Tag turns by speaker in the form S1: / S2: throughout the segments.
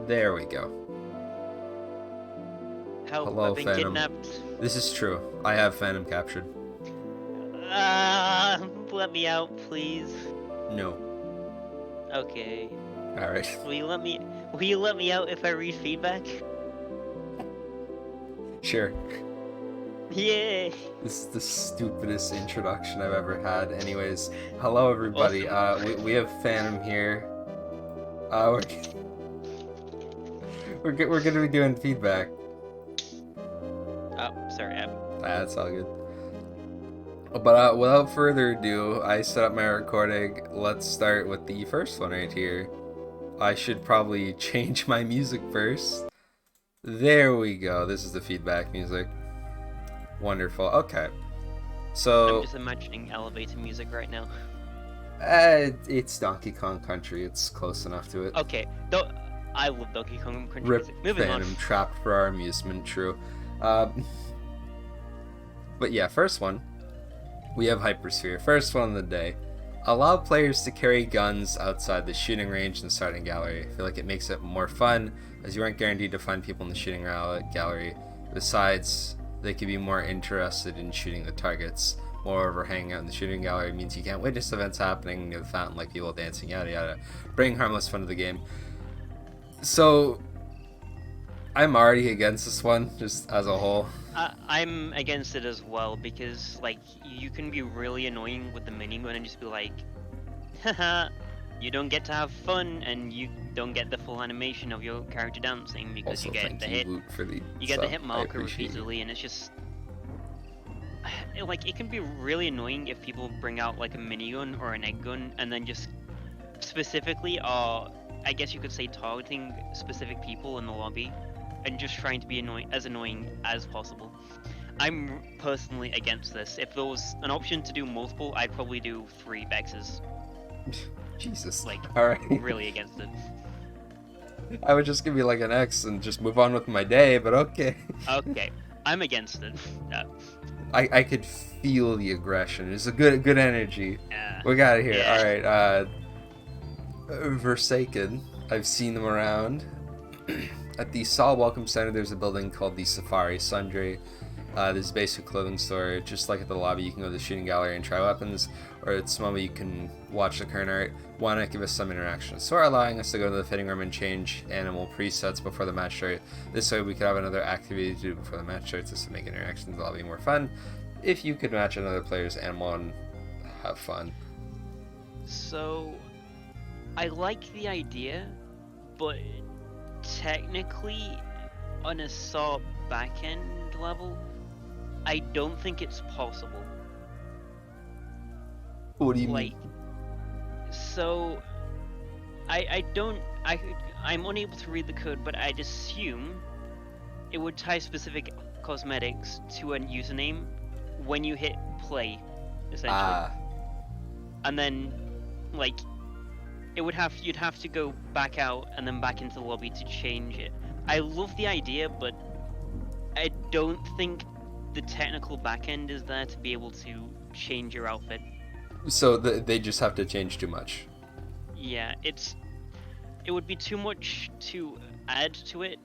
S1: There we go.
S2: Help,
S1: Hello,
S2: I've been
S1: Phantom.
S2: kidnapped.
S1: This is true. I have Phantom captured.
S2: Let me out, please.
S1: No.
S2: Okay.
S1: Alright.
S2: Will you let me out if I read feedback?
S1: Sure.
S2: Yay!
S1: This is the stupidest introduction I've ever had. Anyways, hello everybody.
S2: Awesome.
S1: We have Phantom here. Uh, we're gonna be doing feedback.
S2: Oh, sorry,
S1: That's all good. But without further ado, I set up my recording. Let's start with the first one right here. I should probably change my music first. There we go. This is the feedback music. Wonderful. Okay.
S2: I'm
S1: So,
S2: just imagining elevator music right now.
S1: it's Donkey Kong Country. It's close enough to it.
S2: Okay, I love Donkey Kong Country
S1: Rip
S2: music. Moving on.
S1: Phantom, trapped for our amusement, true. Um, but yeah, first one. We have Hypersphere. First one of the day. Allow players to carry guns outside the shooting range and starting gallery. I feel like it makes it more fun, as you aren't guaranteed to find people in the shooting gallery. Besides, they could be more interested in shooting the targets. Moreover, hanging out in the shooting gallery means you can't witness events happening near the fountain, like people dancing, yada yada. Bring harmless fun to the game. So, I'm already against this one, just as a whole.
S2: I'm against it as well because, like, you can be really annoying with the minigun and just be like, haha, you don't get to have fun and you don't get the full animation of your character dancing because
S1: Also,
S2: you get
S1: thank
S2: the
S1: you,
S2: hit.
S1: Woot, for the
S2: You get the
S1: sub.
S2: hit
S1: I
S2: marker
S1: appreciate it.
S2: repeatedly, and it's just like it can be really annoying if people bring out like a minigun or an egg gun and then just specifically are, I guess you could say, targeting specific people in the lobby and just trying to be annoying as possible. I'm personally against this. If there was an option to do multiple, I'd probably do 3 Bexes.
S1: Jesus.
S2: Like,
S1: Alright.
S2: really against it.
S1: I would just give you like an X and just move on with my day, but okay.
S2: Okay, I'm against it.
S1: I could feel the aggression. It's a good energy.
S2: Yeah.
S1: We got it here.
S2: Yeah.
S1: Alright, Versaken. I've seen them around. At the Saul Welcome Center, there's a building called the Safari Sundry. This is a basic clothing store. Just like at the lobby, you can go to the shooting gallery and try weapons, or at Smoma, you can watch the current art. Why not give us some interaction? So we're allowing us to go to the fitting room and change animal presets before the match start. This way we could have another activity to do before the match starts. This would make interactions in the lobby more fun. If you could match another player's animal and have fun.
S2: So, I like the idea, but technically, on a SAR backend level, I don't think it's possible.
S1: What do you
S2: Like,
S1: mean?
S2: so I'm unable to read the code, but I'd assume it would tie specific cosmetics to a username when you hit play, essentially. And then, like, you'd have to go back out and then back into the lobby to change it. I love the idea, but I don't think the technical backend is there to be able to change your outfit.
S1: So they just have to change too much.
S2: Yeah, it would be too much to add to it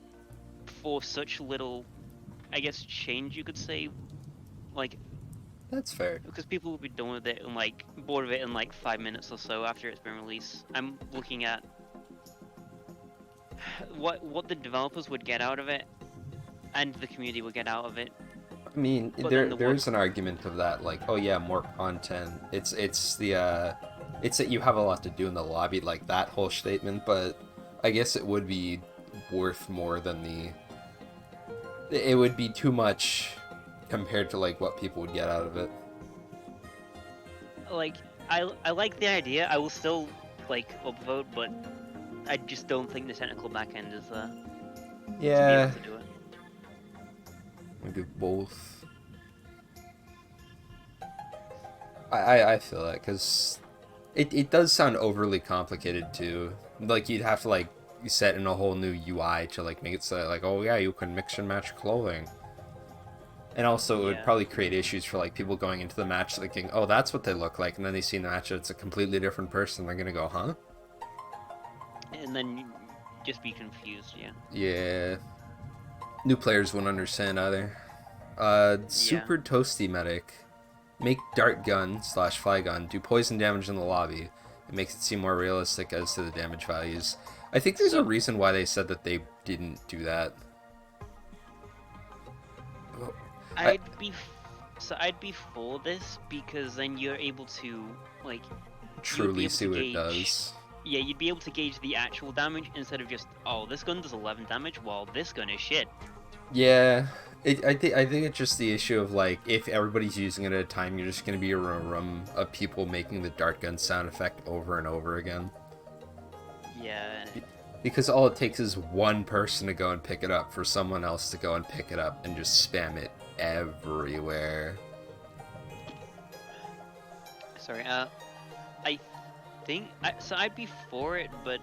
S2: for such little, I guess, change you could say. Like,
S1: That's fair.
S2: because people will be done with it and like bored of it in like 5 minutes or so after it's been released. I'm looking at what the developers would get out of it and the community would get out of it.
S1: I mean,
S2: But then the
S1: there's an argument of that, like, oh yeah, more content. It's that you have a lot to do in the lobby, like that whole statement. But I guess it would be worth more than it would be too much compared to like what people would get out of it.
S2: Like, I like the idea. I will still like upvote, but I just don't think the technical backend is there to be
S1: Yeah,
S2: able to do it.
S1: we do both. I feel that because it does sound overly complicated too. Like you'd have to like set in a whole new UI to like make it so like, oh yeah, you can mix and match clothing. And also, it would
S2: Yeah.
S1: probably create issues for like people going into the match thinking, "Oh, that's what they look like," and then they see in the match that it's a completely different person. They're gonna go, "Huh?"
S2: And then just be confused. Yeah.
S1: Yeah. New players won't understand either.
S2: Yeah.
S1: Super Toasty Medic. Make dart gun / fly gun do poison damage in the lobby. It makes it seem more realistic as to the damage values. I think there's a
S2: So
S1: reason why they said that they didn't do that. Well, I,
S2: I'd be for this because then you're able to like you'd be
S1: truly
S2: able
S1: see
S2: to
S1: what it
S2: gauge.
S1: does.
S2: Yeah, you'd be able to gauge the actual damage instead of just, oh, this gun does 11 damage, while this gun is shit.
S1: Yeah, I think it's just the issue of like if everybody's using it at a time, you're just gonna be a room of people making the dart gun sound effect over and over again.
S2: Yeah.
S1: Because all it takes is one person to go and pick it up for someone else to go and pick it up and just spam it everywhere.
S2: Sorry. I think so. I'd be for it, but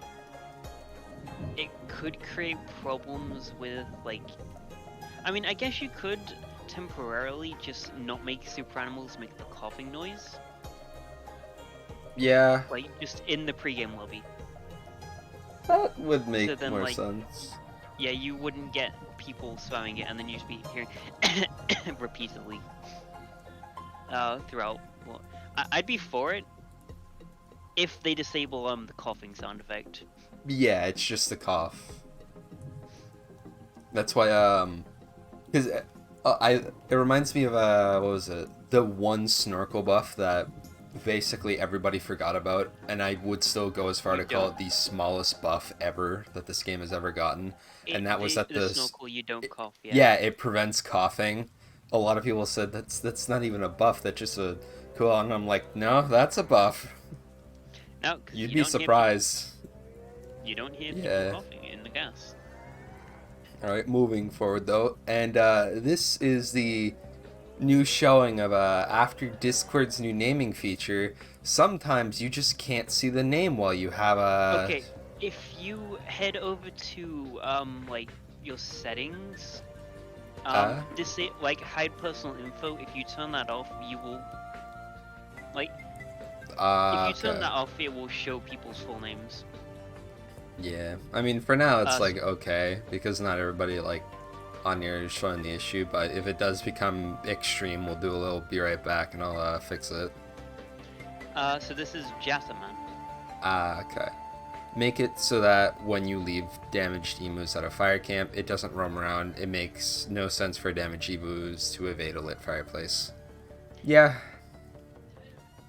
S2: it could create problems with like. I mean, I guess you could temporarily just not make super animals make the coughing noise.
S1: Yeah,
S2: Like just in the pregame lobby.
S1: that would make
S2: So then,
S1: more
S2: like,
S1: sense.
S2: Yeah, you wouldn't get people spamming it, and then you'd just be hearing repeatedly throughout. Well, I'd be for it if they disable the coughing sound effect.
S1: Yeah, it's just the cough. That's why because it reminds me of what was it? The one snorkel buff that basically everybody forgot about, and I would still go as far to call it the smallest buff ever that this game has ever gotten, and that was that
S2: the snorkel you don't cough.
S1: yeah, it prevents coughing. A lot of people said that's not even a buff, that's just a cool, and I'm like, no, that's a buff.
S2: No,
S1: You'd be surprised.
S2: You don't hear people coughing in the gas.
S1: Alright, moving forward though, and this is the new showing of after Discord's new naming feature. Sometimes you just can't see the name while you have a.
S2: Okay, if you head over to like your settings, like hide personal info. If you turn that off, you will like. If you turn that off, it will show people's full names.
S1: Yeah, I mean for now it's like okay because not everybody like on here is showing the issue, but if it does become extreme, we'll do a little be right back and I'll fix it.
S2: So this is Jataman.
S1: Okay. Make it so that when you leave damaged emus at a fire camp, it doesn't roam around. It makes no sense for damaged emus to evade a lit fireplace. Yeah.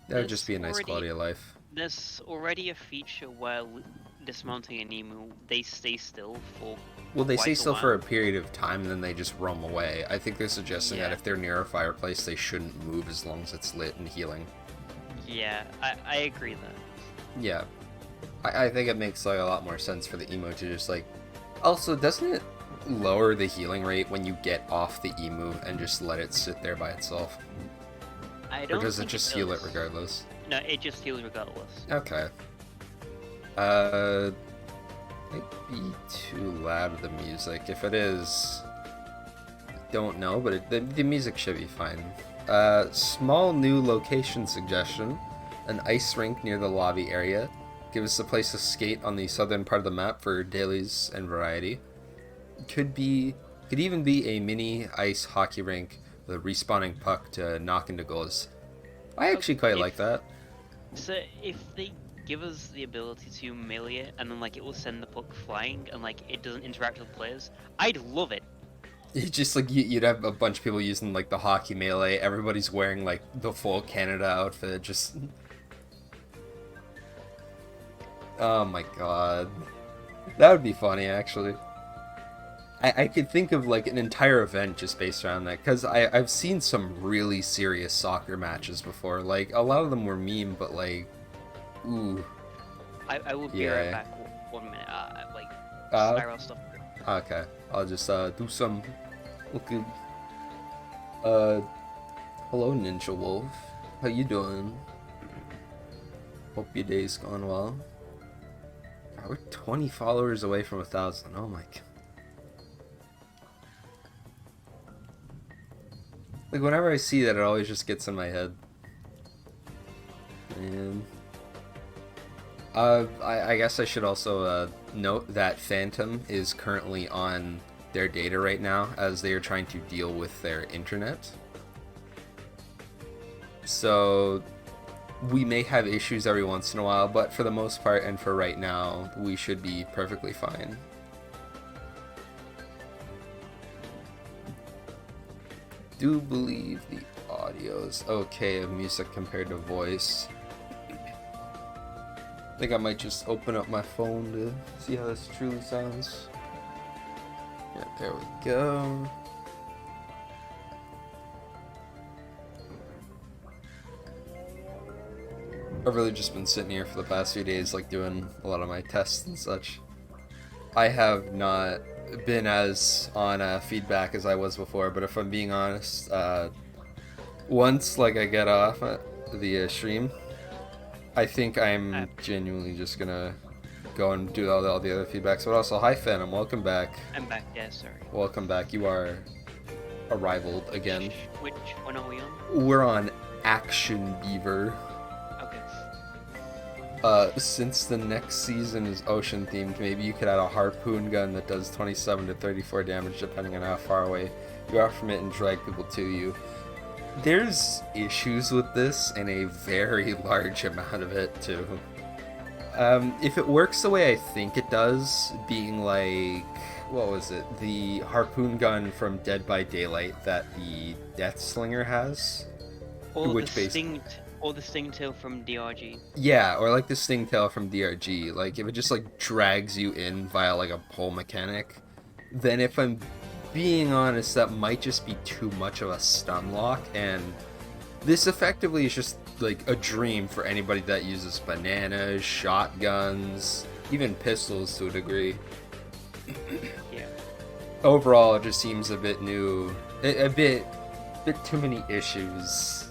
S1: That would just be a nice quality of life.
S2: There's already a feature where dismounting an emu, they stay still for
S1: well, they stay still
S2: while.
S1: for a period of time and then they just roam away. I think they're suggesting that if they're near a fireplace, they shouldn't move as long as it's lit and healing.
S2: Yeah, I agree that.
S1: Yeah. I think it makes like a lot more sense for the emu to just like... Also, doesn't it lower the healing rate when you get off the emu and just let it sit there by itself?
S2: I don't
S1: or does
S2: think
S1: it just heal it regardless?
S2: No, it just heals regardless.
S1: Okay. Might be too loud, the music. If it is, I don't know, but the music should be fine. Small new location suggestion. An ice rink near the lobby area. Give us a place to skate on the southern part of the map for dailies and variety. Could even be a mini ice hockey rink with a respawning puck to knock into goals. I actually quite like that.
S2: So if they give us the ability to melee it and then like it will send the puck flying and like it doesn't interact with players, I'd love it.
S1: It's just like you'd have a bunch of people using like the hockey melee. Everybody's wearing like the full Canada outfit. Just oh my god, that would be funny actually. I could think of like an entire event just based around that because I've seen some really serious soccer matches before. Like a lot of them were meme, but like, ooh.
S2: I will be right back. 1 minute. IRL stuff.
S1: Okay, I'll just do some. Okay. Hello, Ninja Wolf. How you doing? Hope your day's gone well. God, we're 20 followers away from 1,000. Oh my god. Like, whenever I see that, it always just gets in my head. Man. I guess I should also note that Phantom is currently on their data right now as they are trying to deal with their internet. So we may have issues every once in a while, but for the most part and for right now, we should be perfectly fine. Do believe the audio is okay of music compared to voice. I think I might just open up my phone to see how this truly sounds. Yeah, there we go. I've really just been sitting here for the past few days, like doing a lot of my tests and such. I have not been as on feedback as I was before, but if I'm being honest, once like I get off the stream, I think I'm genuinely just gonna go and do all the other feedbacks. But also, hi Phantom, welcome back.
S2: I'm back, yeah, sorry.
S1: Welcome back. You are arrived again.
S2: Which one are we on?
S1: We're on Action Beaver.
S2: Okay.
S1: Since the next season is ocean themed, maybe you could add a harpoon gun that does 27 to 34 damage depending on how far away you are from it and drag people to you. There's issues with this, and a very large amount of it, too. If it works the way I think it does, being like, what was it? The harpoon gun from Dead by Daylight that the Death Slinger has?
S2: Or the Stingtail from DRG.
S1: Yeah, or like the Stingtail from DRG. Like, if it just, like, drags you in via, like, a pole mechanic, then if I'm being honest, that might just be too much of a stun lock, and this effectively is just like a dream for anybody that uses bananas, shotguns, even pistols to a degree.
S2: Yeah.
S1: Overall, it just seems a bit new, a bit too many issues.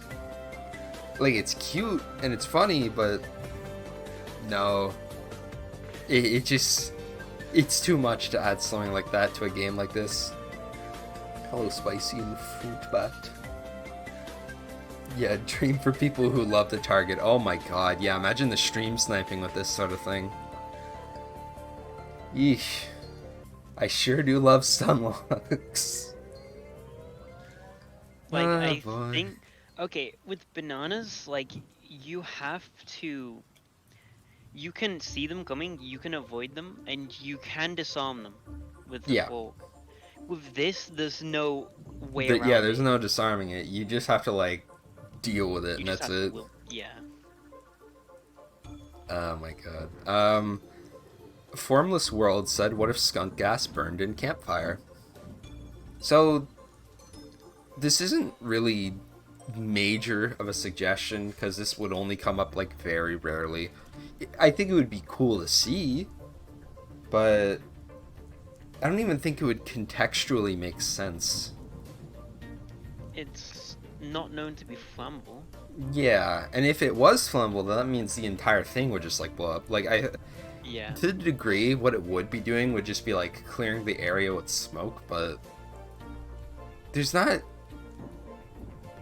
S1: Like, it's cute and it's funny, but no, it just, it's too much to add something like that to a game like this. Hello, Spicy and Fruit Bat. Yeah, dream for people who love the target. Oh my god, yeah, imagine the stream sniping with this sort of thing. Yeesh. I sure do love stun locks.
S2: Like, I think... Okay, with bananas, like, you have to... You can see them coming, you can avoid them, and you can disarm them with the fork. With this, there's no way around
S1: yeah, there's no disarming it. You just have to, like, deal with it, and that's it.
S2: Yeah.
S1: Oh my god. Formless World said, what if skunk gas burned in campfire? So, this isn't really major of a suggestion, because this would only come up, like, very rarely. I think it would be cool to see, but I don't even think it would contextually make sense.
S2: It's not known to be flammable.
S1: Yeah, and if it was flammable, then that means the entire thing would just, like, blow up. Like,
S2: yeah.
S1: To the degree, what it would be doing would just be, like, clearing the area with smoke, but there's not...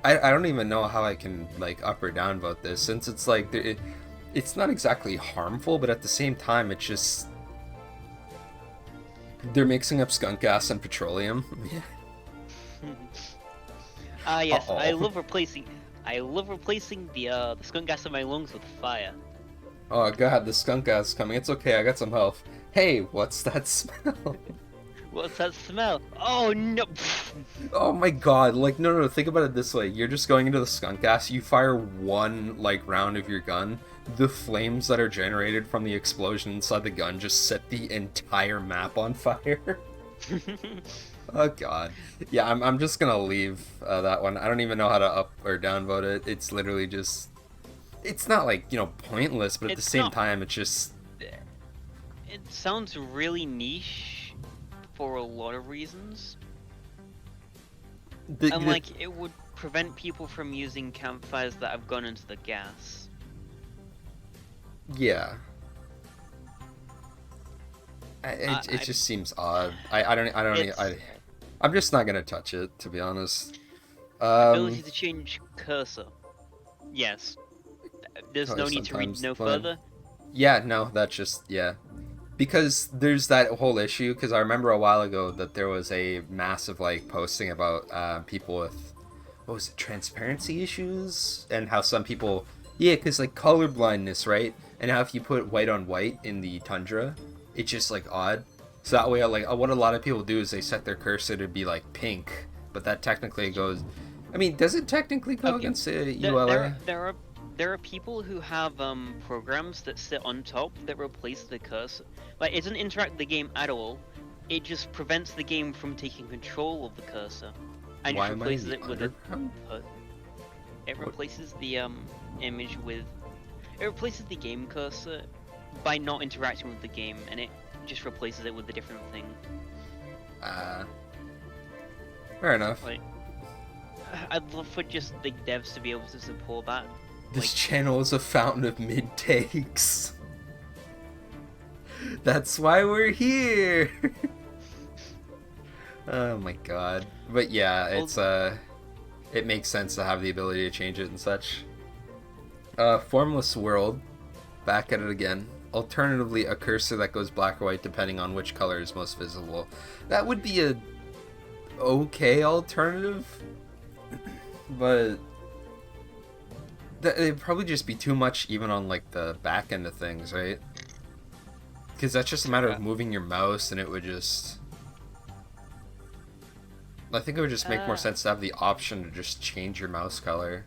S1: I don't even know how I can, like, up or down about this, since it's, like, it's not exactly harmful, but at the same time, it's just... They're mixing up skunk gas and petroleum.
S2: Yes, I love replacing the skunk gas in my lungs with fire.
S1: Oh god, the skunk gas is coming. It's okay, I got some health. Hey, what's that smell?
S2: What's that smell? Oh no!
S1: Oh my god, like, no, think about it this way. You're just going into the skunk gas, you fire one, like, round of your gun, the flames that are generated from the explosion inside the gun just set the entire map on fire. Oh god. Yeah, I'm just gonna leave that one. I don't even know how to up or down vote it. It's literally just... It's not, like, you know, pointless, but at the same time, it's just...
S2: It sounds really niche for a lot of reasons. And, like, it would prevent people from using campfires that have gone into the gas.
S1: Yeah. It just seems odd. I'm just not gonna touch it, to be honest.
S2: Ability to change cursor. Yes. There's no need to read no further.
S1: Yeah, no, that's just, yeah. Because there's that whole issue, because I remember a while ago that there was a massive, like, posting about people with, what was it, transparency issues? And how some people, yeah, because, like, color blindness, right? And how if you put white on white in the tundra, it's just, like, odd. So that way, like, what a lot of people do is they set their cursor to be, like, pink, but that technically goes, I mean, does it technically go against ULA?
S2: There are people who have programs that sit on top that replace the cursor. Like, it doesn't interact with the game at all. It just prevents the game from taking control of the cursor, and
S1: Why
S2: just
S1: am I
S2: replaces
S1: in the
S2: it with a.
S1: underground?
S2: It replaces the image with. It replaces the game cursor by not interacting with the game, and it just replaces it with a different thing.
S1: Fair enough.
S2: Like, I'd love for just the devs to be able to support that.
S1: This channel is a fountain of mid takes. That's why we're here. Oh my god. But yeah, it's it makes sense to have the ability to change it and such. Formless world. Back at it again. Alternatively, a cursor that goes black or white depending on which color is most visible. That would be a okay alternative, but it'd probably just be too much even on like the back end of things, right? Because that's just a matter of moving your mouse, and it would just, I think it would just make more sense to have the option to just change your mouse color.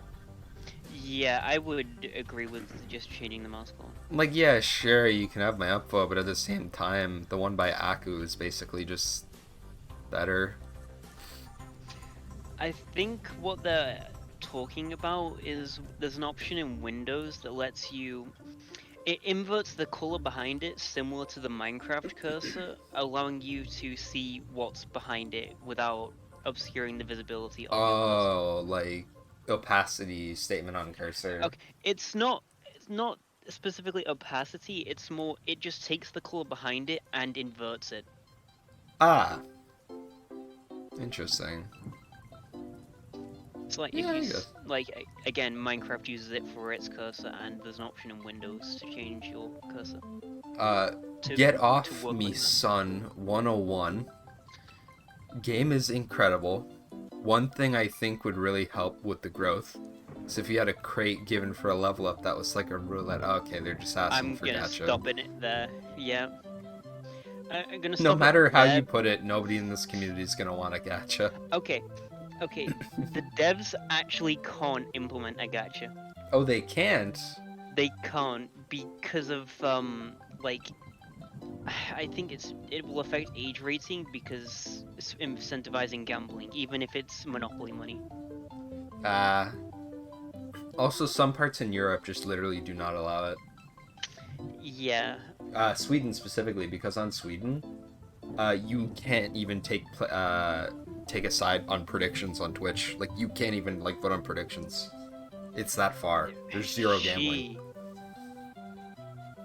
S2: Yeah, I would agree with just changing the mouse color.
S1: Like, yeah, sure, you can have my upvote, but at the same time, the one by Aku is basically just better.
S2: I think what they're talking about is there's an option in Windows that lets you. It inverts the color behind it, similar to the Minecraft cursor, allowing you to see what's behind it without obscuring the visibility of your cursor.
S1: Oh, like opacity statement on cursor.
S2: Okay, it's not specifically opacity. It's more it just takes the color behind it and inverts it.
S1: Ah, interesting.
S2: So like
S1: Yeah,
S2: if you again, Minecraft uses it for its cursor, and there's an option in Windows to change your cursor.
S1: Get off
S2: work
S1: me,
S2: like that.
S1: son. 101. Game is incredible. One thing I think would really help with the growth is if you had a crate given for a level up that was like a roulette. Okay, they're just asking
S2: I'm
S1: for
S2: gonna
S1: gacha.
S2: stop it there. Yeah. I'm gonna stop
S1: No matter
S2: it
S1: how
S2: there.
S1: you put it, nobody in this community is gonna want a gacha.
S2: Okay. The devs actually can't implement a gacha.
S1: Oh, they can't?
S2: They can't because of like I think it will affect age rating because it's incentivizing gambling, even if it's monopoly money.
S1: Also, some parts in Europe just literally do not allow it.
S2: Yeah.
S1: Sweden specifically, because on Sweden, you can't even take a side on predictions on Twitch. Like, you can't even like vote on predictions. It's that far. There's zero gambling.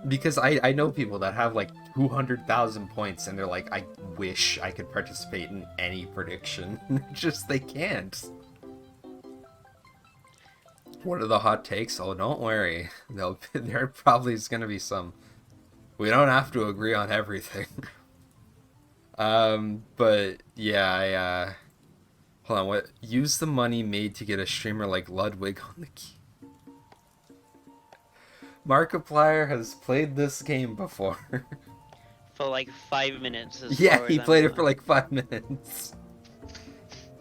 S1: Because I know people that have like 200,000 points, and they're like, I wish I could participate in any prediction. Just they can't. What are the hot takes? Oh, don't worry. There probably is gonna be some. We don't have to agree on everything. But yeah, hold on. What? Use the money made to get a streamer like Ludwig on the key. Markiplier has played this game before.
S2: For like 5 minutes.
S1: Yeah, he played it for like 5 minutes.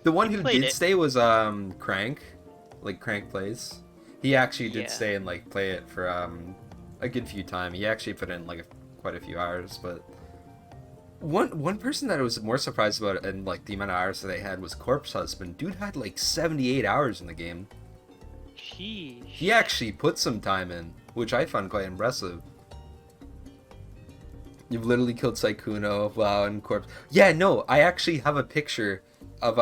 S1: The one who did stay was Crank, like Crank Plays. He actually did stay and like play it for a good few times. He actually put in like quite a few hours, but one person that I was more surprised about and like the amount of hours that they had was Corpse Husband. Dude had like 78 hours in the game.
S2: Jeez.
S1: He actually put some time in, which I found quite impressive. You've literally killed Saikuno, Wow, and Corpse. Yeah, no, I actually have a picture of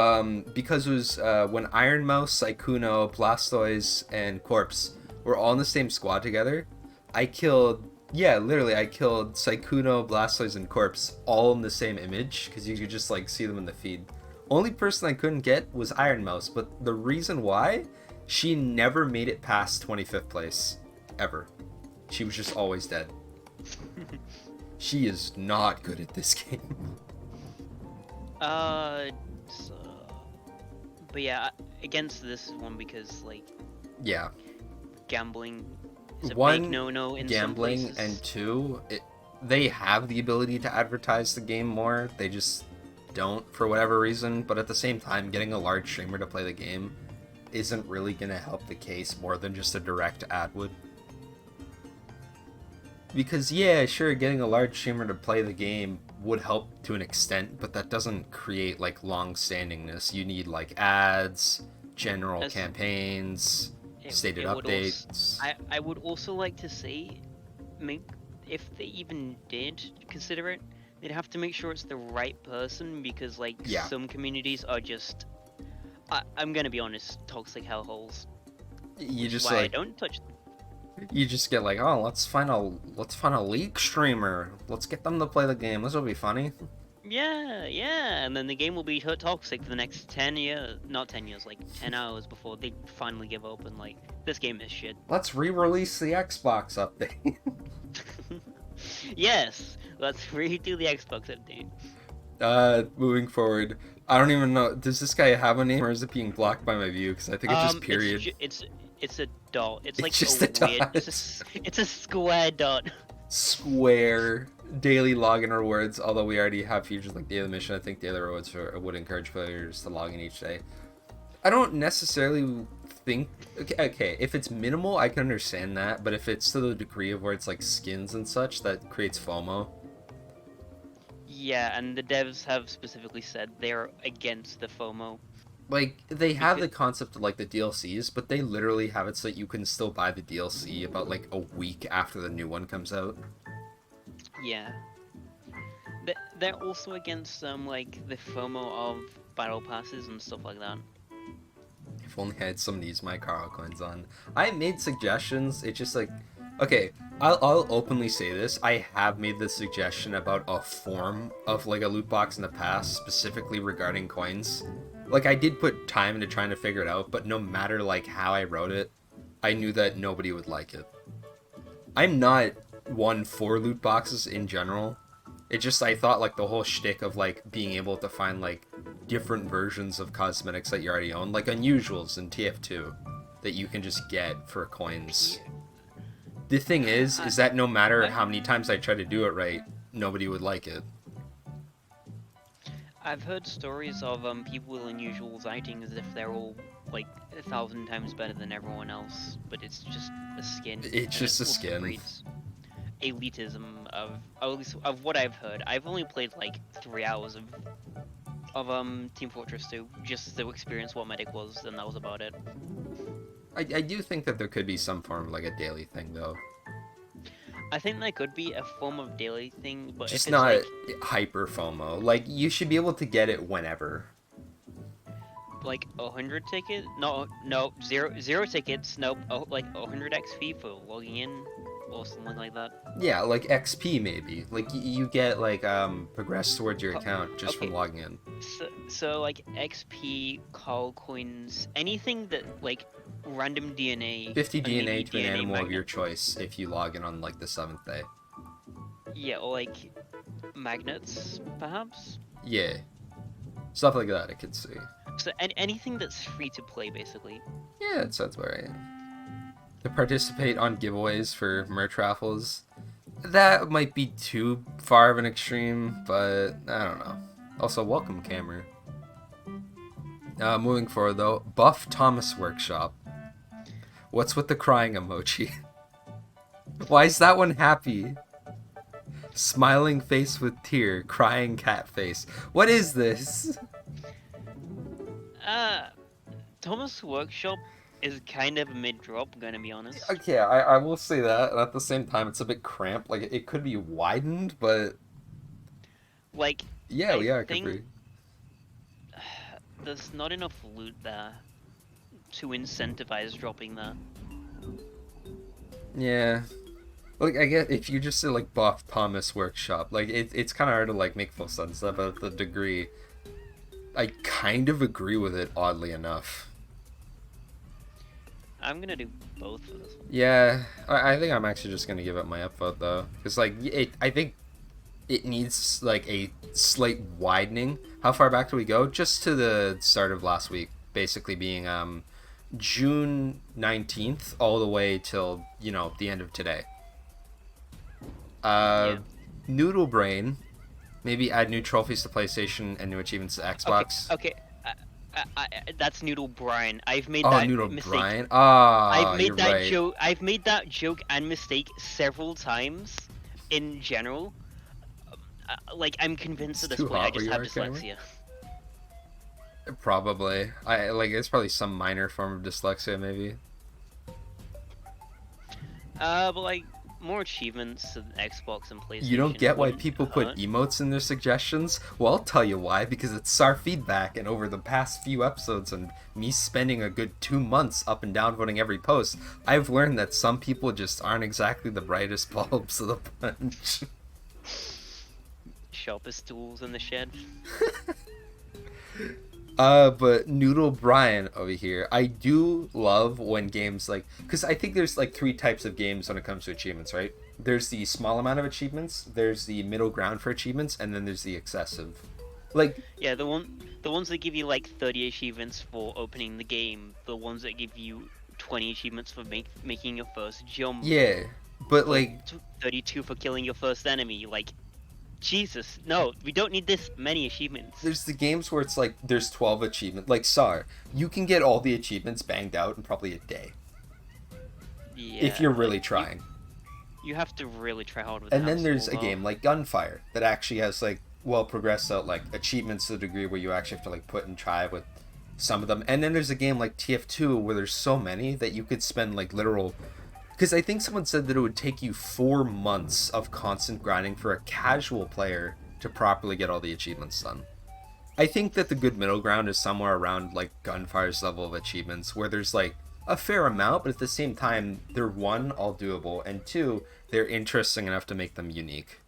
S1: because it was when Iron Mouse, Saikuno, Blastoise, and Corpse were all in the same squad together. I killed Saikuno, Blastoise, and Corpse all in the same image because you could just like see them in the feed. Only person I couldn't get was Iron Mouse, but the reason why, she never made it past 25th place, ever. She was just always dead. She is not good at this game.
S2: So, but yeah, against this one because like
S1: Yeah.
S2: gambling is a
S1: One,
S2: big no-no in
S1: gambling,
S2: some places.
S1: and two, they have the ability to advertise the game more. They just don't for whatever reason. But at the same time, getting a large streamer to play the game isn't really going to help the case more than just a direct ad would. Because yeah, sure, getting a large streamer to play the game would help to an extent, but that doesn't create like long-standingness. You need like ads, general
S2: As-
S1: campaigns, stated
S2: it would
S1: updates.
S2: I would also like to say, if they even did consider it, they'd have to make sure it's the right person because like
S1: Yeah.
S2: some communities are just, I'm gonna be honest, toxic hellholes.
S1: You just
S2: Why I
S1: like
S2: don't touch them.
S1: you just get like, oh, let's find a league streamer. Let's get them to play the game. This will be funny.
S2: Yeah, and then the game will be toxic for the next 10 years, not 10 years, like 10 hours before they finally give up and like, this game is shit.
S1: Let's re-release the Xbox update.
S2: Yes, let's redo the Xbox update.
S1: Moving forward, I don't even know. Does this guy have a name, or is it being blocked by my view? Because I think it's just period.
S2: It's a dot. It's like
S1: just
S2: a
S1: a
S2: weird.
S1: dot.
S2: It's a square dot.
S1: Square daily login rewards. Although we already have features like daily mission, I think daily rewards would encourage players to log in each day. I don't necessarily think. Okay, if it's minimal, I can understand that. But if it's to the degree of where it's like skins and such, that creates FOMO.
S2: Yeah, and the devs have specifically said they're against the FOMO.
S1: Like, they have the concept of, like, the DLCs, but they literally have it so that you can still buy the DLC about, like, a week after the new one comes out.
S2: Yeah. They're also against, like, the FOMO of battle passes and stuff like that.
S1: If only I had some of these my Carl coins on. I made suggestions, it's just like... Okay, I'll openly say this. I have made the suggestion about a form of, like, a loot box in the past, specifically regarding coins. Like, I did put time into trying to figure it out, but no matter, like, how I wrote it, I knew that nobody would like it. I'm not one for loot boxes in general. It just, I thought, like, the whole shtick of, like, being able to find, like, different versions of cosmetics that you already own, like unusuals in TF2, that you can just get for coins. The thing is that no matter how many times I try to do it right, nobody would like it.
S2: I've heard stories of people with unusuals acting as if they're all like 1,000 times better than everyone else, but it's just a skin.
S1: It's just a skin.
S2: Breeds elitism of, at least of what I've heard. I've only played like 3 hours of Team Fortress 2 just to experience what Medic was, and that was about it.
S1: I do think that there could be some form of like a daily thing though.
S2: I think there could be a form of daily thing, but
S1: just
S2: if it's
S1: not
S2: like,
S1: hyper FOMO. Like, you should be able to get it whenever.
S2: like 100 tickets? No, zero tickets. Nope. Oh, like 100 XP for logging in or something like that.
S1: Yeah, like XP maybe. Like you get like progress towards your account just from logging in.
S2: So like XP, call coins, anything that like random DNA.
S1: 50 DNA to an
S2: DNA
S1: animal
S2: magnet.
S1: of your choice if you log in on like the 7th day.
S2: Yeah, or like magnets, perhaps.
S1: Yeah, stuff like that I could see.
S2: So anything that's free to play, basically.
S1: Yeah, that sounds about right. To participate on giveaways for merch raffles, that might be too far of an extreme, but I don't know. Also, welcome, Cameron. Moving forward though, Buff Thomas Workshop. What's with the crying emoji? Why is that one happy? Smiling face with tear, crying cat face. What is this?
S2: Thomas Workshop is kind of a mid-drop, gonna be honest.
S1: Okay, I will say that, and at the same time, it's a bit cramped. Like, it could be widened, but...
S2: Like,
S1: Yeah,
S2: I
S1: it could be.
S2: There's not enough loot there to incentivize dropping that.
S1: Yeah. Like, I guess if you just say, like, Buff Thomas Workshop, like, it's kind of hard to, like, make full sense of that, but the degree... I kind of agree with it, oddly enough.
S2: I'm gonna do both for this one.
S1: Yeah, I think I'm actually just gonna give it my upvote though, because like I think it needs like a slight widening. How far back do we go? Just to the start of last week, basically being June 19th all the way till the end of today.
S2: Yeah.
S1: Noodle Brain, maybe add new trophies to PlayStation and new achievements to Xbox.
S2: Okay. That's Noodle Brian. I've made
S1: Oh,
S2: that
S1: Noodle
S2: mistake.
S1: Brian.
S2: I've
S1: Oh,
S2: made
S1: you're
S2: that
S1: right.
S2: joke. I've made that joke and mistake several times. In general, like I'm convinced at
S1: It's
S2: this
S1: too
S2: point I
S1: hot where
S2: just
S1: you
S2: have
S1: are, Cameron?
S2: dyslexia.
S1: Probably. I like it's probably some minor form of dyslexia, maybe.
S2: But like more achievements to Xbox and PlayStation.
S1: You don't get why
S2: wouldn't
S1: people put
S2: hurt.
S1: emotes in their suggestions? Well, I'll tell you why, because it's SAR feedback, and over the past few episodes and me spending a good 2 months up and downvoting every post, I've learned that some people just aren't exactly the brightest bulbs of the bunch.
S2: Sharpest tools in the shed.
S1: But Noodle Brian over here, I do love when games like, because I think there's like three types of games when it comes to achievements, right? There's the small amount of achievements, there's the middle ground for achievements, and then there's the excessive. Like,
S2: Yeah, the ones that give you like 30 achievements for opening the game, the ones that give you 20 achievements for making your first jump,
S1: yeah, but like,
S2: 32 for killing your first enemy. Like, Jesus, no, we don't need this many achievements.
S1: there's the games where it's like there's 12 achievements, like SAR. You can get all the achievements banged out in probably a day
S2: Yeah,
S1: if you're really
S2: like,
S1: trying.
S2: You have to really try hard with
S1: And
S2: that
S1: then there's a
S2: solo.
S1: game like Gunfire that actually has like well progressed out like achievements to the degree where you actually have to like put and try with some of them. And then there's a game like TF2 where there's so many that you could spend like literal, because I think someone said that it would take you 4 months of constant grinding for a casual player to properly get all the achievements done. I think that the good middle ground is somewhere around like Gunfire's level of achievements, where there's like a fair amount, but at the same time, they're one, all doable, and two, they're interesting enough to make them unique.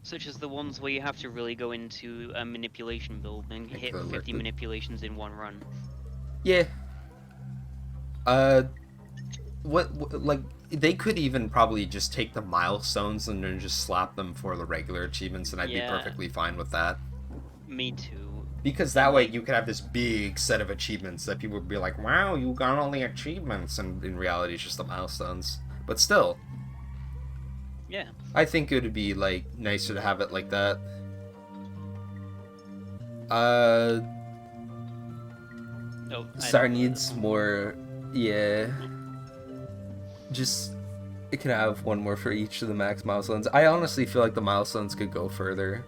S2: Such as the ones where you have to really go into a manipulation build and
S1: Like
S2: hit
S1: the
S2: 50
S1: liquid.
S2: manipulations in one run.
S1: Yeah. What like they could even probably just take the milestones and then just slap them for the regular achievements, and I'd be
S2: Yeah.
S1: perfectly fine with that.
S2: Me too.
S1: Because that way you could have this big set of achievements that people would be like, wow, you got all the achievements, and in reality it's just the milestones. But still,
S2: Yeah.
S1: I think it would be like nicer to have it like that.
S2: Oh,
S1: SAR needs more, yeah. Just it can have one more for each of the max milestones. I honestly feel like the milestones could go further.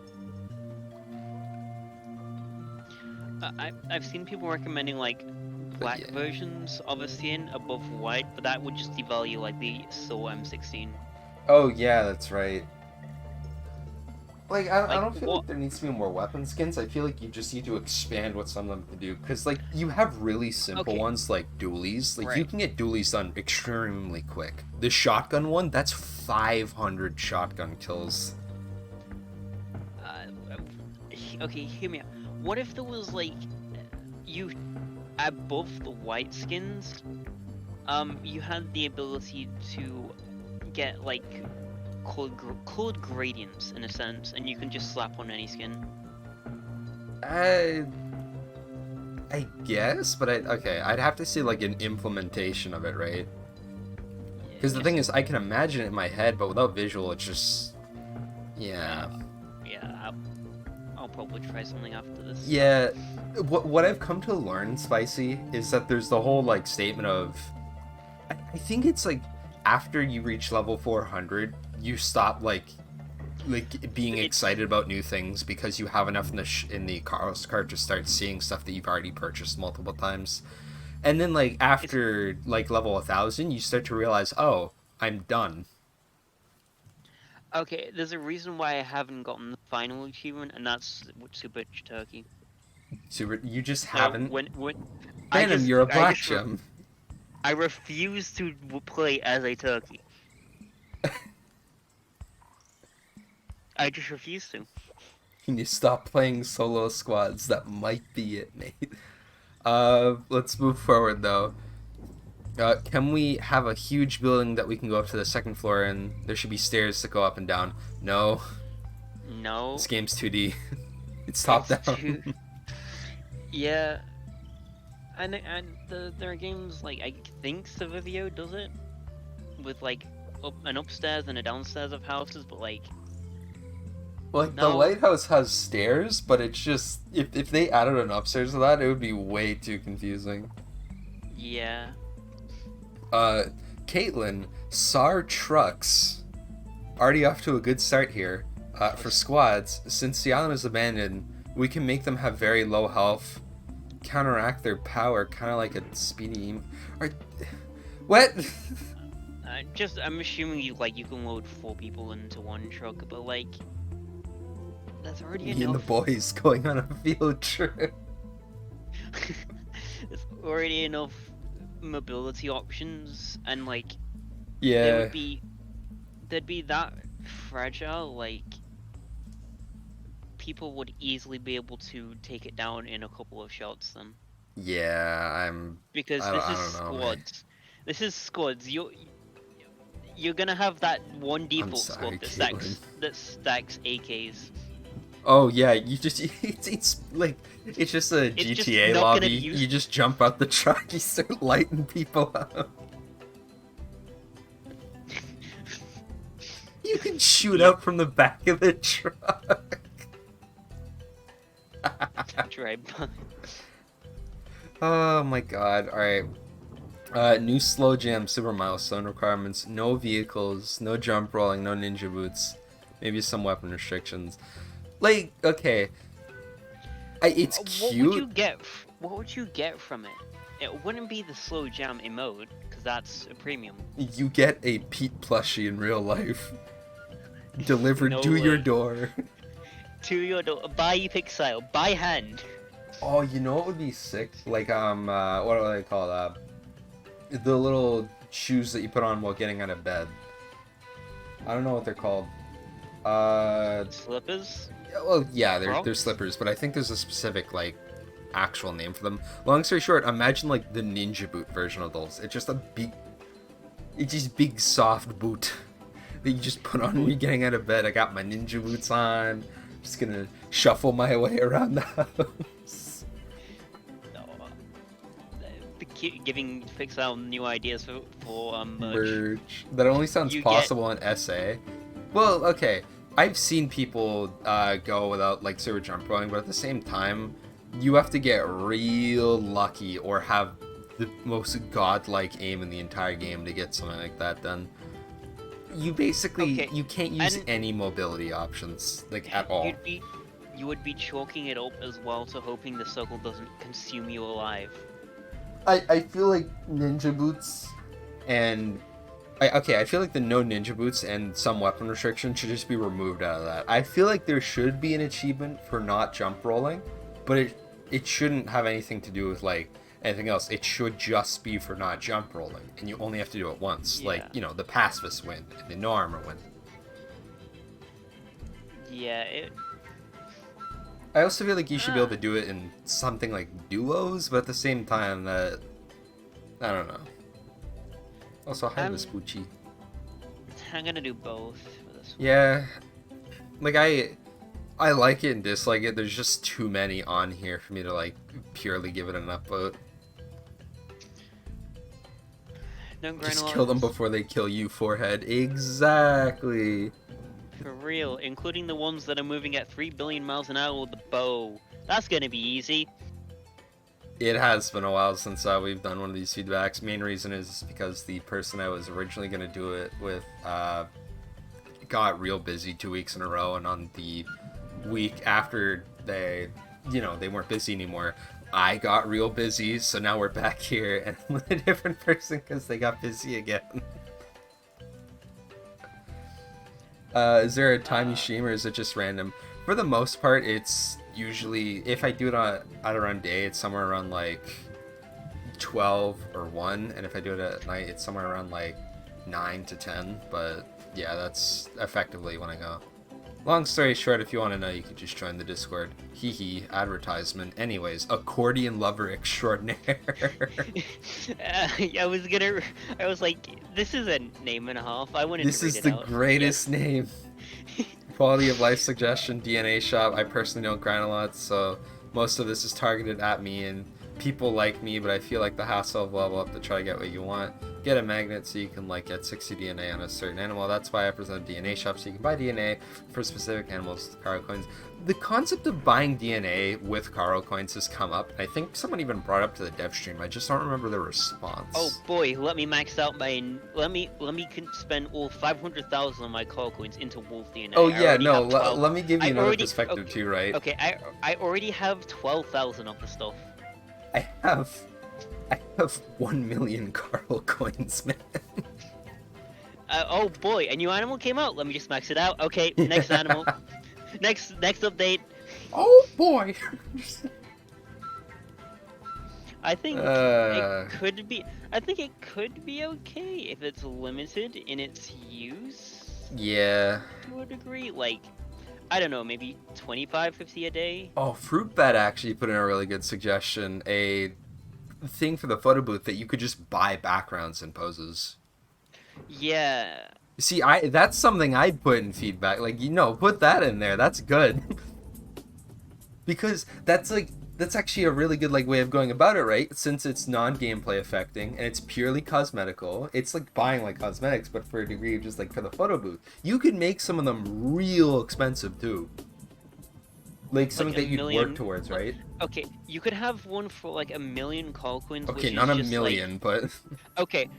S2: I've seen people recommending like black
S1: yeah.
S2: versions of a skin above white, but that would just devalue like the SAR M16.
S1: Oh yeah, that's right. Like, I
S2: Like,
S1: don't feel
S2: what-
S1: like there needs to be more weapon skins. I feel like you just need to expand what some of them can do. Because, like, you have really simple
S2: Okay.
S1: ones like dualies. Like, you
S2: Right.
S1: can get dualies done extremely quick. The shotgun one, that's 500 shotgun kills.
S2: Okay, hear me out. What if there was like you above the white skins, you had the ability to get like colored gradients in a sense, and you can just slap on any skin.
S1: I guess, but I'd have to see, like, an implementation of it, right? Because the thing is, I can imagine it in my head, but without visual, it's just... Yeah.
S2: Yeah, I'll probably try something after this.
S1: Yeah, what I've come to learn, Spicy, is that there's the whole, like, statement of... I think it's, like, after you reach level 400, you stop, like being excited about new things because you have enough in the Carlos card to start seeing stuff that you've already purchased multiple times. And then, like, after, like, level 1000, you start to realize, oh, I'm done.
S2: Okay, there's a reason why I haven't gotten the final achievement, and that's Super Turkey.
S1: You just
S2: So
S1: haven't...
S2: when
S1: Phantom, you're a black gem.
S2: I refuse to play as a turkey. I just refuse to.
S1: Can you stop playing solo squads? That might be it, mate. Let's move forward, though. Can we have a huge building that we can go up to the second floor and there should be stairs to go up and down? No.
S2: No.
S1: This game's 2D. It's top down.
S2: Yeah. And there are games like, I think Survivio does it with like an upstairs and a downstairs of houses, but like
S1: Like,
S2: no.
S1: the lighthouse has stairs, but it's just... If they added an upstairs to that, it would be way too confusing.
S2: Yeah.
S1: Caitlin, SAR trucks. Already off to a good start here. For squads, since the island is abandoned, we can make them have very low health, counteract their power, kind of like a speedy... What?
S2: I'm assuming you can load 4 people into one truck, but like, that's already
S1: Me
S2: enough.
S1: and the boys going on a field trip.
S2: There's already enough mobility options, and like,
S1: Yeah.
S2: they'd be that fragile, like, people would easily be able to take it down in a couple of shots then.
S1: Yeah,
S2: Because
S1: I
S2: this
S1: don't
S2: is
S1: know,
S2: squads. This is squads. You're gonna have that one default
S1: sorry,
S2: squad
S1: Caitlin.
S2: that stacks AKs.
S1: Oh yeah, you just it's like it's just a
S2: It's just
S1: GTA
S2: not
S1: lobby.
S2: gonna be used.
S1: You just jump out the truck, you start lighting people up. You can shoot out from the back of the truck.
S2: Drive by.
S1: Oh my god! All right. New slow jam super milestone requirements: no vehicles, no jump rolling, no ninja boots, maybe some weapon restrictions. Like, okay, it's cute.
S2: What would you get from it? It wouldn't be the slow jam emote, because that's a premium.
S1: You get a Pete plushie in real life, delivered
S2: No
S1: to your
S2: way.
S1: door.
S2: To your door, by Pixile, by hand.
S1: Oh, you know what would be sick? Like, what do they call that? The little shoes that you put on while getting out of bed. I don't know what they're called.
S2: Slippers?
S1: Well, yeah, they're
S2: Crocs?
S1: slippers, but I think there's a specific, like, actual name for them. Long story short, imagine, like, the ninja boot version of those. It's just big soft boot that you just put on when you're getting out of bed. I got my ninja boots on. Just gonna shuffle my way around the house.
S2: No, giving Pixile new ideas for merch.
S1: Merch. That only sounds
S2: You
S1: possible in SA. Well, okay. I've seen people go without like server jump rolling, but at the same time, you have to get real lucky or have the most godlike aim in the entire game to get something like that done. You basically you can't use any mobility options like at all.
S2: You would be chalking it up as well to hoping the circle doesn't consume you alive.
S1: I feel like ninja boots and I feel like the no ninja boots and some weapon restriction should just be removed out of that. I feel like there should be an achievement for not jump rolling, but it shouldn't have anything to do with like anything else. It should just be for not jump rolling, and you only have to do it once.
S2: Yeah.
S1: Like, you know, the pacifists win and the no armor win.
S2: Yeah,
S1: I also feel like you should be able to do it in something like duos, but at the same time that I don't know. Also, hi, Miss Gucci.
S2: I'm gonna do both for this one.
S1: Yeah, like I like it and dislike it. There's just too many on here for me to like purely give it an upvote.
S2: No
S1: Just kill them before they kill you, forehead. Exactly.
S2: For real, including the ones that are moving at 3 billion miles an hour with the bow. That's gonna be easy.
S1: It has been a while since we've done one of these feedbacks. Main reason is because the person I was originally going to do it with got real busy 2 weeks in a row, and on the week after they weren't busy anymore, I got real busy, so now we're back here and I'm with a different person because they got busy again. Is there a time you stream or is it just random? For the most part, it's usually, if I do it at around day, it's somewhere around like 12 or 1, and if I do it at night, it's somewhere around like 9 to 10, but yeah, that's effectively when I go. Long story short, if you want to know, you can just join the Discord. Hee hee, advertisement. Anyways, accordion lover extraordinaire.
S2: I was like, this is a name and a half. I wanted
S1: This
S2: to read
S1: is
S2: it
S1: the
S2: out.
S1: greatest name. Quality of life suggestion, DNA shop. I personally don't grind a lot, so most of this is targeted at me and people like me, but I feel like the hassle of level up to try to get what you want. Get a magnet so you can like get 60 DNA on a certain animal. That's why I present DNA shop, so you can buy DNA for specific animals with Caro coins. The concept of buying DNA with Caro coins has come up. I think someone even brought up to the dev stream. I just don't remember the response.
S2: Oh boy, let me max out my. Let me spend all 500,000 of my Caro coins into wolf DNA.
S1: Oh yeah, no. Let me give you another perspective
S2: okay,
S1: too, right?
S2: Okay, I already have 12,000 of the stuff.
S1: I have 1 million Carl coins, man.
S2: Oh boy, a new animal came out. Let me just max it out. Okay, next animal. Next update.
S1: Oh boy.
S2: I think it could be. I think it could be okay if it's limited in its use.
S1: Yeah.
S2: To a degree, like, I don't know, maybe 25, 50 a day.
S1: Oh, Fruitbat actually put in a really good suggestion. A thing for the photo booth that you could just buy backgrounds and poses.
S2: Yeah.
S1: See, that's something I'd put in feedback. Like, put that in there. That's good. Because that's actually a really good way of going about it, right? Since it's non-gameplay affecting and it's purely cosmetical, it's like buying cosmetics, but for a degree of just for the photo booth. You could make some of them real expensive too. Like something that you'd work towards, right?
S2: Okay, you could have one for $1 million call coins.
S1: Okay, not a million, but
S2: okay,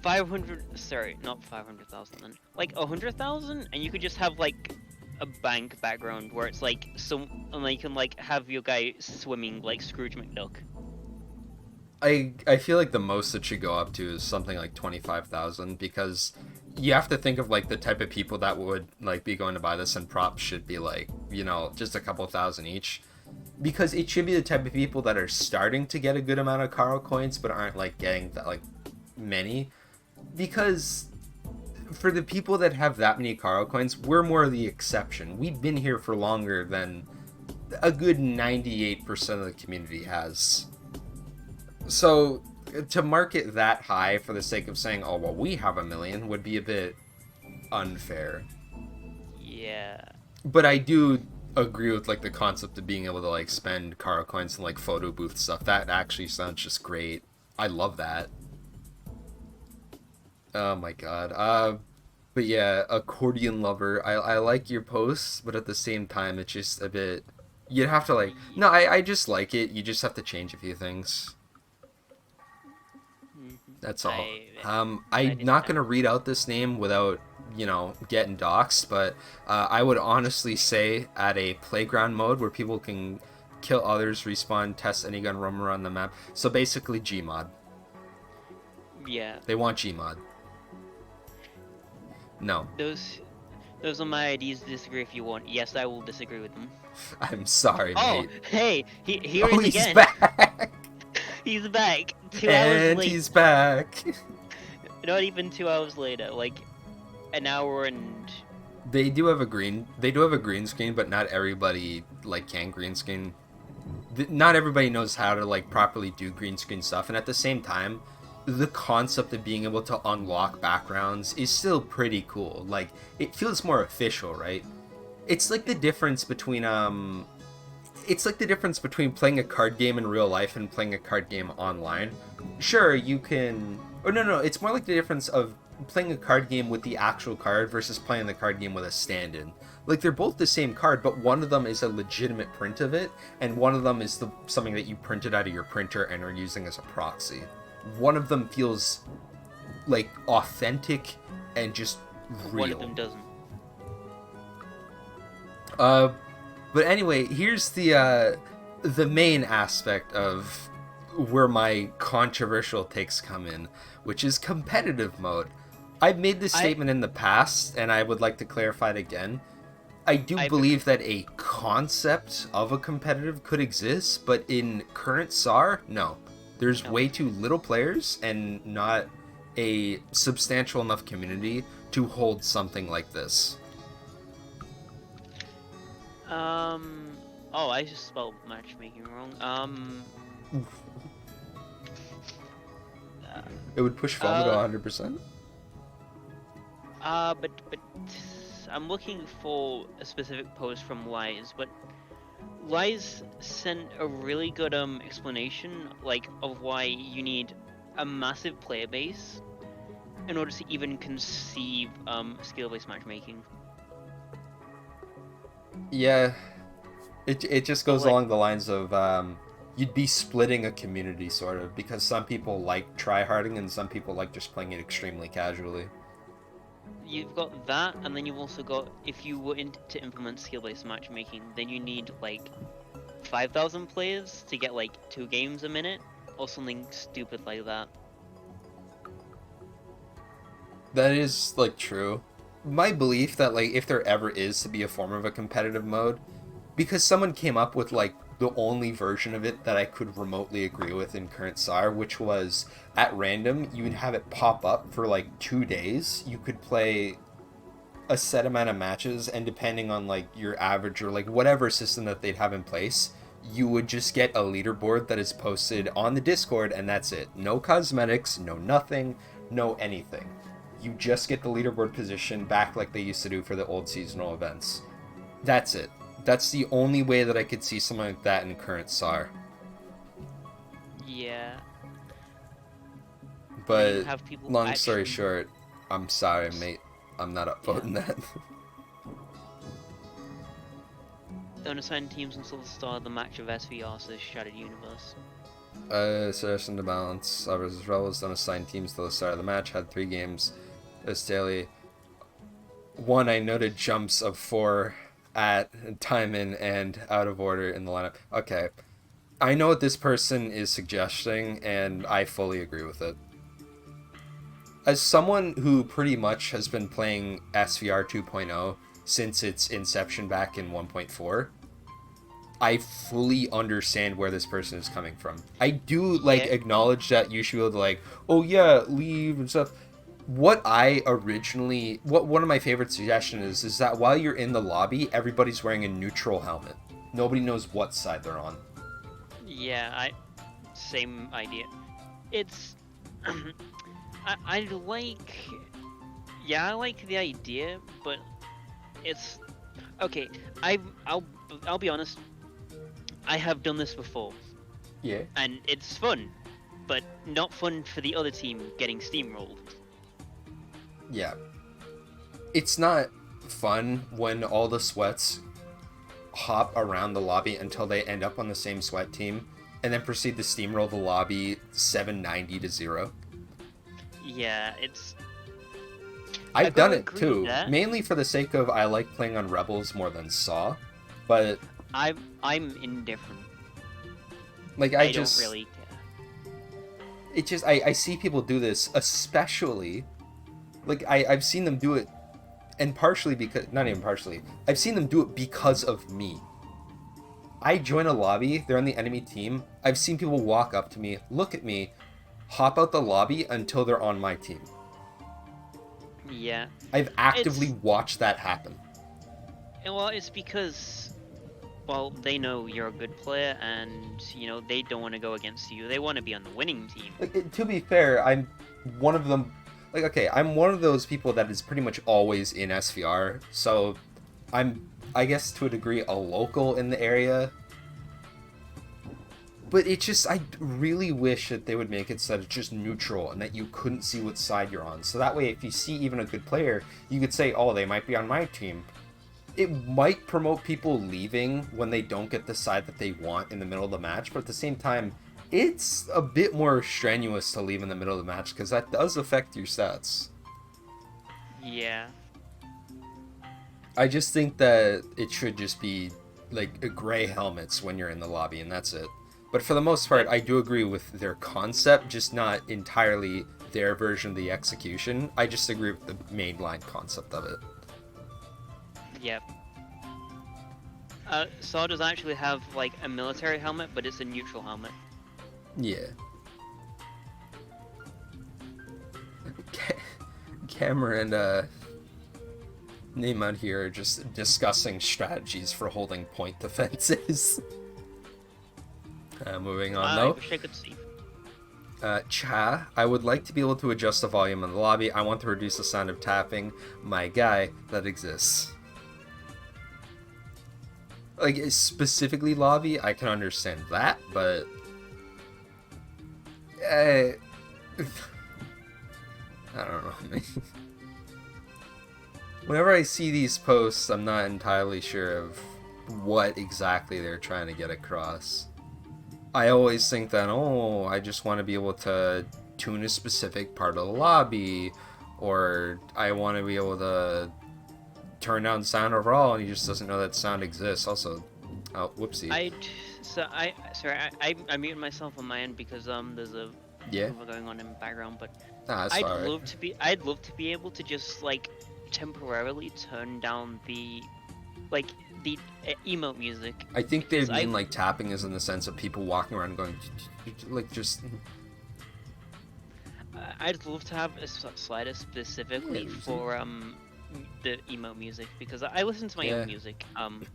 S2: 500. Sorry, not 500,000 then. 100,000, and you could just have a bank background where it's and you can have your guy swimming like Scrooge McDuck.
S1: I feel like the most it should go up to is something like 25,000, because you have to think of the type of people that would be going to buy this, and props should be just a couple thousand each, because it should be the type of people that are starting to get a good amount of Caro coins but aren't getting that many, because for the people that have that many Caro coins, we're more the exception. We've been here for longer than a good 98% of the community has. So to market that high for the sake of saying, oh, well, we have 1 million would be a bit unfair.
S2: Yeah.
S1: But I do agree with the concept of being able to spend Caro coins and photo booth stuff. That actually sounds just great. I love that. Oh my god. But yeah, accordion lover. I like your posts, but at the same time, it's just a bit. You'd have to No, I just like it. You just have to change a few things. That's all. I'm not gonna read out this name without getting doxxed, but I would honestly say add a playground mode where people can kill others, respawn, test any gun, roam around the map. So basically Gmod.
S2: Yeah.
S1: They want Gmod. No.
S2: Those are my ideas to disagree if you want. Yes, I will disagree with them.
S1: I'm sorry, mate.
S2: Oh, hey, here he is
S1: he's
S2: again.
S1: Back.
S2: He's back. 2 hours late.
S1: He's back.
S2: Not even 2 hours later, an hour and.
S1: They do have a green screen, but not everybody can green screen. Not everybody knows how to properly do green screen stuff, and at the same time, the concept of being able to unlock backgrounds is still pretty cool. It feels more official, right? It's the difference between playing a card game in real life and playing a card game online. Sure, you can. Oh no, it's more the difference of playing a card game with the actual card versus playing the card game with a stand-in. They're both the same card, but one of them is a legitimate print of it, and one of them is something that you printed out of your printer and are using as a proxy. One of them feels authentic and just real.
S2: One of them doesn't.
S1: But anyway, here's the main aspect of where my controversial takes come in, which is competitive mode. I've made this statement in the past, and I would like to clarify it again. I believe that a concept of a competitive could exist, but in current SAR, no. There's way too little players and not a substantial enough community to hold something like this.
S2: Oh, I just spelled matchmaking wrong.
S1: It would push FOMO to 100%?
S2: But I'm looking for a specific post from Wise, but Wise sent a really good explanation, like, of why you need a massive player base in order to even conceive skill-based matchmaking.
S1: Yeah, it just
S2: But
S1: goes
S2: like,
S1: along the lines of you'd be splitting a community sort of, because some people like tryharding and some people like just playing it extremely casually.
S2: you've got that, and then you've also got, if you were to implement skill-based matchmaking, then you need like 5,000 players to get like 2 games a minute, or something stupid like that.
S1: That is like true. My belief that like if there ever is to be a form of a competitive mode, because someone came up with like the only version of it that I could remotely agree with in current SAR, which was at random you would have it pop up for like 2 days. You could play a set amount of matches, and depending on like your average or like whatever system that they'd have in place, you would just get a leaderboard that is posted on the Discord, and that's it. No cosmetics, no nothing, no anything. You just get the leaderboard position back like they used to do for the old seasonal events. That's it. That's the only way that I could see something like that in current SAR.
S2: Yeah. And then you
S1: But
S2: have people
S1: long story
S2: actually
S1: short, I'm sorry, mate. I'm not upvoting that.
S2: unassigned teams until the start of the match of SVR, says Shattered Universe.
S1: Saracen to balance versus Rebels don't assign teams to the start of the match. Had 3 games as daily. One, I noted jumps of 4 at time in and out of order in the lineup. Okay, I know what this person is suggesting, and I fully agree with it. As someone who pretty much has been playing SVR 2.0 since its inception back in 1.4, I fully understand where this person is coming from. I do like acknowledge that you should be able to like, oh yeah, leave and stuff. What one of my favorite suggestions is that while you're in the lobby, everybody's wearing a neutral helmet. Nobody knows what side they're on.
S2: Yeah, same idea. It's I like, yeah, I like the idea, but it's okay. I'll be honest. I have done this before.
S1: Yeah.
S2: And it's fun, but not fun for the other team getting steamrolled.
S1: Yeah. It's not fun when all the sweats hop around the lobby until they end up on the same sweat team and then proceed to steamroll the lobby 790 to 0.
S2: Yeah, it's...
S1: I've done it too, mainly for the sake of I like playing on Rebels more than SAW, but...
S2: I'm indifferent.
S1: Like,
S2: I don't really care.
S1: It just, I see people do this, especially... Like, I've seen them do it, and partially because... Not even partially. I've seen them do it because of me. I join a lobby, they're on the enemy team, I've seen people walk up to me, look at me, hop out the lobby until they're on my team.
S2: Yeah.
S1: I've actively watched that happen.
S2: Well, it's because... Well, they know you're a good player, and, you know, they don't want to go against you. They want to be on the winning team.
S1: Like, to be fair, I'm one of them... Like, okay, I'm one of those people that is pretty much always in SVR, so I'm, I guess, to a degree, a local in the area. But it just, I really wish that they would make it so that it's just neutral and that you couldn't see what side you're on. So that way, if you see even a good player, you could say, oh, they might be on my team. It might promote people leaving when they don't get the side that they want in the middle of the match, but at the same time, it's a bit more strenuous to leave in the middle of the match, because that does affect your stats.
S2: Yeah.
S1: I just think that it should just be, like, gray helmets when you're in the lobby, and that's it. But for the most part, I do agree with their concept, just not entirely their version of the execution. I just agree with the mainline concept of it.
S2: Yep. SAW does actually have, like, a military helmet, but it's a neutral helmet.
S1: Yeah. Cameron name out here are just discussing strategies for holding point defenses. Moving on,
S2: I
S1: though.
S2: wish I could see.
S1: Cha, I would like to be able to adjust the volume in the lobby. I want to reduce the sound of tapping. My guy, that exists. Like, specifically lobby, I can understand that, but... I don't know. Whenever I see these posts, I'm not entirely sure of what exactly they're trying to get across. I always think that, oh, I just want to be able to tune a specific part of the lobby, or I want to be able to turn down sound overall, and he just doesn't know that sound exists. Also, oh, whoopsie.
S2: I muted myself on my end because there's a rumor going on in the background, but I'd love to be able to just like temporarily turn down the emote music.
S1: I think they mean like tapping is in the sense of people walking around going like just.
S2: I'd love to have a slider specifically for the emote music because I listen to my own music on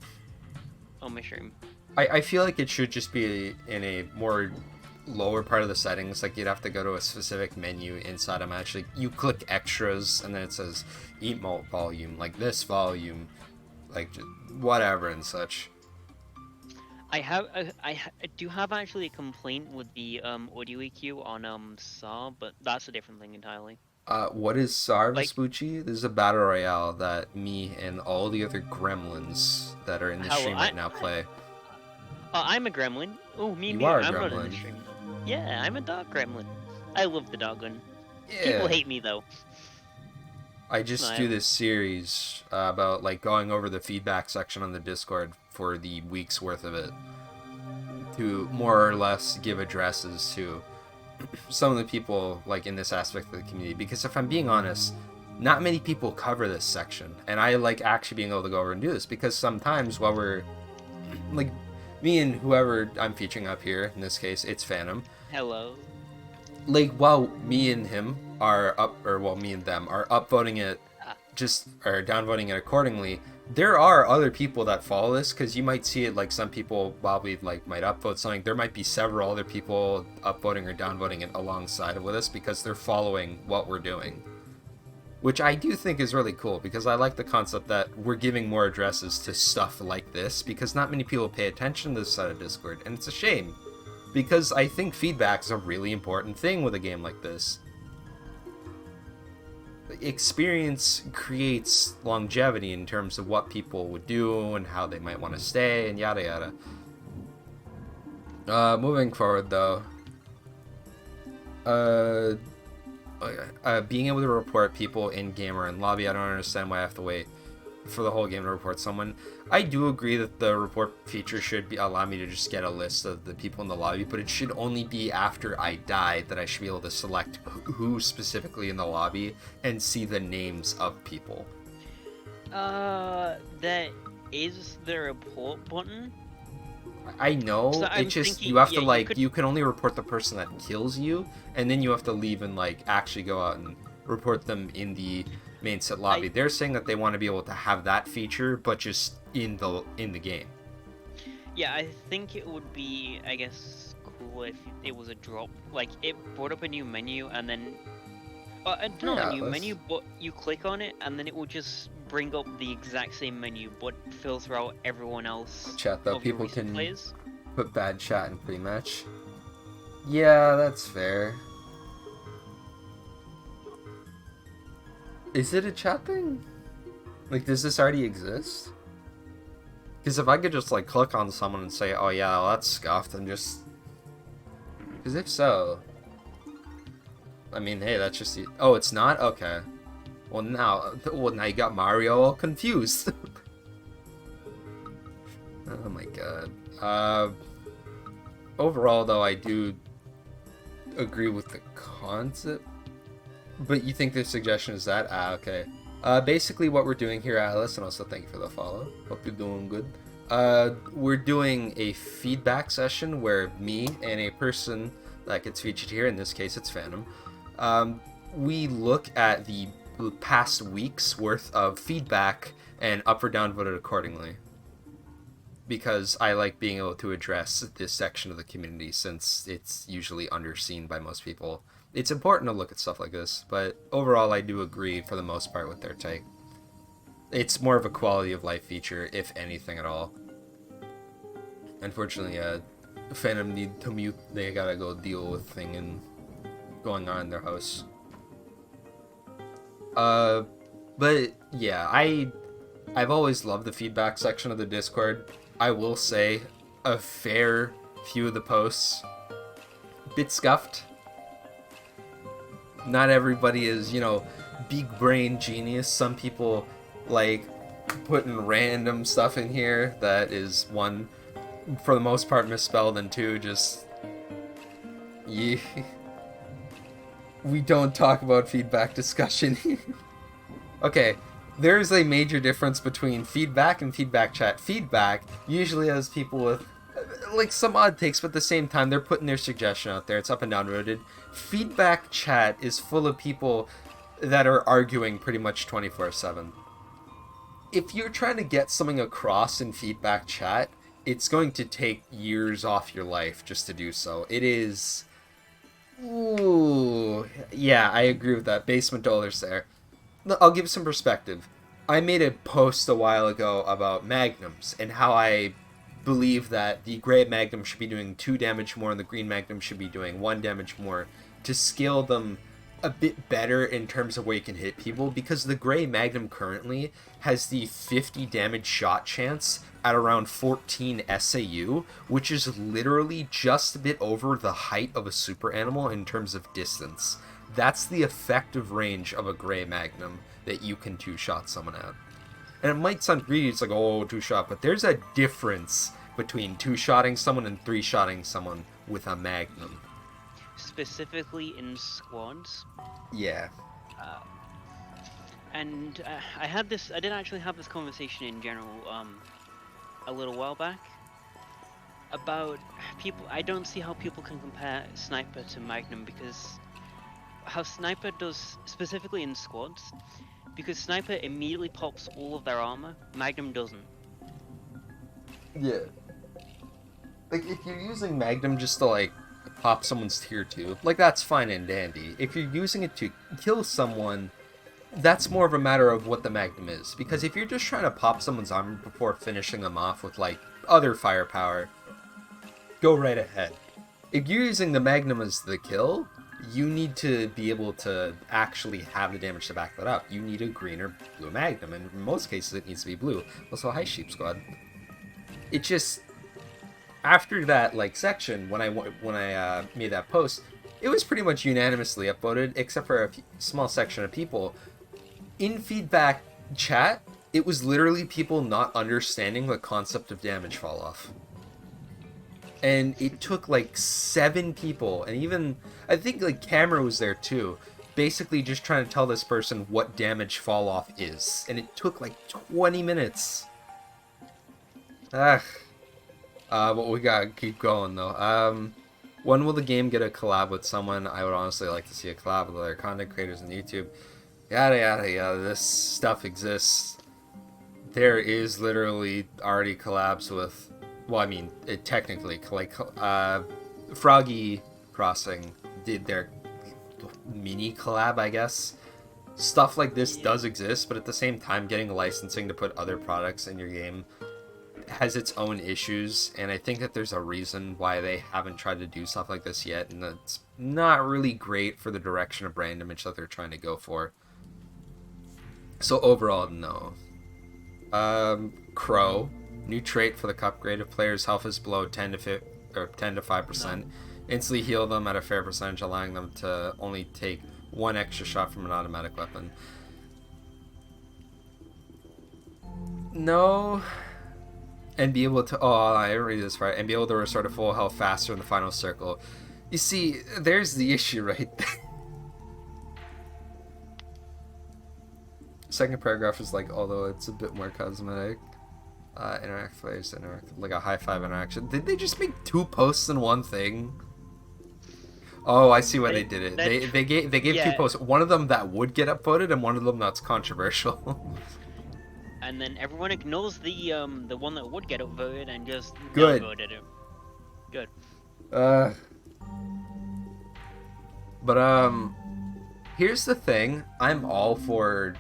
S2: my stream.
S1: I feel like it should just be in a more lower part of the settings. Like you'd have to go to a specific menu inside a match. Like you click extras and then it says emote volume, like this volume, like whatever and such.
S2: I do have actually a complaint with the audio EQ on SAR, but that's a different thing entirely.
S1: What is SAR, Vespucci? This is a battle royale that me and all the other gremlins that are in the stream right now play.
S2: I'm a gremlin. Oh, me,
S1: I'm
S2: not in the stream. Yeah, I'm a dog gremlin. I love the dog one. Yeah. People hate me though.
S1: I just do this series about like going over the feedback section on the Discord for the week's worth of it to more or less give addresses to some of the people like in this aspect of the community, because if I'm being honest, not many people cover this section, and I like actually being able to go over and do this because sometimes while we're like me and whoever I'm featuring up here, in this case it's Phantom.
S2: Hello.
S1: Like while me and him are up, or well me and them are upvoting it or downvoting it accordingly, there are other people that follow this, because you might see it like some people while we like might upvote something, there might be several other people upvoting or downvoting it alongside with us because they're following what we're doing, which I do think is really cool, because I like the concept that we're giving more addresses to stuff like this, because not many people pay attention to this side of Discord, and it's a shame, because I think feedback is a really important thing with a game like this. Experience creates longevity in terms of what people would do and how they might want to stay and yada yada. Moving forward though, being able to report people in game or in lobby, I don't understand why I have to wait for the whole game to report someone. I do agree that the report feature should allow me to just get a list of the people in the lobby, but it should only be after I die that I should be able to select who specifically in the lobby and see the names of people.
S2: That is the report button.
S1: I know,
S2: so
S1: it's just you have to you can only report the person that kills you, and then you have to leave and like actually go out and report them in the main set lobby. They're saying that they want to be able to have that feature, but just in the game.
S2: Yeah, I think it would be, I guess, cool if it was a drop. Like, it brought up a new menu, and then... not a new menu, but you click on it, and then it will just bring up the exact same menu, but filter out everyone else.
S1: Chat, though, people can put bad chat in pre-match. Yeah, that's fair. Is it a chat thing? Like, does this already exist? Because if I could just, like, click on someone and say, oh yeah, well, that's scuffed, and just... Because if so... I mean, hey, that's just... Oh, it's not? Okay. Well, now you got Mario all confused. Oh my god. Overall, though, I do agree with the concept. But you think the suggestion is that? Okay. Basically what we're doing here, Alice, and also thank you for the follow. Hope you're doing good. We're doing a feedback session where me and a person that gets featured here, in this case it's Phantom, we look at the past week's worth of feedback and up or down voted accordingly. Because I like being able to address this section of the community since it's usually underseen by most people. It's important to look at stuff like this, but overall I do agree for the most part with their take. It's more of a quality of life feature, if anything at all. Unfortunately, Phantom need to mute. They gotta go deal with thing and going on in their house. But yeah, I've always loved the feedback section of the Discord. I will say a fair few of the posts, bit scuffed. Not everybody is, big brain genius. Some people like putting random stuff in here that is, one, for the most part misspelled, and two, just we don't talk about feedback discussion here. Okay, there's a major difference between feedback and feedback chat. Feedback usually has people with like some odd takes, but at the same time they're putting their suggestion out there. It's up and down voted. Feedback chat is full of people that are arguing pretty much 24/7. If you're trying to get something across in feedback chat, it's going to take years off your life just to do so. It is... Ooh, yeah, I agree with that. Basement dollars there. I'll give some perspective. I made a post a while ago about magnums and how I believe that the gray magnum should be doing 2 damage more and the green magnum should be doing 1 damage more to scale them a bit better in terms of where you can hit people, because the gray magnum currently has the 50 damage shot chance at around 14 SAU, which is literally just a bit over the height of a super animal in terms of distance. That's the effective range of a gray magnum that you can 2-shot someone at. And it might sound greedy, it's like, oh, 2-shot, but there's a difference between 2-shotting someone and 3-shotting someone with a magnum.
S2: Specifically in squads.
S1: Yeah.
S2: And I did actually have this conversation in general a little while back about people. I don't see how people can compare Sniper to Magnum, because how Sniper does specifically in squads, because Sniper immediately pops all of their armor, Magnum doesn't.
S1: Yeah. Like, if you're using Magnum just to, like, pop someone's tier 2, like, that's fine and dandy. If you're using it to kill someone, that's more of a matter of what the Magnum is. Because if you're just trying to pop someone's armor before finishing them off with, like, other firepower, go right ahead. If you're using the Magnum as the kill, you need to be able to actually have the damage to back that up. You need a green or blue Magnum, and in most cases it needs to be blue. Also, hi, Sheep Squad. It just... After that, like, section, when I made that post, it was pretty much unanimously upvoted, except for a small section of people. In feedback chat, it was literally people not understanding the concept of damage fall off. And it took like 7 people, and even, I think like Camera was there too, basically just trying to tell this person what damage fall off is. And it took like 20 minutes. But we gotta keep going though. When will the game get a collab with someone? I would honestly like to see a collab with other content creators on YouTube. Yada yada yada, this stuff exists. There is literally already collabs with, well, I mean, it technically, like, Froggy Crossing did their mini collab, I guess. Stuff like this does exist, but at the same time, getting licensing to put other products in your game has its own issues, and I think that there's a reason why they haven't tried to do stuff like this yet, and that's not really great for the direction of brand image that they're trying to go for. So overall, no. Crow, new trait for the cup grade. If players' health is below 10 to 5%, instantly heal them at a fair percentage, allowing them to only take 1 extra shot from an automatic weapon. No. And be able to, I didn't read this right, and be able to restore to full health faster in the final circle. You see, there's the issue right there. Second paragraph is like, although it's a bit more cosmetic, interact players, interact, like a high five interaction. Did they just make 2 posts in one thing? Oh, I see why
S2: That-
S1: they did it.
S2: that
S1: They gave two
S2: yeah.
S1: posts. One of them that would get upvoted, and one of them that's controversial.
S2: And then everyone ignores the one that would get upvoted and just
S1: Good.
S2: downvoted him. Good.
S1: Uh, but here's the thing. I'm all for.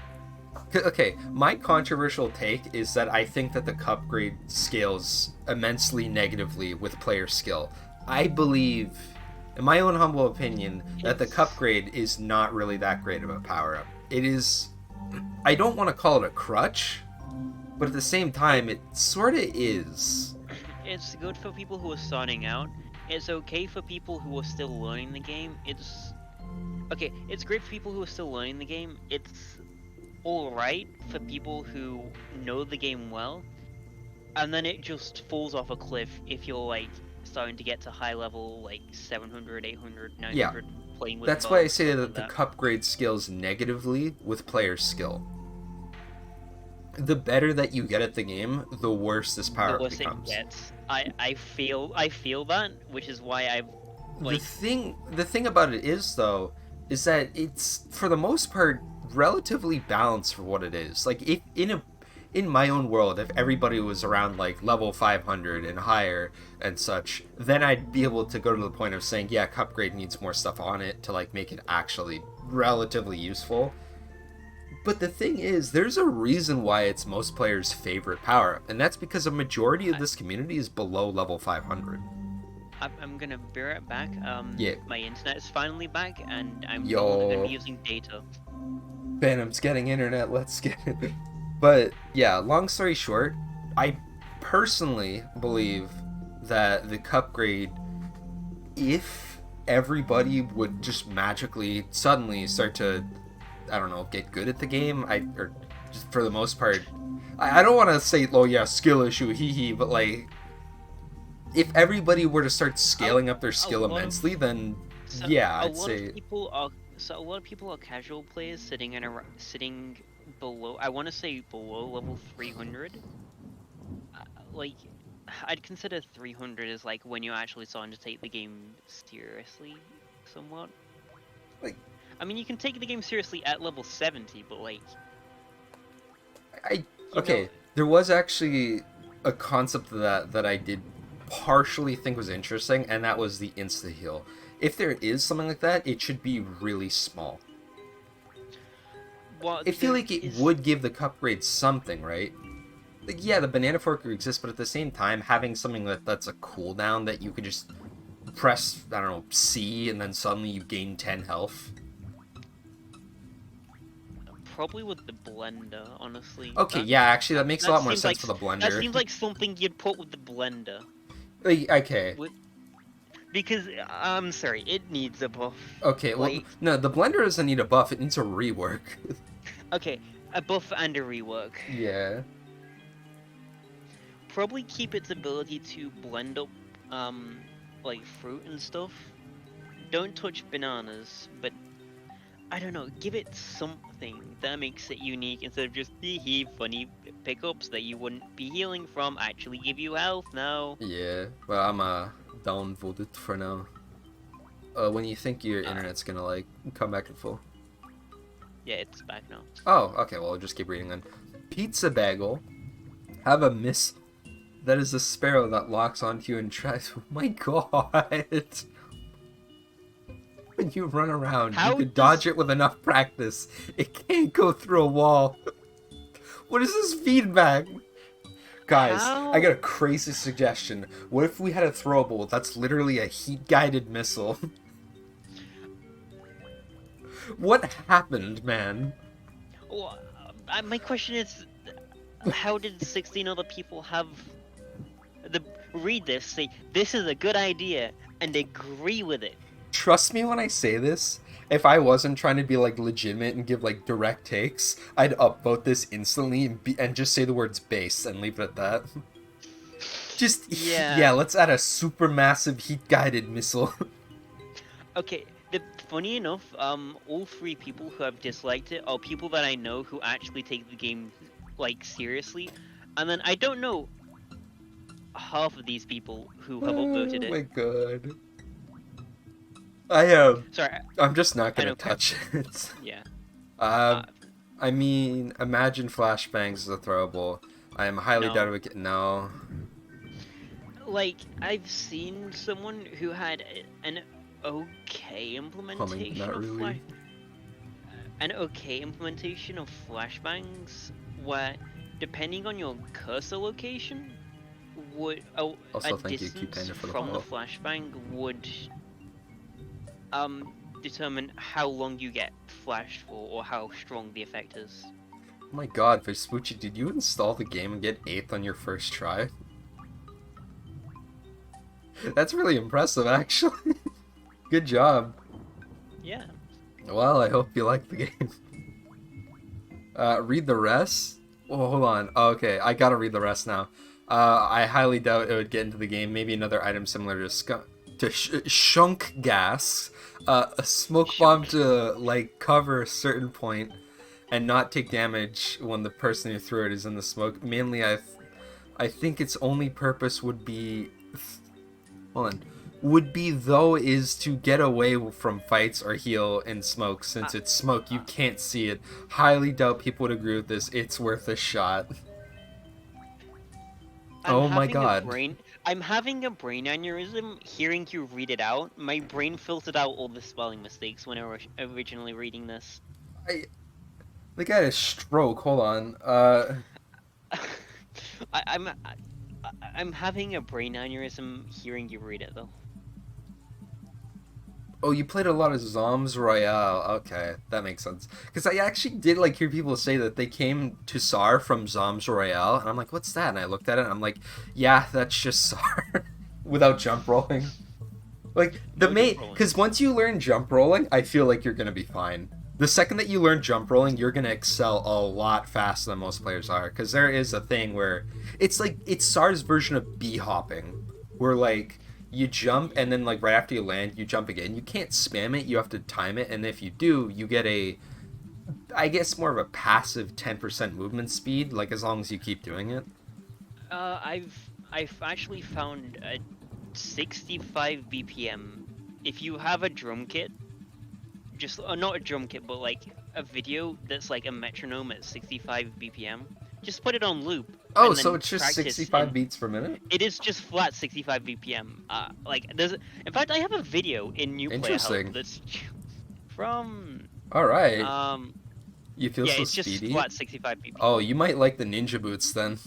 S1: Okay, my controversial take is that I think that the cup grade scales immensely negatively with player skill. I believe, in my own humble opinion, that the cup grade is not really that great of a power up. It is. I don't want to call it a crutch, but at the same time, it sort of is.
S2: It's good for people who are starting out. It's okay for people who are still learning the game. It's great for people who are still learning the game. It's alright for people who know the game well. And then it just falls off a cliff if you're like starting to get to high level, like 700, 800, 900 playing with
S1: That's why I
S2: bugs,
S1: say
S2: stuff
S1: that
S2: like
S1: the
S2: that.
S1: cup grade scales negatively with player skill. The better that you get at the game, the worse this
S2: The
S1: power
S2: worse it
S1: becomes.
S2: gets. I feel that, which is why I've like
S1: The thing about it is though, is that it's for the most part relatively balanced for what it is. Like if in my own world, if everybody was around like level 500 and higher and such, then I'd be able to go to the point of saying, yeah, cup grade needs more stuff on it to like make it actually relatively useful. But the thing is, there's a reason why it's most players' favorite power up, and that's because a majority of this community is below level 500.
S2: I'm gonna be right back.
S1: Yeah.
S2: My internet is finally back, and I'm
S1: Yo.
S2: no longer gonna be using data.
S1: Phantom's getting internet, let's get it. But yeah, long story short, I personally believe that the cup grade, if everybody would just magically suddenly start to, I don't know, get good at the game, or just for the most part, I don't want to say, oh yeah, skill issue, hee hee, but like, if everybody were to start scaling up their skill immensely, then yeah, I'd say.
S2: A lot of people are casual players sitting below. I want to say below level 300. Like, I'd consider 300 as like when you're actually starting to take the game seriously, somewhat.
S1: Like,
S2: I mean, you can take the game seriously at level 70, but like.
S1: Okay, there was actually a concept of that I did partially think was interesting, and that was the insta heal. If there is something like that, it should be really small.
S2: Well,
S1: I feel like it would give the cup grade something, right? Like, yeah, the banana fork exists, but at the same time, having something that's a cooldown that you could just press, I don't know, C, and then suddenly you gain 10 health.
S2: Probably with the blender, honestly.
S1: Okay, yeah, actually, that makes a lot more sense for the blender.
S2: That seems like something you'd put with the blender.
S1: Okay.
S2: Because, I'm sorry, it needs a buff.
S1: Okay, well, no, the blender doesn't need a buff, it needs a rework.
S2: Okay, a buff and a rework.
S1: Yeah.
S2: Probably keep its ability to blend up, like, fruit and stuff. Don't touch bananas, but, I don't know, give it something that makes it unique instead of just, hee funny pickups that you wouldn't be healing from actually give you health now.
S1: Yeah, well, I'm, downvoted for now. When you think your internet's gonna, like, come back to full?
S2: Yeah, it's back now.
S1: Oh, okay, well, I'll just keep reading then. Pizza Bagel. Have a miss. That is a sparrow that locks onto you and tries. Oh my god! When you run around, you could dodge it with enough practice. It can't go through a wall. What is this feedback? Guys, I got a crazy suggestion. What if we had a throwable that's literally a heat-guided missile? What happened, man?
S2: Well, my question is, how did 16 other people have read this, say, this is a good idea, and agree with it?
S1: Trust me when I say this, if I wasn't trying to be, like, legitimate and give, like, direct takes, I'd upvote this instantly and just say the words base and leave it at that. Just, yeah, let's add a supermassive heat-guided missile.
S2: Okay, funny enough, all three people who have disliked it are people that I know who actually take the game, like, seriously. And then I don't know half of these people who have upvoted it.
S1: Oh my god.
S2: Sorry,
S1: I'm just not
S2: I
S1: gonna
S2: know.
S1: touch it.
S2: Yeah.
S1: Uh,
S2: Uh,
S1: I mean, imagine flashbangs as a throwable. I am highly
S2: no.
S1: doubted. No.
S2: Like, I've seen someone who had an okay
S1: Oh my,
S2: implementation
S1: not
S2: of
S1: really.
S2: flashbangs where, depending on your cursor location, would a
S1: Also, thank you, Q
S2: distance
S1: Panda, for the
S2: from the
S1: follow.
S2: flashbang would determine how long you get flashed for or how strong the effect is.
S1: Oh my god, Vespucci, did you install the game and get 8th on your first try? That's really impressive, actually. Good job.
S2: Yeah.
S1: Well, I hope you like the game. Read the rest? Oh, hold on. Oh, okay, I gotta read the rest now. I highly doubt it would get into the game. Maybe another item similar to shunk gas. A smoke bomb
S2: Shunk.
S1: to, like, cover a certain point and not take damage when the person who threw it is in the smoke. Mainly, I think its only purpose would be... Hold on. Would be, though, is to get away from fights or heal in smoke. Since it's smoke, you can't see it. Highly doubt people would agree with this. It's worth a shot.
S2: I'm
S1: Oh my
S2: having a
S1: god.
S2: brain. I'm having a brain aneurysm hearing you read it out. My brain filtered out all the spelling mistakes when I was originally reading this.
S1: The guy had a stroke. Hold on.
S2: I, I'm I, I'm having a brain aneurysm hearing you read it though.
S1: Oh, you played a lot of Zombs Royale. Okay, that makes sense. Because I actually did like hear people say that they came to SAR from Zombs Royale, and I'm like, what's that? And I looked at it, and I'm like, yeah, that's just SAR without jump rolling. Like the
S2: No
S1: main,
S2: jump rolling.
S1: because once you learn jump rolling, I feel like you're gonna be fine. The second that you learn jump rolling, you're gonna excel a lot faster than most players are. Because there is a thing where it's SAR's version of bee hopping, where like you jump and then like right after you land, you jump again. You can't spam it; you have to time it, and if you do, you get a, I guess more of a passive 10% movement speed. Like as long as you keep doing it.
S2: I've actually found a 65 BPM. If you have a drum kit, just not a drum kit, but like a video that's like a metronome at 65 BPM, just put it on loop.
S1: Oh,
S2: And
S1: so
S2: then
S1: it's just
S2: practice
S1: 65
S2: in.
S1: beats per minute?
S2: It is just flat 65 BPM. Like there's, in fact, I have a video in New Player Help
S1: Interesting.
S2: that's from
S1: Alright. You feel
S2: yeah,
S1: so
S2: it's just
S1: speedy?
S2: flat 65 BPM.
S1: Oh, you might like the ninja boots then.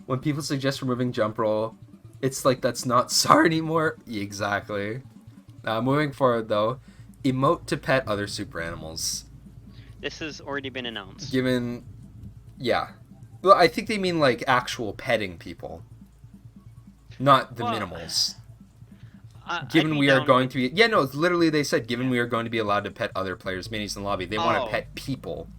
S1: When people suggest removing jump roll, it's like that's not SAR anymore. Exactly. Moving forward though, emote to pet other super animals.
S2: This has already been announced.
S1: Given, yeah. Well, I think they mean like actual petting people, not the
S2: Well,
S1: minimals.
S2: I'd
S1: Given
S2: be
S1: we are
S2: down
S1: going
S2: with.
S1: to be, yeah, no, it's literally they said given
S2: Yeah.
S1: we are going to be allowed to pet other players' minis in the lobby, they want to
S2: Oh.
S1: pet people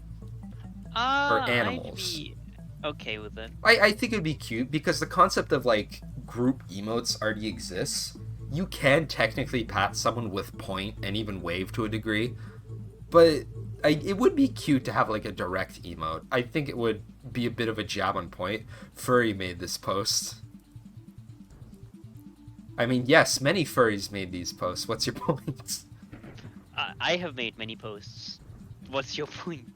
S1: or
S2: I'd
S1: animals.
S2: be okay with it.
S1: I think it would be cute because the concept of like group emotes already exists. You can technically pat someone with point and even wave to a degree, but it would be cute to have like a direct emote. I think it would be a bit of a jab on point. Furry made this post. I mean, yes, many furries made these posts. What's your point?
S2: I have made many posts. What's your point?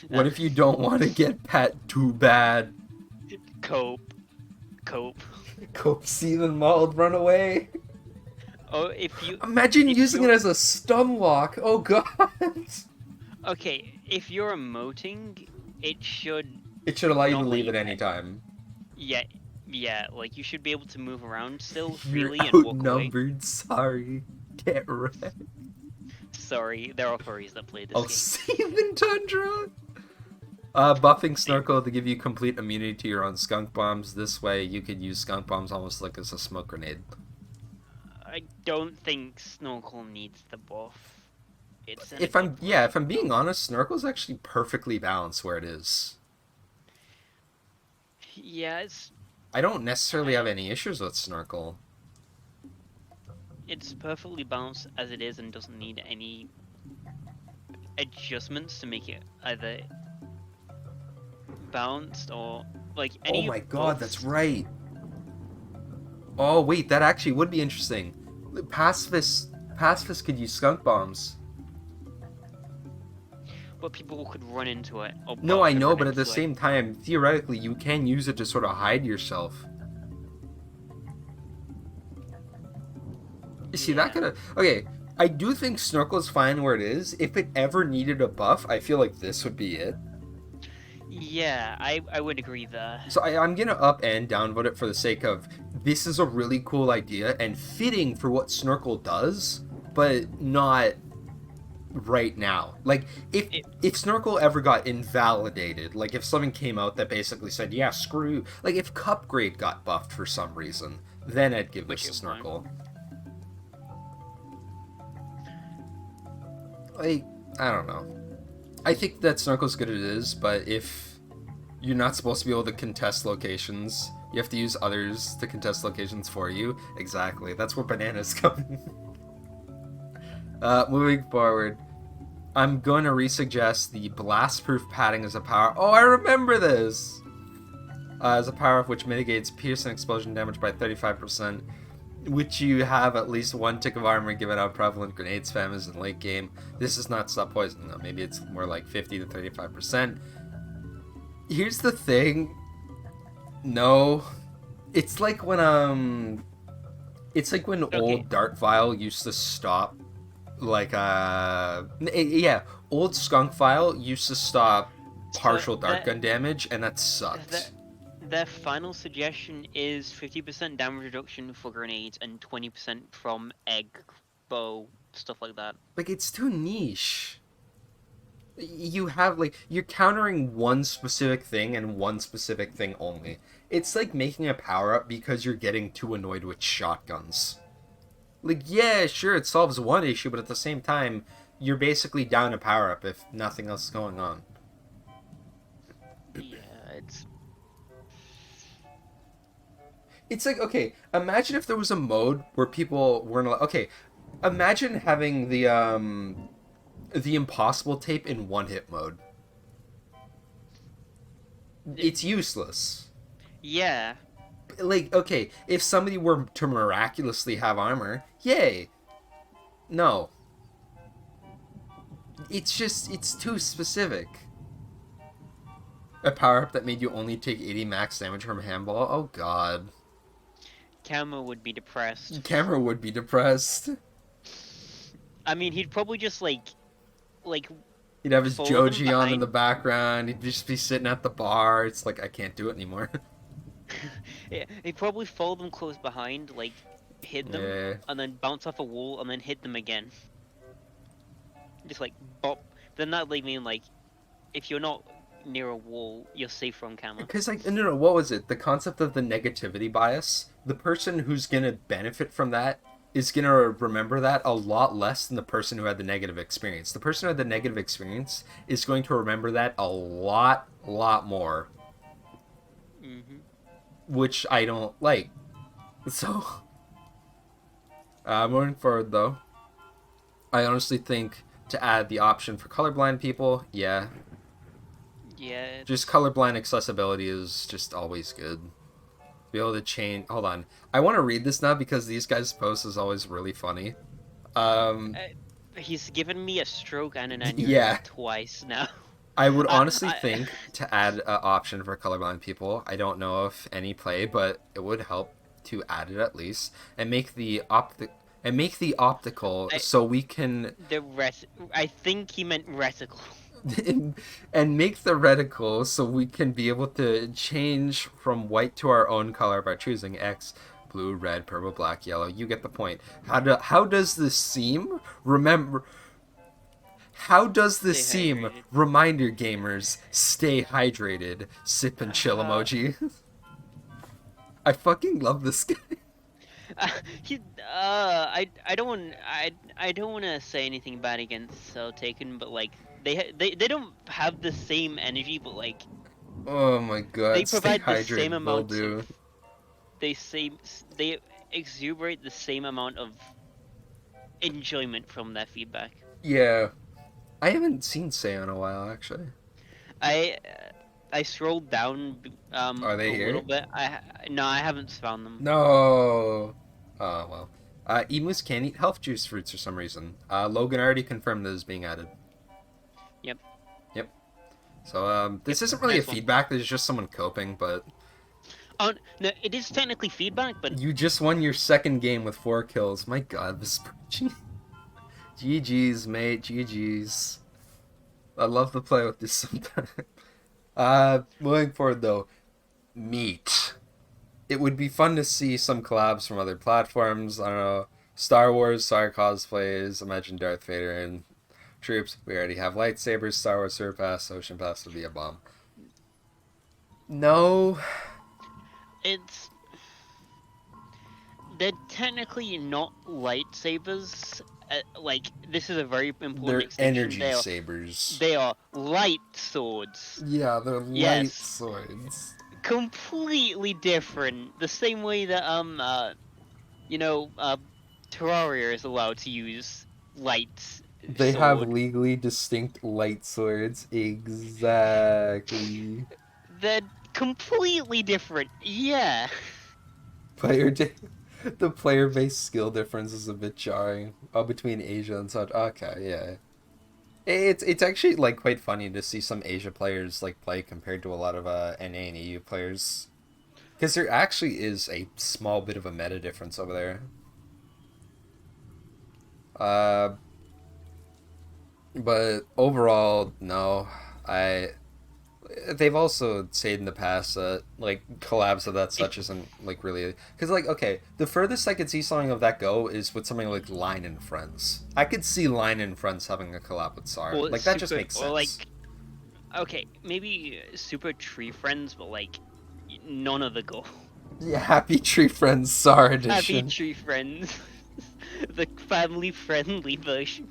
S1: What if you don't want to get pet too bad?
S2: Cope. Cope.
S1: Go see them mauled, run away.
S2: Oh, if you.
S1: Imagine
S2: if
S1: using it
S2: you're-
S1: as a stun lock. Oh god.
S2: Okay, if you're emoting, it should.
S1: It should allow you to
S2: Not
S1: leave
S2: let
S1: at
S2: you
S1: any time.
S2: Yeah, like you should be able to move around still
S1: You're
S2: freely and walk away.
S1: outnumbered. Sorry. Get wrecked.
S2: Sorry, there are furries that play this
S1: Oh,
S2: game.
S1: Seethen Tundra. Buffing Snorkel to give you complete immunity to your own skunk bombs. This way, you could use skunk bombs almost like as a smoke grenade.
S2: I don't think Snorkel needs the buff. It's
S1: If I'm being honest, Snorkel's actually perfectly balanced where it is.
S2: Yeah,
S1: I don't necessarily have any issues with Snorkel.
S2: it's perfectly balanced as it is and doesn't need any adjustments to make it either balanced or like any.
S1: Oh my god,
S2: buffs.
S1: that's right. Oh wait, that actually would be interesting. Pacifist pacifists could use skunk bombs.
S2: But people could run into it. Or
S1: No,
S2: bots
S1: I
S2: could
S1: know,
S2: run
S1: but at the
S2: into it.
S1: same time, theoretically, you can use it to sort of hide yourself. You see, that could have... Okay, I do think Snorkel's fine where it is. If it ever needed a buff, I feel like this would be it.
S2: Yeah, I would agree there.
S1: So I'm going to up and downvote it for the sake of this is a really cool idea and fitting for what Snorkel does, but not right now. Like, if Snorkel ever got invalidated, like if something came out that basically said, yeah, screw you, like if Cupgrade got buffed for some reason, then I'd give this to Snorkel. Like, I don't know. I think that Snorkel's good as it is, but if you're not supposed to be able to contest locations, you have to use others to contest locations for you. Exactly. That's where bananas come. Moving forward, I'm going to resuggest the blast-proof padding as a power. Oh, I remember this! As a power which mitigates pierce and explosion damage by 35%, which you have at least one tick of armor given out prevalent grenade spam is in late game. This is not stop poison though. Maybe it's more like 50 to 35%. Here's the thing. No. It's like when old Dart Vial used to stop, like old Skunk Vial used to stop partial dart gun damage, and that sucked.
S2: Their final suggestion is 50% damage reduction for grenades and 20% from egg, bow, stuff like that.
S1: Like, it's too niche. You have, like, you're countering one specific thing and one specific thing only. It's like making a power-up because you're getting too annoyed with shotguns. Like, yeah, sure, it solves one issue, but at the same time, you're basically down a power-up if nothing else is going on.
S2: Yeah, it's...
S1: It's like, okay, imagine if there was a mode where people weren't allowed... Okay, imagine having the impossible tape in one-hit mode. It's useless.
S2: Yeah.
S1: Like, okay, if somebody were to miraculously have armor, yay. No. It's just, it's too specific. A power-up that made you only take 80 max damage from handball? Oh god.
S2: Camera would be depressed.
S1: Camera would be depressed.
S2: I mean, he'd probably just, like...
S1: He'd have his Joji on in the background, he'd just be sitting at the bar, it's like, I can't do it anymore.
S2: Yeah, he'd probably fold them close behind, like, hit them, and then bounce off a wall, and then hit them again. Just, like, bop. Then that would mean, like, if you're not near a wall, you're safe from camera.
S1: Because, like, no, what was it? The concept of the negativity bias? The person who's gonna benefit from that is gonna remember that a lot less than the person who had the negative experience. The person who had the negative experience is going to remember that a lot more.
S2: Mm-hmm.
S1: Which I don't like. So, moving forward though, I honestly think to add the option for colorblind people, yeah.
S2: Yeah.
S1: Just colorblind accessibility is just always good. Be able to change. Hold on, I want to read this now because these guys' post is always really funny.
S2: He's given me a stroke and an aneurysm twice now.
S1: I would honestly think to add an option for colorblind people. I don't know if any play, but it would help to add it at least and make the optical so we can.
S2: I think he meant reticle.
S1: And make the reticle so we can be able to change from white to our own color by choosing X, blue, red, purple, black, yellow. You get the point. How does this seem? Remember. How does this seem? Reminder gamers, stay hydrated. Sip and chill emoji. I fucking love this guy.
S2: I don't want to say anything bad against Cell Taken, but like they don't have the same energy, but like
S1: oh my god,
S2: they provide
S1: the
S2: same amount of they exuberate the same amount of enjoyment from their feedback.
S1: Yeah, I haven't seen Say in a while actually.
S2: I scrolled down
S1: Are they
S2: a
S1: here?
S2: little bit. No, I haven't found them.
S1: No. Oh well. Emus can't eat health juice fruits for some reason. Logan already confirmed this is being added.
S2: Yep.
S1: Yep. So this isn't really a feedback. There's just someone coping, but.
S2: Oh no, it is technically feedback, but
S1: you just won your second game with 4 kills. My God, this. GG's, mate. GG's. I love to play with this sometimes. Moving forward though, meat. It would be fun to see some collabs from other platforms. I don't know, Star Wars, SAR cosplays. Imagine Darth Vader and troops. We already have lightsabers. Star Wars Sewer Pass, Ocean Pass would be a bomb. No.
S2: They're technically not lightsabers. Like, this is a very important
S1: They're
S2: extension.
S1: energy sabers.
S2: They are light swords.
S1: Yeah, they're light swords.
S2: Completely different. The same way that Terraria is allowed to use light.
S1: They have legally distinct light swords. Exactly.
S2: They're completely different. Yeah.
S1: The player-based skill difference is a bit jarring. Between Asia and such. Okay, yeah. It's actually like quite funny to see some Asia players like play compared to a lot of NA and EU players, because there actually is a small bit of a meta difference over there. But overall, no. They've also said in the past that like collabs of that such isn't like really, because like okay, the furthest I could see something of that go is with something like Line and Friends. I could see Line and Friends having a collab with SAR. Well, like that just makes sense.
S2: Or like, okay, maybe Super Tree Friends, but like none of the go.
S1: Yeah, Happy Tree Friends SAR edition.
S2: Happy Tree Friends, the family-friendly version.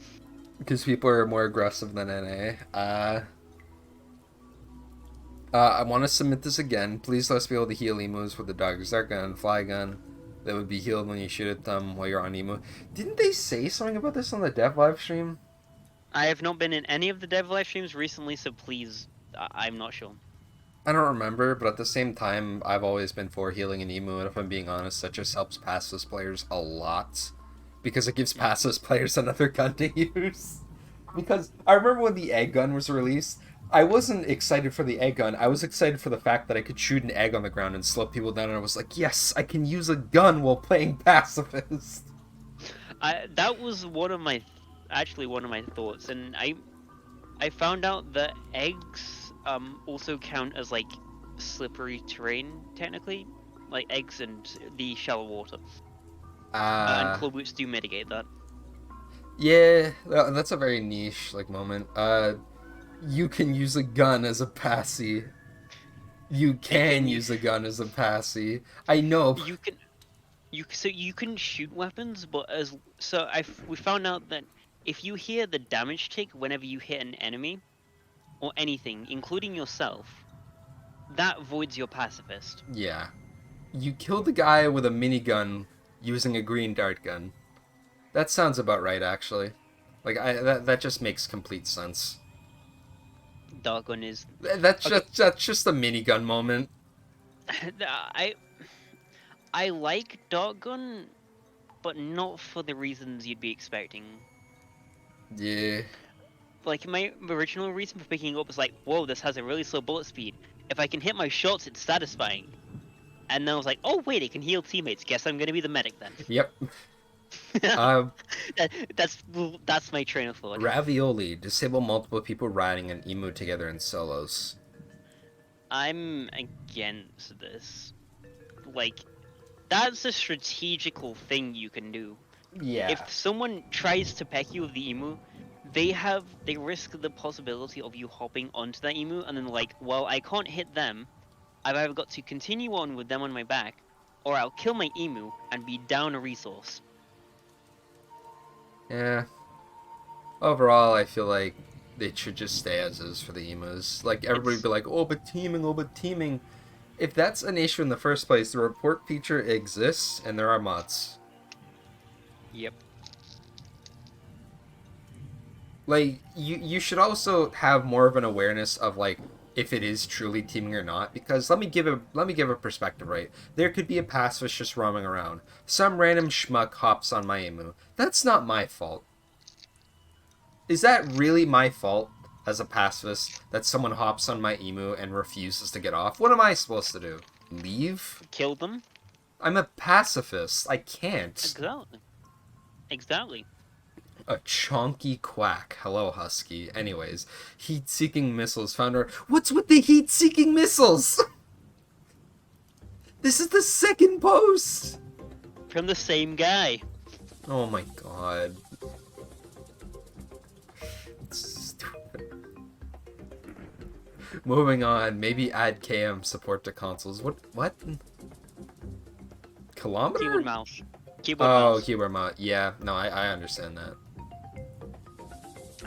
S1: Because people are more aggressive than NA. I want to submit this again. Please let us be able to heal emus with the Dog Zerk gun, Fly gun. That would be healed when you shoot at them while you're on emu. Didn't they say something about this on the dev live stream?
S2: I have not been in any of the dev live streams recently, so please, I'm not sure.
S1: I don't remember, but at the same time, I've always been for healing an emu, and if I'm being honest, that just helps passless players a lot. Because it gives passless players another gun to use. Because I remember when the egg gun was released, I wasn't excited for the egg gun. I was excited for the fact that I could shoot an egg on the ground and slow people down, and I was like, yes, I can use a gun while playing pacifist.
S2: That was one of my thoughts, and I found out that eggs also count as like slippery terrain technically, like eggs and the shallow water. And claw boots do mitigate that.
S1: Yeah, that's a very niche like moment. You can use a gun as a passy. You can use a gun as a passy. I know.
S2: You can shoot weapons, but we found out that if you hear the damage tick whenever you hit an enemy or anything, including yourself, that voids your pacifist.
S1: Yeah. You killed a guy with a minigun using a green dart gun. That sounds about right, actually. Like that just makes complete sense.
S2: Dart gun is.
S1: That's just a minigun moment.
S2: I like dart gun, but not for the reasons you'd be expecting.
S1: Yeah.
S2: Like my original reason for picking it up was like, whoa, this has a really slow bullet speed. If I can hit my shots, it's satisfying. And then I was like, oh wait, it can heal teammates. Guess I'm gonna be the medic then.
S1: Yep.
S2: That's my train of thought.
S1: Ravioli. Disable multiple people riding an emu together in solos.
S2: I'm against this. Like, that's a strategical thing you can do.
S1: Yeah.
S2: If someone tries to peck you with the emu, they risk the possibility of you hopping onto that emu and then like, well, I can't hit them. I've either got to continue on with them on my back, or I'll kill my emu and be down a resource.
S1: Yeah. Overall, I feel like it should just stay as is for the emus. Like, everybody would be like, oh, but teaming. If that's an issue in the first place, the report feature exists, and there are mods.
S2: Yep.
S1: Like, you should also have more of an awareness of, like, if it is truly teaming or not, because let me give a perspective, right? There could be a pacifist just roaming around. Some random schmuck hops on my emu. That's not my fault. Is that really my fault as a pacifist that someone hops on my emu and refuses to get off? What am I supposed to do? Leave?
S2: Kill them?
S1: I'm a pacifist. I can't.
S2: Exactly.
S1: A chonky quack. Hello, Husky. Anyways, heat-seeking missiles found our... What's with the heat-seeking missiles? This is the second post!
S2: From the same guy.
S1: Oh my god. It's stupid. Moving on, maybe add KM support to consoles. What? Kilometer?
S2: Keyboard mouse. Mouse.
S1: Keyboard mouse. Yeah, no, I understand that.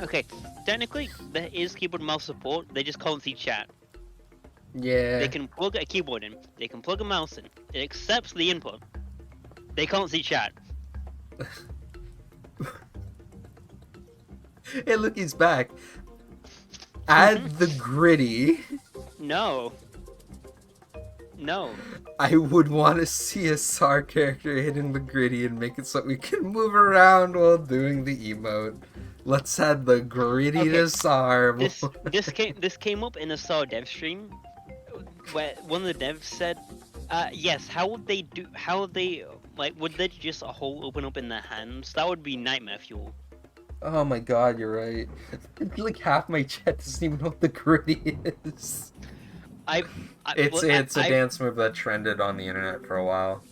S2: Okay, technically, there is keyboard mouse support, they just can't see chat.
S1: Yeah.
S2: They can plug a keyboard in, they can plug a mouse in, it accepts the input. They can't see chat.
S1: Hey, look, he's back. Add the gritty.
S2: No.
S1: I would want to see a SAR character hitting the gritty and make it so we can move around while doing the emote. Let's add the gritty to SAR.
S2: This came up in a SAR dev stream, where one of the devs said, yes, would they just a hole open up in their hands? That would be nightmare fuel.
S1: Oh my god, you're right. Like half my chat doesn't even know what the gritty is. It's a dance move that trended on the internet for a while.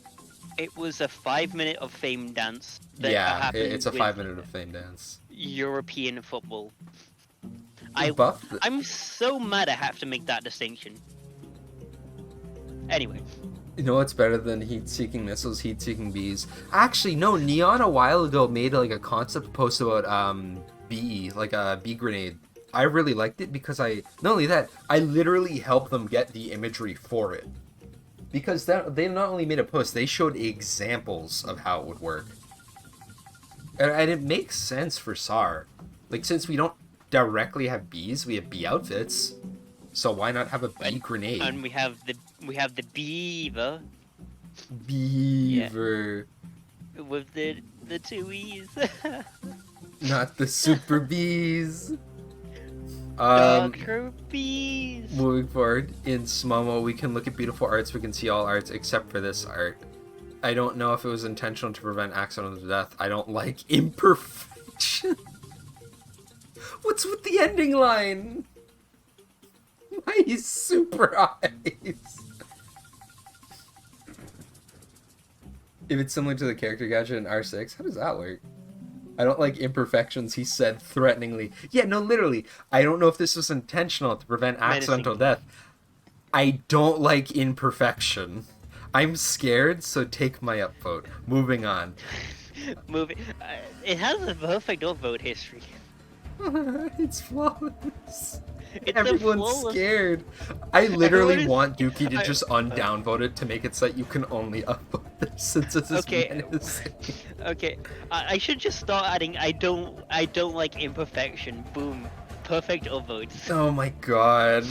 S2: It was a 5 minute of fame dance.
S1: It's a 5 minute of fame dance.
S2: European football. I'm so mad I have to make that distinction. Anyway.
S1: You know what's better than heat-seeking missiles, heat-seeking bees? Actually, no, Neon a while ago made like a concept post about bee, like a bee grenade. I really liked it because not only that, I literally helped them get the imagery for it. Because they not only made a post, they showed examples of how it would work. And it makes sense for SAR. Like, since we don't directly have bees, we have bee outfits. So why not have a bee grenade?
S2: And we have the beaver.
S1: Beaver.
S2: Yeah. With the two E's.
S1: Not the super bees.
S2: Darker bees.
S1: Moving forward, in Smomo, we can look at beautiful arts. We can see all arts except for this art. I don't know if it was intentional to prevent accidental death. I don't like imperfection. What's with the ending line? My super eyes. If it's similar to the character gadget in R6, how does that work? I don't like imperfections, he said threateningly. Yeah, no, literally. I don't know if this was intentional to prevent accidental death. I don't like imperfection. I'm scared, so take my upvote. Moving on.
S2: It has a perfect upvote history.
S1: It's flawless. Everyone's scared. I literally want Dookie to just undownvote it to make it so that you can only upvote this since this is menacing.
S2: Okay, I should just start adding I don't like imperfection. Boom. Perfect upvotes.
S1: Oh my god.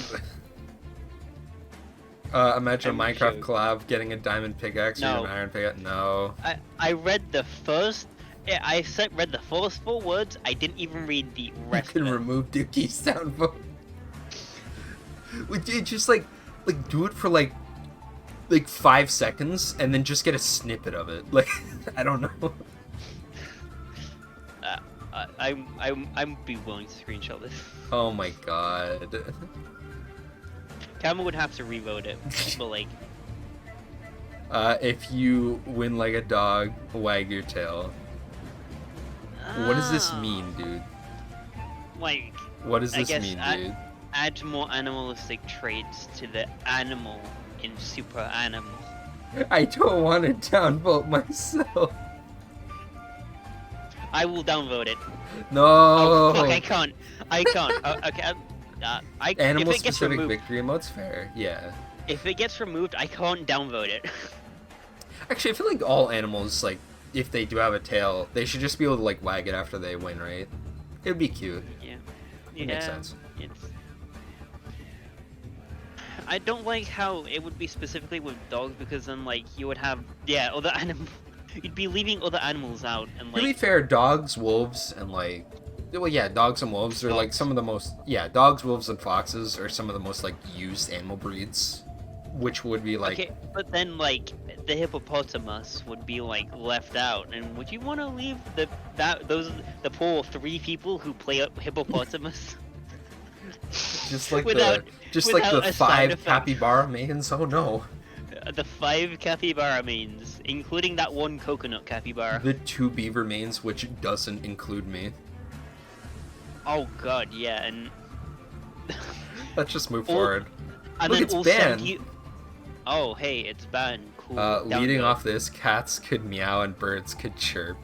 S1: Imagine a Minecraft collab getting a diamond pickaxe or an iron pickaxe. No.
S2: I read the first... I read the first 4 words. I didn't even read the rest.
S1: You can remove Dookie's downvote. Would you just like do it for like 5 seconds and then just get a snippet of it? Like, I don't know.
S2: I'm be willing to screenshot this.
S1: Oh my god.
S2: Camel would have to revote it, but like.
S1: If you win like a dog, wag your tail. What does this mean, dude?
S2: Like.
S1: What does this mean, dude?
S2: Add more animalistic traits to the animal in Super Animal.
S1: I don't want to downvote myself.
S2: I will downvote it.
S1: No.
S2: Oh, fuck, I can't. Okay.
S1: Animal-specific victory emote's fair. Yeah.
S2: If it gets removed, I can't downvote it.
S1: Actually, I feel like all animals, like, if they do have a tail, they should just be able to like wag it after they win, right? It would be cute.
S2: Yeah.
S1: It makes sense.
S2: I don't like how it would be specifically with dogs, because then like you would have other animals. You'd be leaving other animals out, and
S1: To be
S2: like
S1: fair, dogs, wolves, and like, well, yeah, dogs and wolves are like
S2: Fox.
S1: some of the most, yeah, dogs, wolves, and foxes are some of the most like used animal breeds, which would be like,
S2: okay, but then like the hippopotamus would be like left out, and would you want to leave the poor 3 people who play up hippopotamus?
S1: just like
S2: without
S1: the
S2: a side
S1: 5
S2: effect.
S1: capybara maidens. Oh no,
S2: The 5 capybara mains, including that one coconut capybara.
S1: the 2 beaver mains, which doesn't include me.
S2: Oh god, yeah, and
S1: Let's just move
S2: All-
S1: forward.
S2: and
S1: Look,
S2: then
S1: it's
S2: all
S1: banned.
S2: 70. Oh, hey, it's banned. Cool.
S1: Leading
S2: Downvote.
S1: off this, cats could meow and birds could chirp.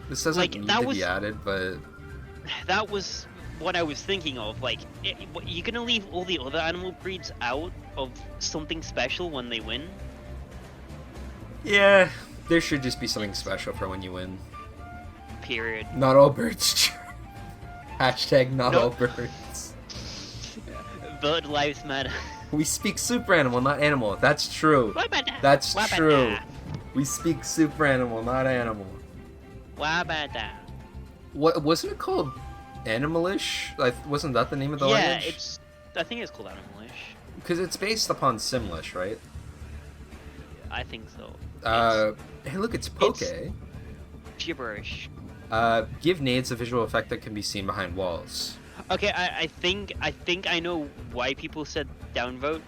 S1: This doesn't
S2: Like,
S1: need
S2: that
S1: to
S2: was-
S1: be added, but
S2: That was what I was thinking of. Like, you're gonna leave all the other animal breeds out of something special when they win?
S1: yeah, there should just be something special for when you win.
S2: Period.
S1: Not all birds chirp. Hashtag not
S2: No.
S1: all birds.
S2: Bird lives matter.
S1: We speak super animal, not animal. That's true.
S2: Wabada,
S1: That's
S2: wabada,
S1: true. We speak super animal, not animal.
S2: Wabada.
S1: What wasn't it called? Animalish? Like, wasn't that the name of the
S2: Yeah,
S1: language?
S2: I think it's called Animalish.
S1: Because it's based upon Simlish, right?
S2: I think so.
S1: Hey, look, it's Poke.
S2: Gibberish.
S1: Give nades a visual effect that can be seen behind walls.
S2: Okay, I think I know why people said downvote.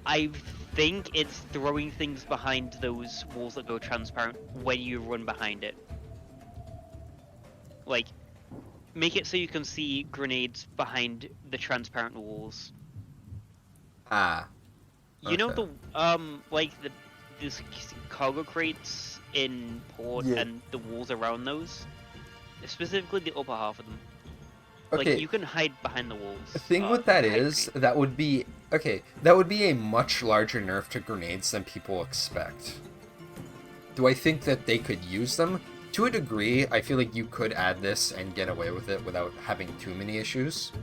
S2: I think it's throwing things behind those walls that go transparent when you run behind it. Like, make it so you can see grenades behind the transparent walls.
S1: Ah.
S2: You know
S1: Okay.
S2: like these cargo crates in port
S1: Yeah.
S2: and the walls around those, specifically the upper half of them.
S1: Okay.
S2: Like you can hide behind the walls.
S1: The thing with that
S2: hide
S1: is,
S2: grenades.
S1: that would be that would be a much larger nerf to grenades than people expect. Do I think that they could use them? To a degree, I feel like you could add this and get away with it without having too many issues.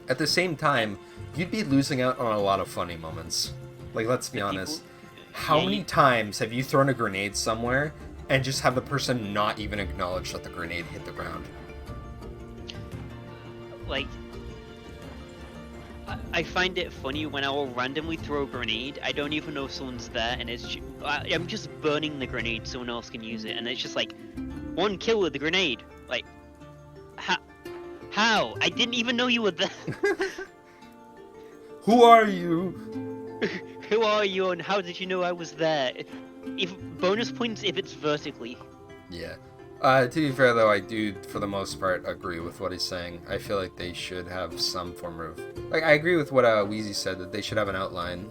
S1: At the same time, you'd be losing out on a lot of funny moments. Like, let's be honest. How
S2: yeah,
S1: many
S2: you-
S1: times have you thrown a grenade somewhere and just have the person not even acknowledge that the grenade hit the ground?
S2: Like, I find it funny when I will randomly throw a grenade. I don't even know if someone's there, and I'm just burning the grenade. Someone else can use it, and it's just like 1 kill with the grenade. Like, how? I didn't even know you were there.
S1: Who are you?
S2: Who are you, and how did you know I was there? If bonus points if it's vertically.
S1: Yeah. To be fair, though, I do, for the most part, agree with what he's saying. I feel like they should have some form of... Like, I agree with what Wheezy said, that they should have an outline.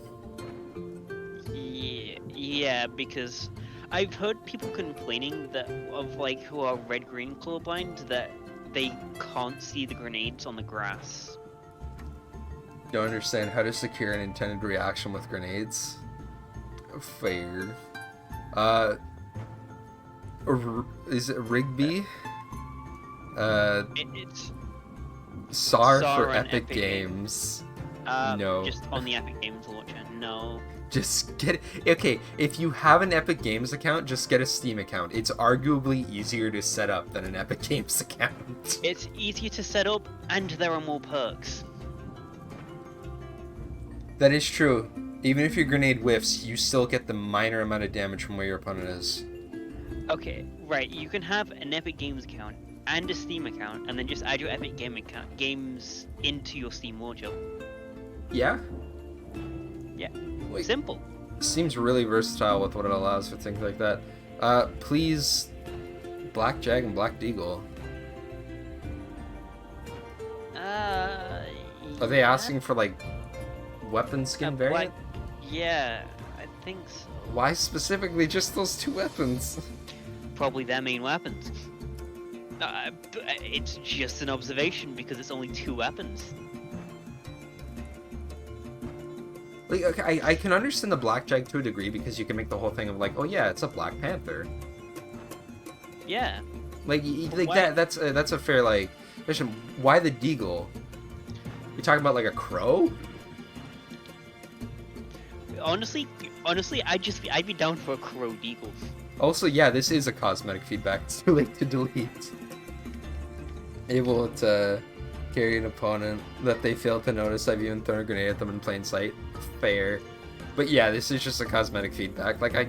S2: Yeah, because I've heard people complaining that of like who are red-green colorblind that they can't see the grenades on the grass.
S1: Don't understand how to secure an intended reaction with grenades. Fair. Is it Rigby?
S2: It's
S1: SAR
S2: SAR
S1: for
S2: on
S1: Epic
S2: Epic
S1: Games. No.
S2: just on the Epic Games launcher. No.
S1: Just get... Okay, if you have an Epic Games account, just get a Steam account. It's arguably easier to set up than an Epic Games account.
S2: It's easier to set up, and there are more perks.
S1: That is true. Even if your grenade whiffs, you still get the minor amount of damage from where your opponent is.
S2: Okay, right. You can have an Epic Games account and a Steam account, and then just add your Epic games into your Steam launcher.
S1: Yeah?
S2: Yeah.
S1: Like,
S2: Simple.
S1: seems really versatile with what it allows for things like that. Please, Black Jag and Black Deagle. Are they asking for, like, weapon skin variant?
S2: Yeah, I think so.
S1: Why specifically just those 2 weapons?
S2: Probably their main weapons. It's just an observation because it's only 2 weapons.
S1: Like, okay, I can understand the Black Jag to a degree because you can make the whole thing of like, oh yeah, it's a Black Panther.
S2: Yeah.
S1: Like
S2: Why-
S1: that's a fair like question. Why the Deagle? You talking about like a crow?
S2: honestly, I'd be down for a crow deagle.
S1: Also, yeah, this is a cosmetic feedback. It's too late to delete. Able to carry an opponent that they fail to notice. I've even thrown a grenade at them in plain sight. Fair. But yeah, this is just a cosmetic feedback. Like, I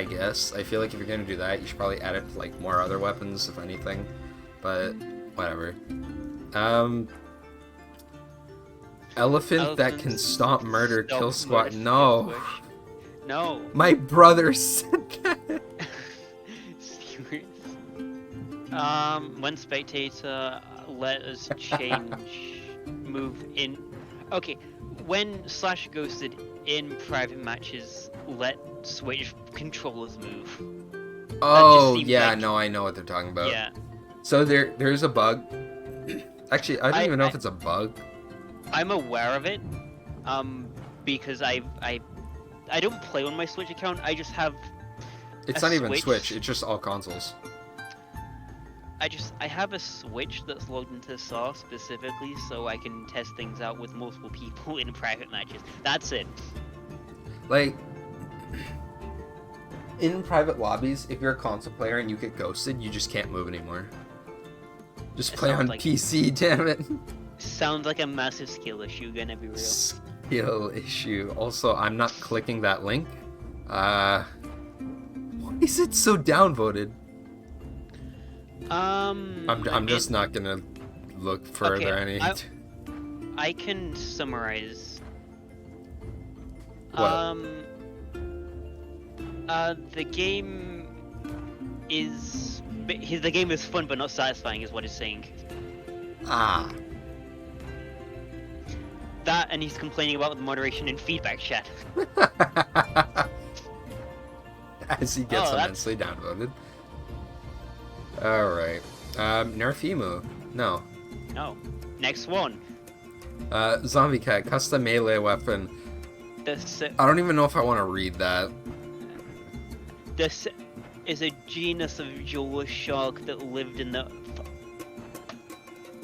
S1: guess. I feel like if you're gonna do that, you should probably add it to, like, more other weapons, if anything. But, whatever. Elephant that can stomp, murder, kill squat. No.
S2: No.
S1: My brother said that.
S2: Serious. One spectator, let us change move in. Okay, when Slash ghosted in private matches, let Switch controllers move.
S1: Oh, yeah, no, I know what they're talking about.
S2: Yeah.
S1: So there's a bug. Actually, I don't even know if it's a bug.
S2: I'm aware of it, because I don't play on my Switch account. I just have.
S1: It's not even Switch. It's just all consoles.
S2: I have a Switch that's logged into SAR specifically, so I can test things out with multiple people in private matches. That's it.
S1: Like, in private lobbies, if you're a console player and you get ghosted, you just can't move anymore. Just play on PC, damn it.
S2: Sounds like a massive skill issue, gonna be real.
S1: Skill issue. Also, I'm not clicking that link. Why is it so downvoted? I'm just not gonna look further.
S2: Okay, I can summarize.
S1: What?
S2: The game is fun but not satisfying, is what it's saying.
S1: Ah.
S2: That, and he's complaining about the moderation in feedback chat.
S1: As he gets immensely downvoted. Alright. Nerf Emu. No.
S2: No. Next one.
S1: Zombie Cat, custom melee weapon. I don't even know if I want to read that.
S2: This is a genus of jaw shark that lived in the...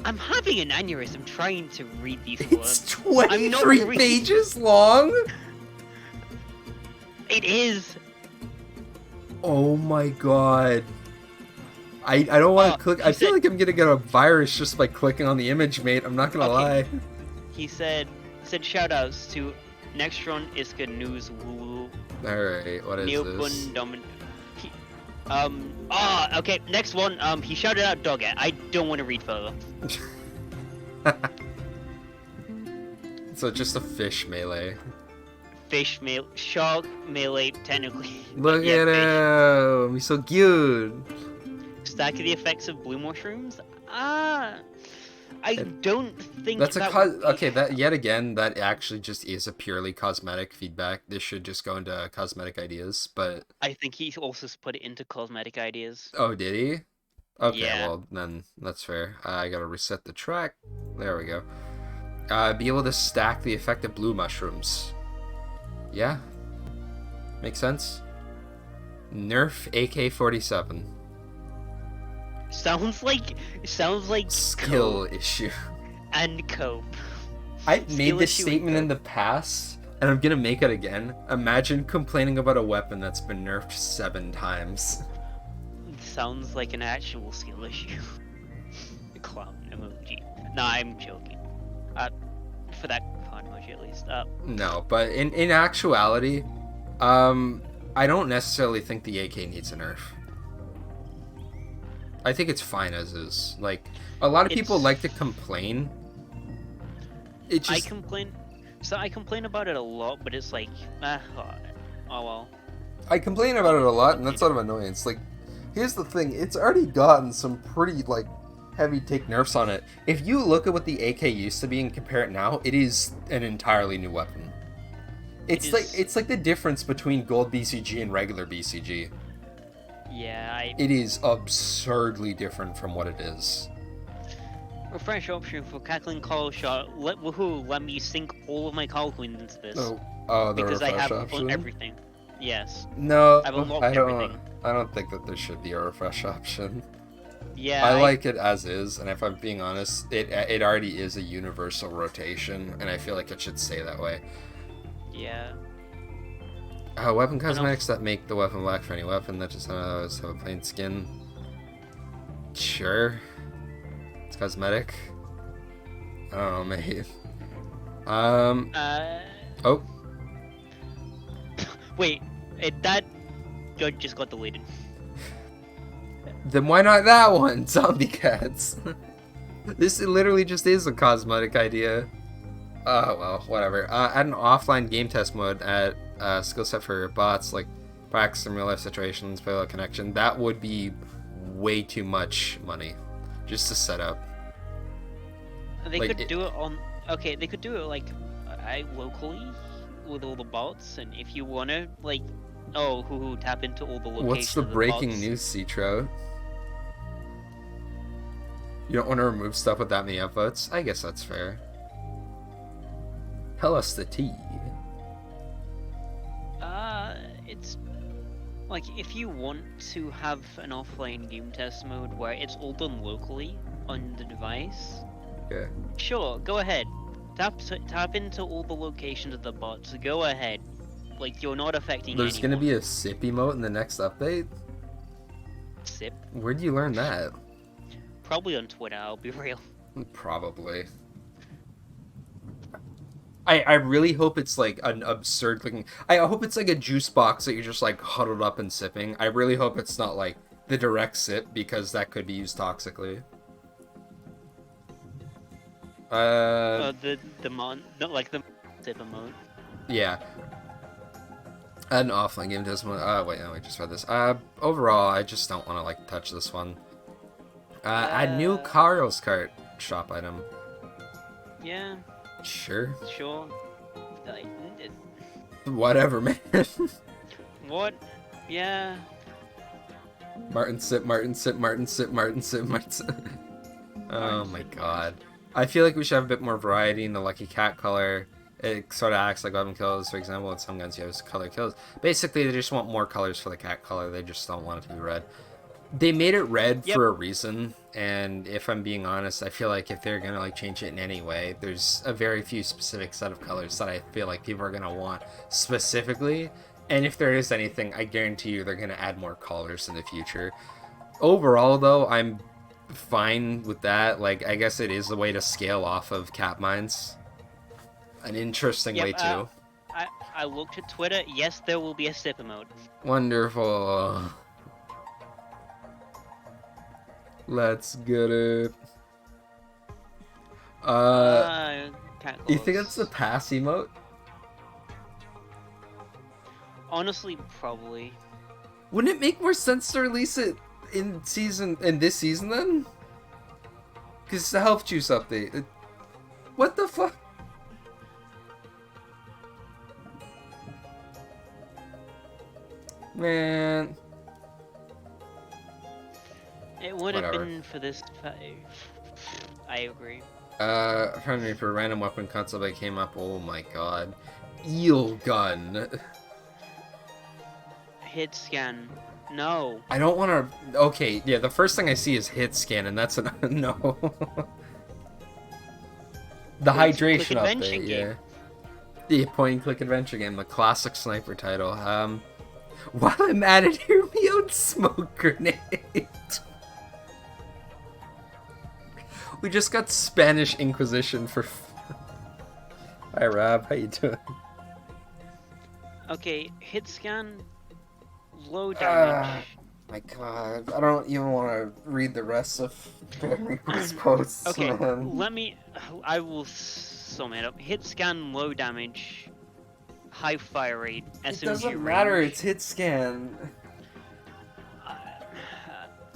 S2: I'm having an aneurysm trying to read these words.
S1: It's 23 pages long?
S2: It is!
S1: Oh my god. I don't want to click. I feel like I'm gonna get a virus just by clicking on the image, mate. I'm not gonna lie.
S2: He said shoutouts to Nextron, Iska, News, Woo.
S1: Alright, what is this?
S2: Okay, next one. He shouted out Dogget. I don't want to read further.
S1: So just a fish melee.
S2: Shark melee, technically.
S1: Look at him! He's so cute!
S2: Stack of the effects of blue mushrooms? I don't think
S1: that's okay, that yet again, that actually just is a purely cosmetic feedback. This should just go into cosmetic ideas, but...
S2: I think he also put it into cosmetic ideas.
S1: Oh, did he? Okay,
S2: yeah.
S1: Well, then that's fair. I gotta reset the track. There we go. Be able to stack the effect of blue mushrooms. Yeah. Makes sense. Nerf AK-47.
S2: Sounds like
S1: skill issue.
S2: And cope.
S1: I've made this statement in the past, and I'm gonna make it again. Imagine complaining about a weapon that's been nerfed 7 times.
S2: Sounds like an actual skill issue. Clown emoji. Nah, I'm joking. For that clown emoji at least.
S1: No, but in actuality, I don't necessarily think the AK needs a nerf. I think it's fine as is. Like, a lot of people like to complain.
S2: I complain about it a lot, but it's like, oh well.
S1: I complain about it a lot, and that's out of annoyance. Like, here's the thing, it's already gotten some pretty, like, heavy take nerfs on it. If you look at what the AK used to be and compare it now, it is an entirely new weapon. It's like the difference between gold BCG and regular BCG.
S2: Yeah,
S1: It is absurdly different from what it is.
S2: Refresh option for cackling coral shot. Let me sink all of my coral coins into this.
S1: Oh, the
S2: because I
S1: refresh
S2: have
S1: option?
S2: Everything. Yes.
S1: No,
S2: I've unlocked everything.
S1: I don't think that there should be a refresh option.
S2: Yeah.
S1: I like it as is, and if I'm being honest, it already is a universal rotation, and I feel like it should stay that way.
S2: Yeah.
S1: Weapon cosmetics that make the weapon black for any weapon that just have a plain skin. Sure. It's cosmetic. I don't know, mate. Oh.
S2: Wait, that just got deleted.
S1: Then why not that one? Zombie cats. This literally just is a cosmetic idea. Oh, well, whatever. Add an offline game test mode at skill set for bots, like practice in real life situations, play without connection. That would be way too much money just to set up.
S2: They could do it on. Okay, they could do it like locally with all the bots, and if you wanna like, tap into all the locations.
S1: What's the breaking news, Citro? You don't want to remove stuff with that many upvotes? I guess that's fair. Tell us the tea.
S2: It's like if you want to have an offline game test mode where it's all done locally on the device.
S1: Okay.
S2: Sure, go ahead. Tap into all the locations of the bots. Go ahead. Like you're not affecting.
S1: There's gonna be a sip emote in the next update.
S2: Sip.
S1: Where'd you learn that?
S2: Probably on Twitter. I'll be real.
S1: Probably. I really hope it's like an absurd looking. I hope it's like a juice box that you're just like huddled up and sipping. I really hope it's not like the direct sip because that could be used toxically.
S2: The sip emote.
S1: Yeah. An offline game test mode. Wait, no, I just read this. Overall, I just don't want to like touch this one. Add new Carlos Kart shop item.
S2: Yeah.
S1: Sure.
S2: Sure.
S1: Whatever, man.
S2: What? Yeah.
S1: Martin sip, Martin sip, Martin sip, Martin sip, Martin sip. Oh my god. I feel like we should have a bit more variety in the lucky cat color. It sort of acts like weapon kills, for example, with some guns you have color kills. Basically, they just want more colors for the cat color. They just don't want it to be red. They made it red for a reason, and if I'm being honest, I feel like if they're gonna like change it in any way, there's a very few specific set of colors that I feel like people are gonna want specifically. And if there is anything, I guarantee you they're gonna add more colors in the future. Overall, though, I'm fine with that. Like, I guess it is a way to scale off of cap mines. An interesting way too.
S2: I looked at Twitter. Yes, there will be a sip emote.
S1: Wonderful. Let's get it. You think that's the pass emote?
S2: Honestly, probably.
S1: Wouldn't it make more sense to release it in this season then? Because it's a health juice update. What the fuck? Man.
S2: It would have been for this. I agree.
S1: Friendly for random weapon console that came up. Oh my god. Eel gun.
S2: Hit scan. No.
S1: I don't want to. Okay, yeah, the first thing I see is hit scan, and that's a no. The hydration update, yeah. The point and click adventure game, the classic sniper title. While I'm at it, hear me out, smoke grenade. We just got Spanish Inquisition for. Hi Rob, how you doing?
S2: Okay, hit scan, low damage.
S1: My god, I don't even want to read the rest of Rico's posts.
S2: Okay,
S1: man.
S2: I will sum it up. Hit scan, low damage, high fire rate, SMG
S1: It doesn't
S2: range.
S1: matter, it's hit scan.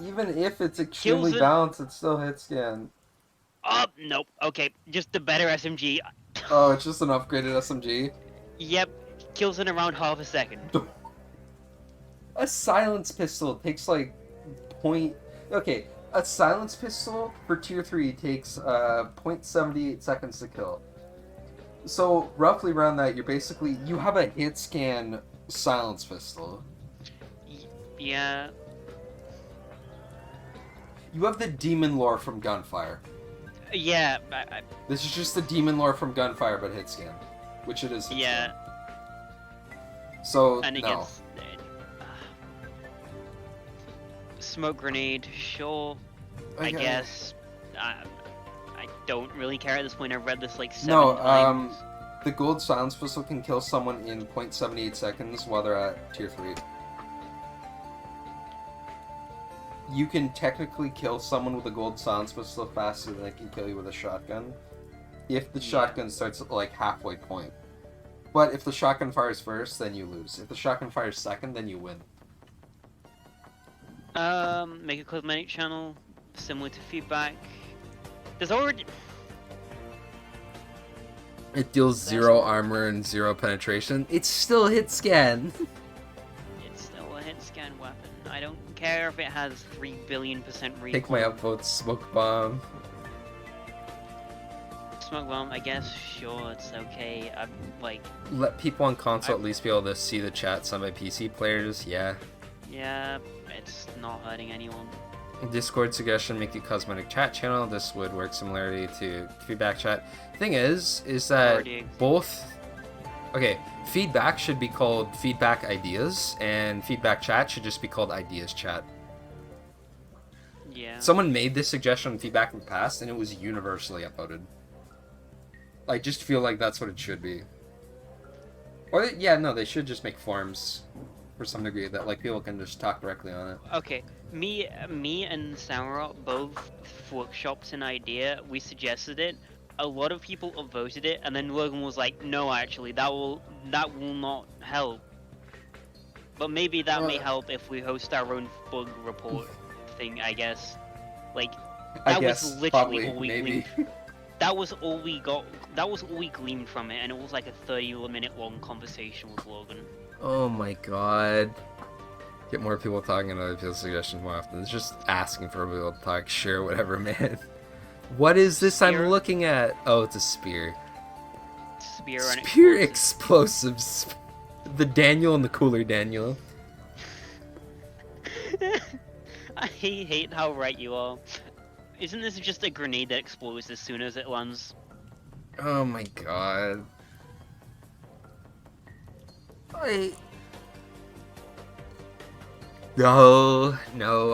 S1: Even if it's extremely balanced, it's still hit scan.
S2: Oh, nope. Okay, just the better SMG.
S1: Oh, it's just an upgraded SMG?
S2: Yep, kills in around half a second.
S1: A silence pistol takes like Okay, a silence pistol for tier 3 takes 0.78 seconds to kill. So roughly around that, you have a hit scan silence pistol.
S2: Yeah.
S1: You have the demon lore from Gunfire.
S2: Yeah.
S1: This is just the demon lore from Gunfire, but hit scan, which it is.
S2: Yeah.
S1: So,
S2: And
S1: no.
S2: against smoke grenade, sure. I
S1: Okay.
S2: guess. I don't really care at this point. I've read this like 7
S1: No,
S2: times.
S1: the gold silence pistol can kill someone in 0.78 seconds while they're at tier 3. You can technically kill someone with a gold silence pistol faster than it can kill you with a shotgun, if the shotgun starts at like halfway point. But if the shotgun fires first, then you lose. If the shotgun fires second, then you win.
S2: Make a cosmetic channel similar to feedback. There's already.
S1: It deals 0 armor and 0 penetration. It's still hit scan.
S2: It's still a hit scan weapon. I don't care if it has 3 billion% recoil.
S1: Take my upvote, smoke bomb.
S2: Smoke bomb, I guess. Sure, it's okay. I'm like.
S1: Let people on console at least be able to see the chat. Some by PC players, yeah.
S2: Yeah, it's not hurting anyone.
S1: Discord suggestion: make a cosmetic chat channel. This would work similarly to feedback chat. Thing is that both. Okay, feedback should be called feedback ideas, and feedback chat should just be called ideas chat.
S2: Yeah.
S1: Someone made this suggestion on feedback in the past, and it was universally upvoted. I just feel like that's what it should be. Or yeah, no, they should just make forums for some degree that like people can just talk directly on it.
S2: Okay, me and Samara both workshopped an idea. We suggested it. A lot of people voted it, and then Logan was like, "No, actually, that will not help." But maybe that may help if we host our own bug report thing. I guess. Like that was literally all we gleaned. That was all we got. That was all we gleaned from it, and it was like a 30-minute long conversation with Logan.
S1: Oh my god. Get more people talking and other people's suggestions more often. It's just asking for people to talk. Sure, whatever, man. What is this
S2: Spear.
S1: I'm looking at? Oh, it's a spear.
S2: Spear
S1: explosives. The Daniel and the cooler Daniel.
S2: I hate how right you are. Isn't this just a grenade that explodes as soon as it lands?
S1: Oh my god. No,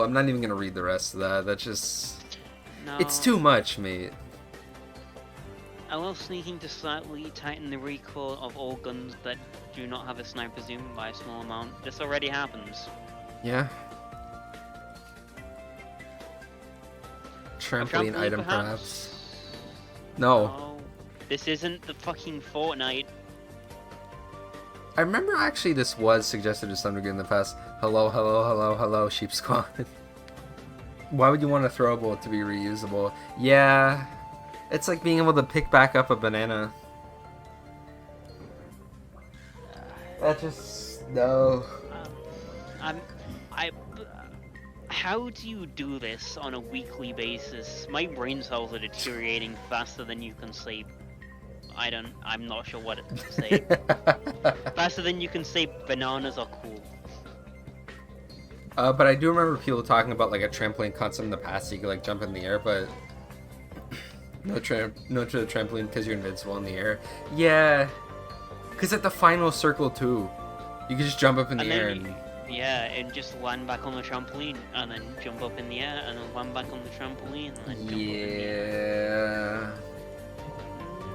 S1: I'm not even gonna read the rest of that. That's just...
S2: No.
S1: It's too much, mate.
S2: Allow sneaking to slightly tighten the recoil of all guns that do not have a sniper zoom by a small amount. This already happens.
S1: Yeah. Trampoline item, perhaps? No.
S2: This isn't the fucking Fortnite.
S1: I remember actually this was suggested to some degree in the past. Hello, Sheep Squad. Why would you want a throwable to be reusable? Yeah. It's like being able to pick back up a banana. That just... no.
S2: How do you do this on a weekly basis? My brain cells are deteriorating faster than you can say. I'm not sure what to say. Faster than you can say bananas are cool.
S1: But I do remember people talking about like a trampoline concept in the past. So you could like jump in the air, but no to the trampoline because you're invincible in the air. Yeah, because at the final circle too, you can just jump up in the air and...
S2: Yeah, and just land back on the trampoline, and then jump up in the air, and then land back on the trampoline, and then jump up in the air.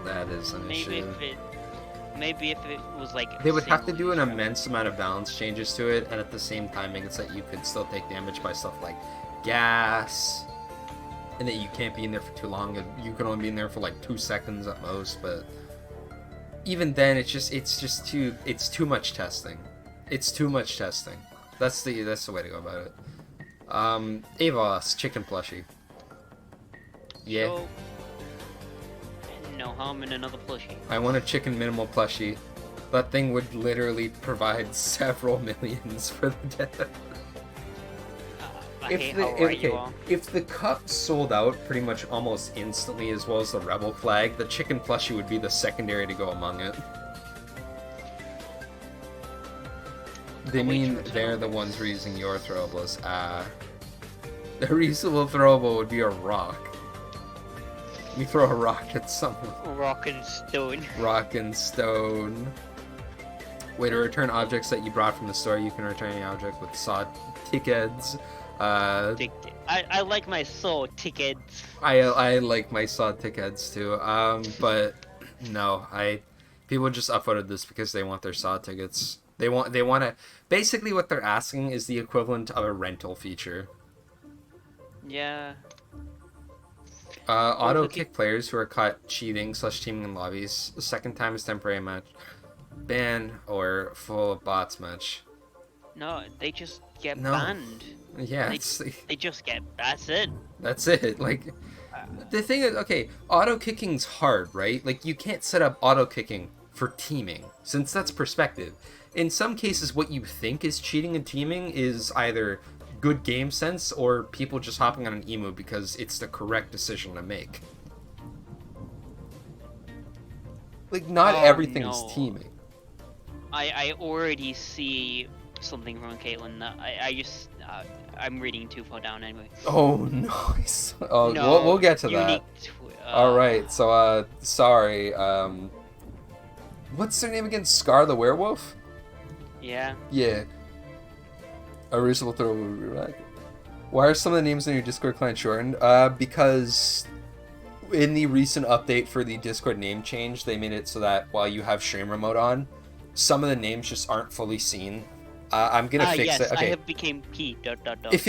S1: That is an issue.
S2: Maybe if it was like...
S1: They would have to do an immense amount of balance changes to it, and at the same time make it so that you could still take damage by stuff like gas, and that you can't be in there for too long, and you can only be in there for like 2 seconds at most, but even then it's too much testing. It's too much testing. That's the way to go about it. Avos, chicken plushie. Yeah.
S2: So, no harm in another plushie.
S1: I want a chicken minimal plushie. That thing would literally provide several millions for the death. If the cup sold out pretty much almost instantly as well as the rebel flag, the chicken plushie would be the secondary to go among it. They mean they're the ones who are using your throwables. The reusable throwable would be a rock. You throw a rock at someone.
S2: Rock and stone.
S1: Rock and stone. Way to return objects that you brought from the store. You can return any object with SAW tickets.
S2: I like my SAW tickets.
S1: I like my SAW tickets too. But no, people just upvoted this because they want their SAW tickets. They want to basically what they're asking is the equivalent of a rental feature.
S2: Yeah.
S1: Auto kick players who are caught cheating / teaming in lobbies. The second time is temporary match. Ban or full of bots match.
S2: No, they just get banned.
S1: Yeah,
S2: they just get. That's it.
S1: That's it. Like, the thing is, okay, auto kicking's hard, right? Like, you can't set up auto kicking for teaming, since that's perspective. In some cases, what you think is cheating and teaming is either good game sense or people just hopping on an emu because it's the correct decision to make. Like, not everything's teaming.
S2: I already see something from Caitlin that I'm reading too far down anyway.
S1: Oh, nice. Oh, no, we'll get to that. All right, so sorry. What's their name again? Scar the werewolf?
S2: Yeah.
S1: Yeah. A reasonable throw will be back. Why are some of the names in your Discord client shortened? Because in the recent update for the Discord name change, they made it so that while you have streamer mode on, some of the names just aren't fully seen. I'm gonna fix it. Okay.
S2: I have became P. ...
S1: If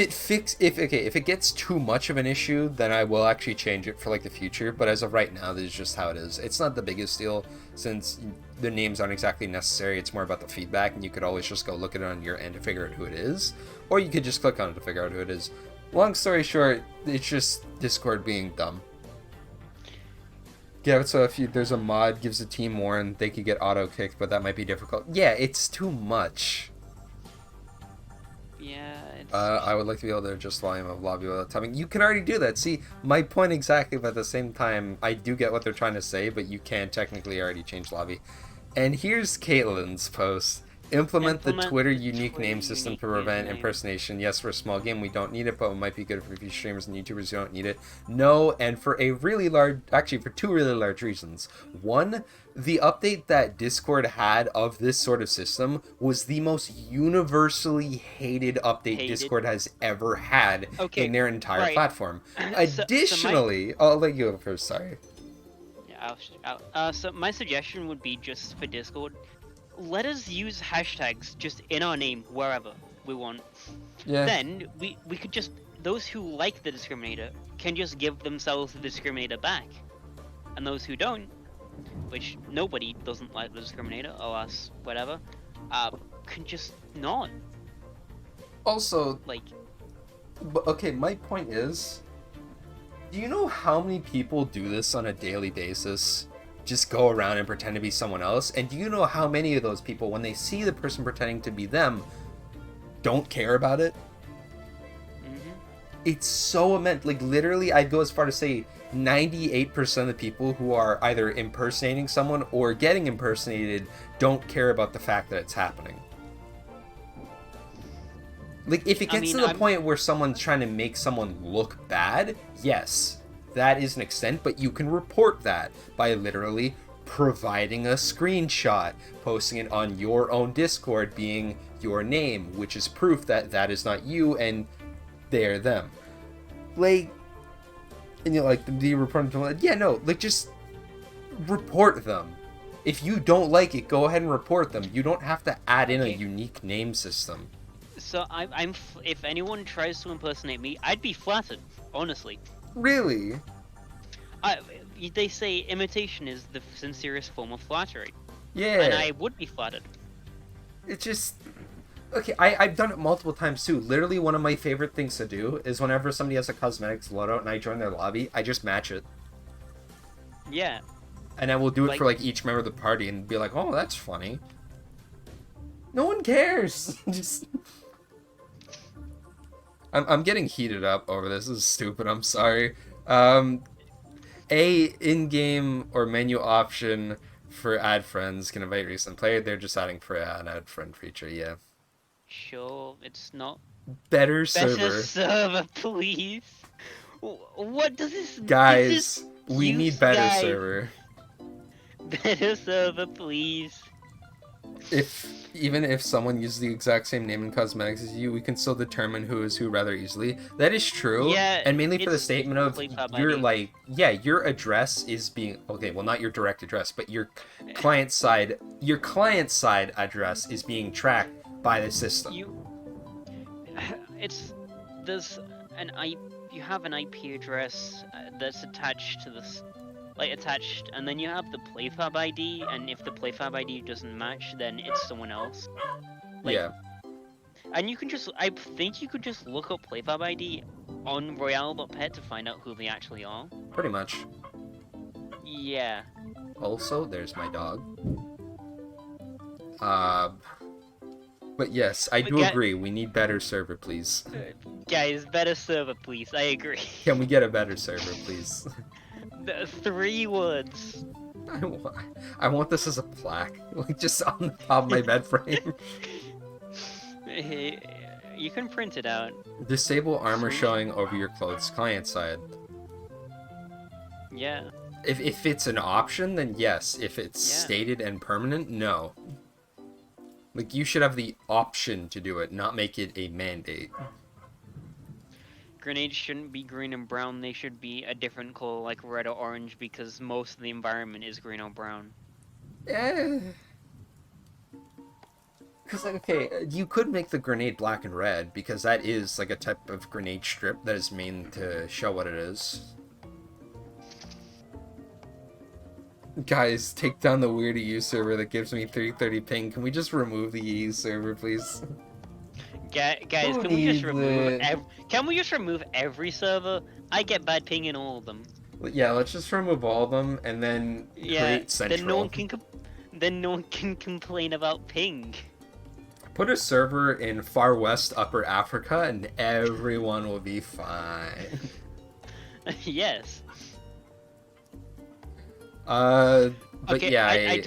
S1: it gets too much of an issue, then I will actually change it for like the future. But as of right now, this is just how it is. It's not the biggest deal since the names aren't exactly necessary. It's more about the feedback, and you could always just go look at it on your end to figure out who it is, or you could just click on it to figure out who it is. Long story short, it's just Discord being dumb. Yeah, so if there's a mod gives a team more and they could get auto kicked, but that might be difficult. Yeah, it's too much.
S2: Yeah, it's...
S1: I would like to be able to adjust volume of lobby without timing. You can already do that. See, my point exactly, but at the same time, I do get what they're trying to say, but you can technically already change lobby. And here's Caitlin's post. Implement the Twitter unique name system to prevent impersonation. Yes, for a small game, we don't need it, but it might be good for a few streamers and YouTubers who don't need it. No, and for a really large... Actually, for two really large reasons. One, the update that Discord had of this sort of system was the most universally hated update Discord has ever had in their entire platform. Additionally... I'll let you go first, sorry.
S2: Yeah, so my suggestion would be just for Discord... Let us use hashtags just in our name wherever we want.
S1: Yeah.
S2: Then we could just, those who like the discriminator can just give themselves the discriminator back, and those who don't, which nobody doesn't like the discriminator or us, whatever, can just not.
S1: Also,
S2: like,
S1: okay, my point is, do you know how many people do this on a daily basis? Just go around and pretend to be someone else? And do you know how many of those people, when they see the person pretending to be them, don't care about it?
S2: Mm-hmm.
S1: It's so immense. Like, literally, I'd go as far to say 98% of the people who are either impersonating someone or getting impersonated don't care about the fact that it's happening. Like, if it gets to the point where someone's trying to make someone look bad, yes, that is an extent, but you can report that by literally providing a screenshot, posting it on your own Discord being your name, which is proof that that is not you and they're them. Like, and you're like, do you report them? Yeah, no, like, just report them. If you don't like it, go ahead and report them. You don't have to add in a unique name system.
S2: So if anyone tries to impersonate me, I'd be flattered, honestly.
S1: Really?
S2: They say imitation is the sincerest form of flattery.
S1: Yeah.
S2: And I would be flattered.
S1: It's just... Okay, I've done it multiple times too. Literally one of my favorite things to do is whenever somebody has a cosmetics loadout and I join their lobby, I just match it.
S2: Yeah.
S1: And I will do it for like each member of the party and be like, oh, that's funny. No one cares. Just... I'm getting heated up over this. This is stupid. I'm sorry. A in-game or menu option for add friends can invite recent player. They're just adding for an add friend feature. Yeah.
S2: Sure, it's not.
S1: Better server.
S2: Better server, please. What does this?
S1: Guys, we need better server.
S2: Better server, please.
S1: Even if someone uses the exact same name in cosmetics as you, we can still determine who is who rather easily. That is true,
S2: Yeah,
S1: and mainly for the
S2: it's
S1: statement of
S2: PlayFab
S1: your
S2: ID.
S1: your address is being okay. Well, not your direct address, but your client side address is being tracked by the system.
S2: You, it's there's an I. You have an IP address that's attached to this, like attached, and then you have the PlayFab ID, and if the PlayFab ID doesn't match, then it's someone else. Like,
S1: Yeah,
S2: and you can just, I think you could just look up PlayFab ID on Royale.pet to find out who they actually are.
S1: pretty much.
S2: Yeah.
S1: Also, there's my dog. Uh, but yes, I do agree. We need better server, please.
S2: Guys, better server, please. I agree.
S1: Can we get a better server, please?
S2: The 3 words.
S1: I want this as a plaque, like just on the top of my bed frame.
S2: You can print it out.
S1: Disable armor showing over your clothes client side.
S2: Yeah.
S1: If it's an option, then yes. If it's stated and permanent, no. Like, you should have the option to do it, not make it a mandate.
S2: Grenades shouldn't be green and brown, they should be a different color like red or orange because most of the environment is green or brown.
S1: Because, like, okay, you could make the grenade black and red, because that is, like, a type of grenade strip that is made to show what it is. Guys, take down the weird EU server that gives me 330 ping. Can we just remove the EU server, please?
S2: Guys, can we just remove every server? I get bad ping in all of them.
S1: Yeah, let's just remove all of them and then create central.
S2: Then no one can complain about ping.
S1: Put a server in far west upper Africa and everyone will be fine.
S2: Yes.
S1: But
S2: okay,
S1: yeah,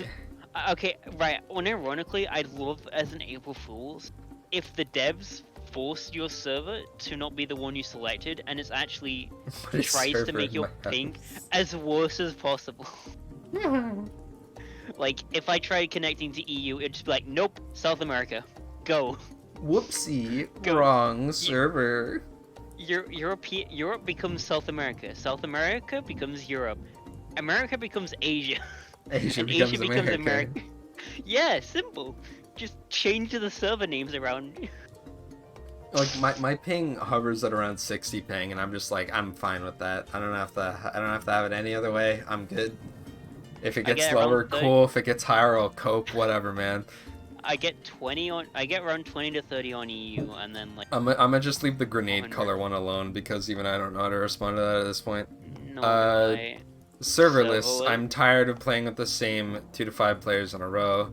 S2: okay, right. Unironically, I'd love as an April Fool's if the devs forced your server to not be the one you selected, and it's actually tries to make your ping as worse as possible. Like, if I tried connecting to EU, it'd just be like, nope, South America, go.
S1: Whoopsie, wrong server.
S2: Europe becomes South America. South America becomes Europe. America becomes Asia.
S1: Asia
S2: and
S1: becomes
S2: Asia becomes America. Yeah, simple. Just change the server names around.
S1: Like my ping hovers at around 60 ping, and I'm just like, I'm fine with that. I don't have to have it any other way. I'm good. If it gets lower, cool. If it gets higher, I'll cope. Whatever, man.
S2: I get around 20 to 30 on EU, and then like.
S1: I'm gonna just leave the grenade color one alone because even I don't know how to respond to that at this point.
S2: No.
S1: Serverless. I'm tired of playing with the same 2 to 5 players in a row.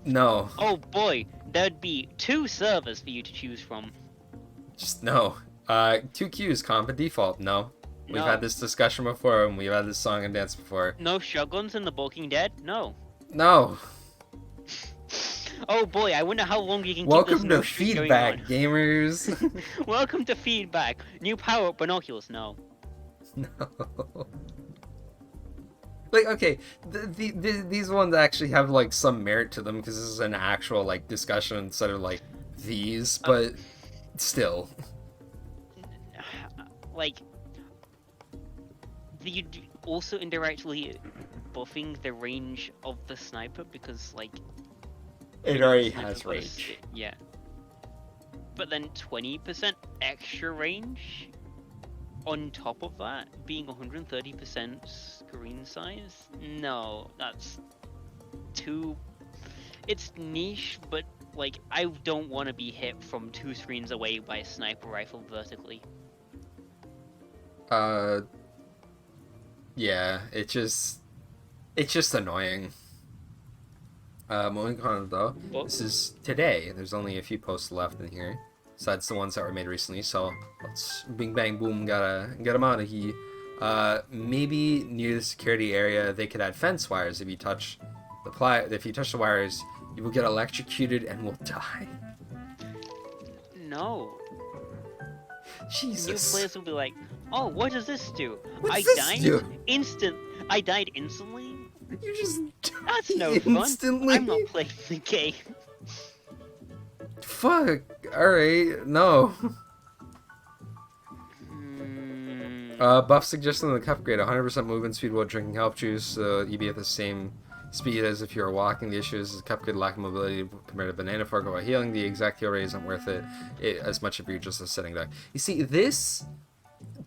S1: No.
S2: Oh boy, there'd be 2 servers for you to choose from.
S1: Just no. 2 queues, comp default. No. We've had this discussion before, and we've had this song and dance before.
S2: No shotguns in The Walking Dead? No.
S1: No.
S2: Oh boy, I wonder how long you can
S1: Welcome
S2: keep this
S1: to feedback, gamers.
S2: Welcome to feedback. New power-up binoculars? No.
S1: No. Like, okay, these ones actually have, like, some merit to them, because this is an actual, like, discussion instead of, like, these, but still.
S2: Like, you also indirectly buffing the range of the sniper, because, like...
S1: It already has range.
S2: Yeah. But then 20% extra range? On top of that, being 130% screen size? No, that's too... It's niche, but, like, I don't want to be hit from 2 screens away by a sniper rifle vertically.
S1: Yeah, it's just annoying. Moving on, though, this is today. There's only a few posts left in here. Besides the ones that were made recently, so let's bing bang boom, gotta get them out of here. Maybe near the security area they could add fence wires. If you touch the wires, you will get electrocuted and will die.
S2: No.
S1: Jesus.
S2: New players will be like, oh, what does this do?
S1: I died
S2: instantly.
S1: You just
S2: That's no
S1: instantly.
S2: fun. I'm not playing the game.
S1: Fuck. Alright, no. Buff suggestion on the cup grade: 100% movement speed while drinking help juice, so you be at the same speed as if you were walking. The issue is the cup grade lack of mobility compared to banana fork while healing. The exact heal rate isn't worth it as much if you're just a sitting duck. You see, this,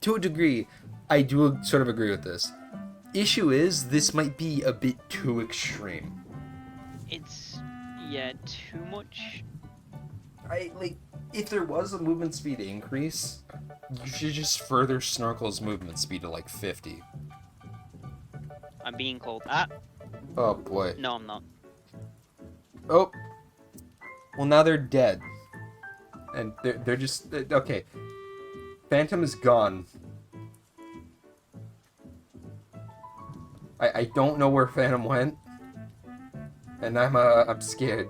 S1: to a degree, I do sort of agree with this. Issue is, this might be a bit too extreme.
S2: It's, yeah, too much.
S1: If there was a movement speed increase, you should just further Snorkel's movement speed to like 50.
S2: I'm being called. Ah!
S1: Oh boy.
S2: No, I'm not.
S1: Oh. Well, now they're dead. And they're just... Okay. Phantom is gone. I don't know where Phantom went. And I'm scared.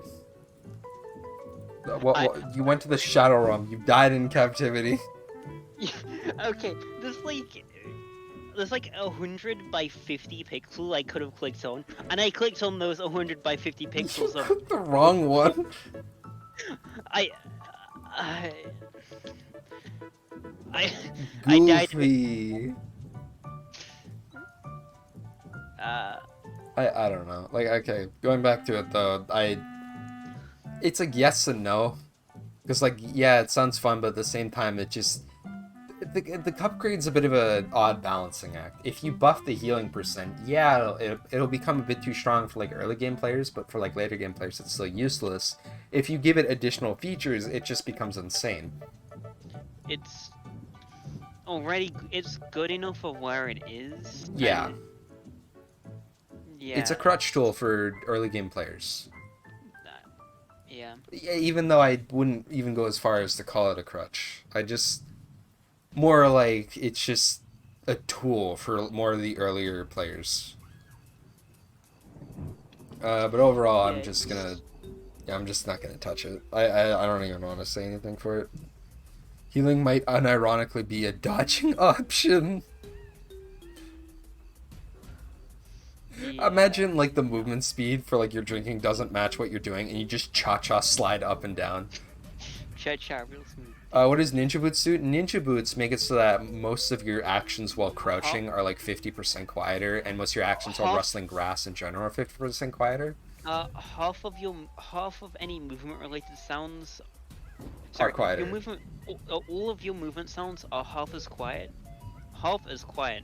S1: You went to the Shadow Realm. You died in captivity.
S2: Okay, there's like 100 by 50 pixels I could have clicked on, and I clicked on those 100 by 50 pixels
S1: You
S2: of
S1: clicked the wrong one.
S2: I died.
S1: Goofy. I don't know. Like, okay, going back to it though, it's like yes and no, because like yeah, it sounds fun, but at the same time, it just the cup grade's a bit of an odd balancing act. If you buff the healing percent, yeah, it'll become a bit too strong for like early game players, but for like later game players, it's still useless. If you give it additional features, it just becomes insane.
S2: It's good enough for where it is.
S1: Yeah.
S2: Yeah.
S1: It's a crutch tool for early game players.
S2: Yeah.
S1: Even though I wouldn't even go as far as to call it a crutch. I just... More like it's just a tool for more of the earlier players. But overall, I'm just not gonna touch it. I don't even want to say anything for it. Healing might unironically be a dodging option.
S2: Yeah.
S1: Imagine like the movement speed for like your drinking doesn't match what you're doing, and you just cha-cha slide up and down.
S2: Cha-cha real smooth.
S1: What does Ninja Boots do? Ninja Boots make it so that most of your actions while crouching are like 50% quieter, and most of your actions while rustling grass in general are 50% quieter.
S2: Half of any movement related sounds
S1: Are quieter.
S2: Your movement, all of your movement sounds are half as quiet. Half as quiet.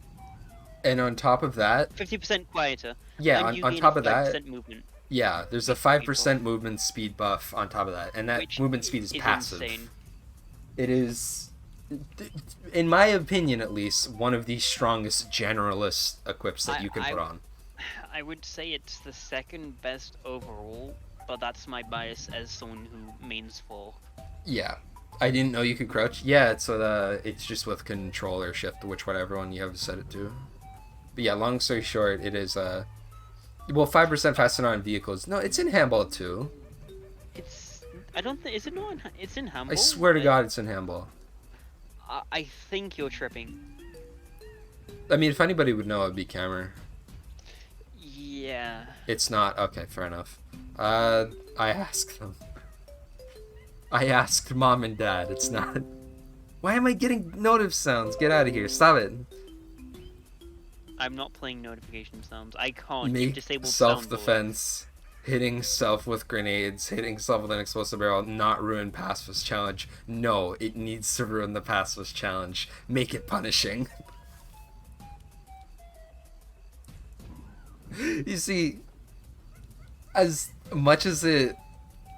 S1: And on top of that,
S2: 50% quieter.
S1: yeah, on top of that,
S2: movement.
S1: yeah, there's a 5% movement speed buff on top of that, and that
S2: Which
S1: movement speed is passive.
S2: Insane.
S1: It is, in my opinion at least, one of the strongest generalist equips that you can put on.
S2: I would say it's the second best overall, but that's my bias as someone who mains full.
S1: Yeah. I didn't know you could crouch. Yeah, it's just with control or shift, whichever one you have set it to. But yeah, long story short, it is, well, 5% faster on vehicles. No, it's in handball too.
S2: I don't think, is it not it's in handball?
S1: I swear to God it's in handball.
S2: I think you're tripping.
S1: I mean, if anybody would know, it'd be Cameron.
S2: Yeah.
S1: It's not. Okay, fair enough. I asked them. I asked Mom and Dad. It's not. Why am I getting notif sounds? Get out of here. Stop it.
S2: I'm not playing notification sounds. I can't.
S1: Make
S2: You've disabled
S1: self-defense. Hitting self with grenades. Hitting self with an explosive barrel. Not ruin pacifist challenge. No, it needs to ruin the pacifist challenge. Make it punishing. You see, as much as it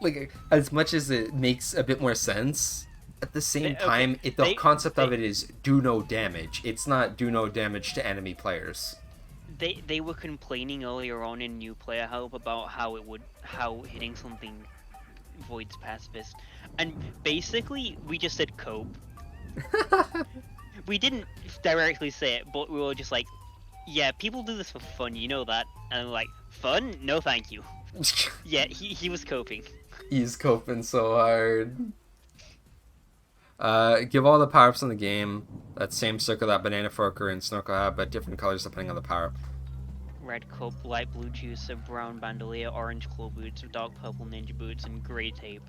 S1: makes a bit more sense, at the same time, the concept of it is do no damage. It's not do no damage to enemy players.
S2: They were complaining earlier on in New Player Help about how hitting something voids pacifist, and basically we just said cope. We didn't directly say it, but we were just like, yeah, people do this for fun, you know that, and we're like, fun? No, thank you. Yeah, he was coping.
S1: He's coping so hard. Give all the power-ups in the game that same circle that Banana Forker and Snorkel have, but different colors depending on the power-up.
S2: red cup, light blue juicer, brown bandolier, orange claw boots, dark purple ninja boots, and grey tape.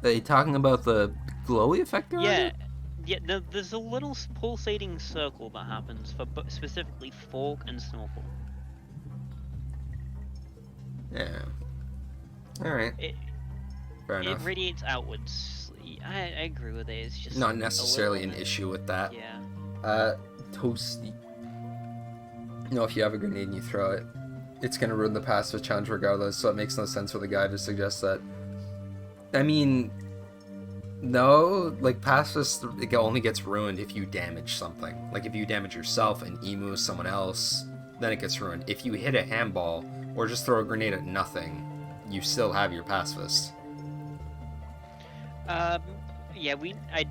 S1: Are you talking about the glowy effect around
S2: Yeah,
S1: it?
S2: yeah. There's a little pulsating circle that happens for specifically fork and snorkel.
S1: Yeah. Alright. Fair
S2: It
S1: enough.
S2: radiates outwards. I agree with it. It's just
S1: Not necessarily an issue with that.
S2: Yeah.
S1: Toasty. You know, if you have a grenade and you throw it, it's gonna ruin the passive challenge regardless, so it makes no sense for the guy to suggest that. I mean, no, like, pacifist, it only gets ruined if you damage something. Like, if you damage yourself and emu someone else, then it gets ruined. If you hit a handball, or just throw a grenade at nothing, you still have your pacifist.
S2: Yeah, I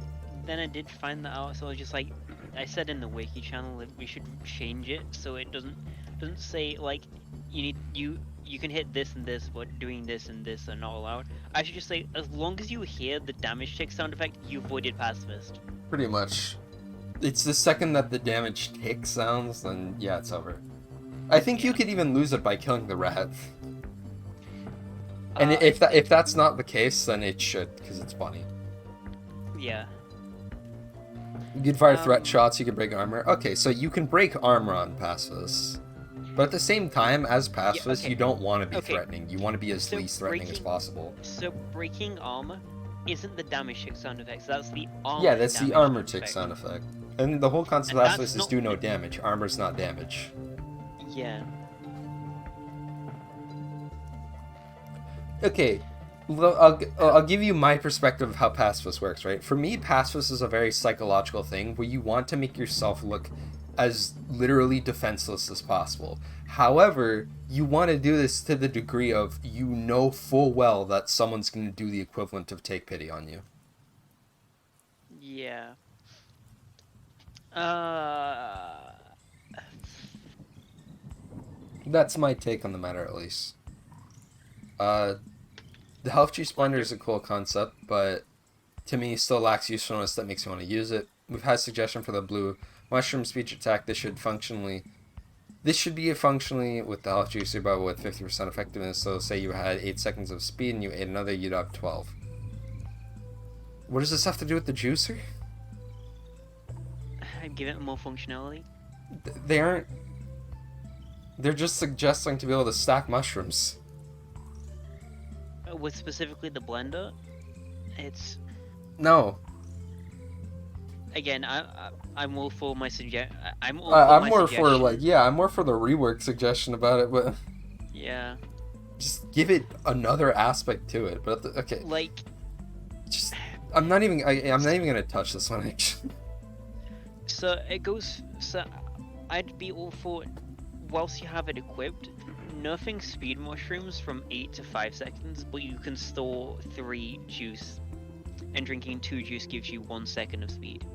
S2: did find that out, so I was just like, I said in the wiki channel that we should change it so it doesn't say like you can hit this and this, but doing this and this are not allowed. I should just say, as long as you hear the damage tick sound effect, you avoided pacifist.
S1: Pretty much. It's the second that the damage tick sounds, then yeah, it's over. I think you could even lose it by killing the rat. And if that's not the case, then it should, because it's funny.
S2: Yeah.
S1: You can fire threat shots, you can break armor. Okay, so you can break armor on pacifists. But at the same time, as pacifists, you don't want to be threatening. You want to be as least threatening as possible.
S2: So breaking armor isn't the damage tick sound effect, so that's the armor.
S1: Yeah, that's the armor tick sound effect. And the whole concept of pacifists is do no damage. Armor's not damage.
S2: Yeah.
S1: Okay, I'll give you my perspective of how pacifist works, right? For me, pacifist is a very psychological thing where you want to make yourself look as literally defenseless as possible. However, you want to do this to the degree of you know full well that someone's going to do the equivalent of take pity on you.
S2: Yeah.
S1: That's my take on the matter, at least. The health juice blender is a cool concept, but to me still lacks usefulness that makes me want to use it. We've had a suggestion for the blue mushroom speech attack. This should be functionally with the health juicer, but with 50% effectiveness. So say you had 8 seconds of speed and you ate another, you'd have 12. What does this have to do with the juicer?
S2: I'd give it more functionality.
S1: They aren't. They're just suggesting to be able to stack mushrooms.
S2: With specifically the blender, it's...
S1: No.
S2: Again, I'm all for my I'm more
S1: for the rework suggestion about it, but
S2: yeah,
S1: just give it another aspect to it. But okay,
S2: like,
S1: just I'm not even gonna touch this one actually.
S2: So it goes. So I'd be all for, whilst you have it equipped, nerfing speed mushrooms from 8 to 5 seconds, but you can store 3 juice, and drinking 2 juice gives you 1 second of speed,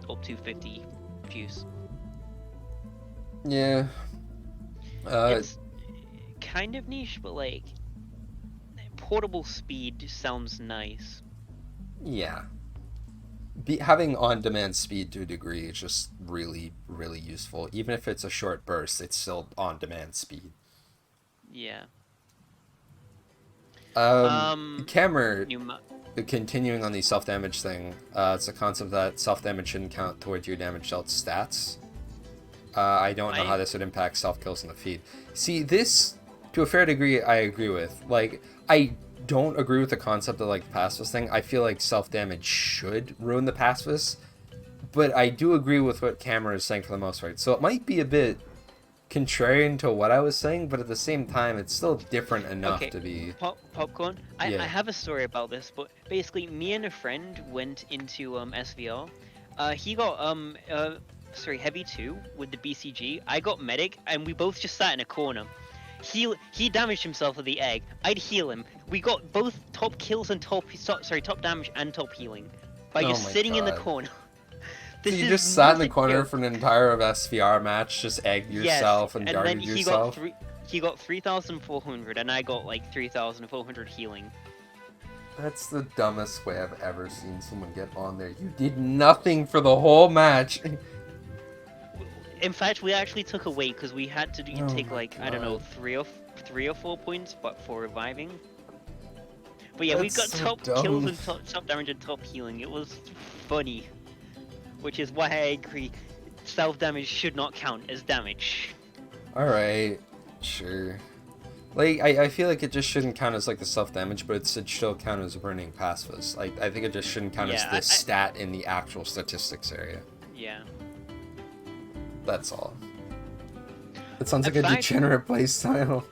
S2: up to 50 juice.
S1: Yeah.
S2: It's kind of niche, but like, portable speed sounds nice.
S1: Yeah. Having on-demand speed to a degree is just really, really useful. Even if it's a short burst, it's still on-demand speed.
S2: Yeah.
S1: Cameron, continuing on the self-damage thing, it's a concept that self-damage shouldn't count towards your damage dealt stats. I don't know how this would impact self-kills in the feed. See, this, to a fair degree, I agree with. Like, I don't agree with the concept of, like, the pacifist thing. I feel like self-damage should ruin the pacifist, but I do agree with what Cameron is saying for the most part. So it might be a bit contrarian to what I was saying, but at the same time, it's still different enough to be...
S2: Popcorn? I have a story about this, but basically, me and a friend went into SVR. He got Heavy 2 with the BCG. I got Medic, and we both just sat in a corner. He damaged himself with the egg. I'd heal him. We got both top kills and top damage and top healing by just sitting in the corner.
S1: So you just sat in the corner for an entire SVR match, just egged yourself and darted yourself?
S2: He got 3,400 and I got like 3,400 healing.
S1: That's the dumbest way I've ever seen someone get on there. You did nothing for the whole match.
S2: In fact, we actually took away because we had to
S1: Oh
S2: take
S1: my
S2: like I don't know
S1: God.
S2: 3 or 4 points, but for reviving. But yeah, we
S1: That's
S2: got
S1: so
S2: top kills
S1: dumb.
S2: and top damage and top healing. It was funny, which is why I agree. Self damage should not count as damage.
S1: Alright, sure. Like, I feel like it just shouldn't count as like the self-damage, but it should still count as burning pacifist. Like, I think it just shouldn't count as
S2: Yeah,
S1: the stat in the actual statistics area.
S2: yeah.
S1: That's all. It sounds like
S2: In
S1: a
S2: fact-
S1: degenerate playstyle.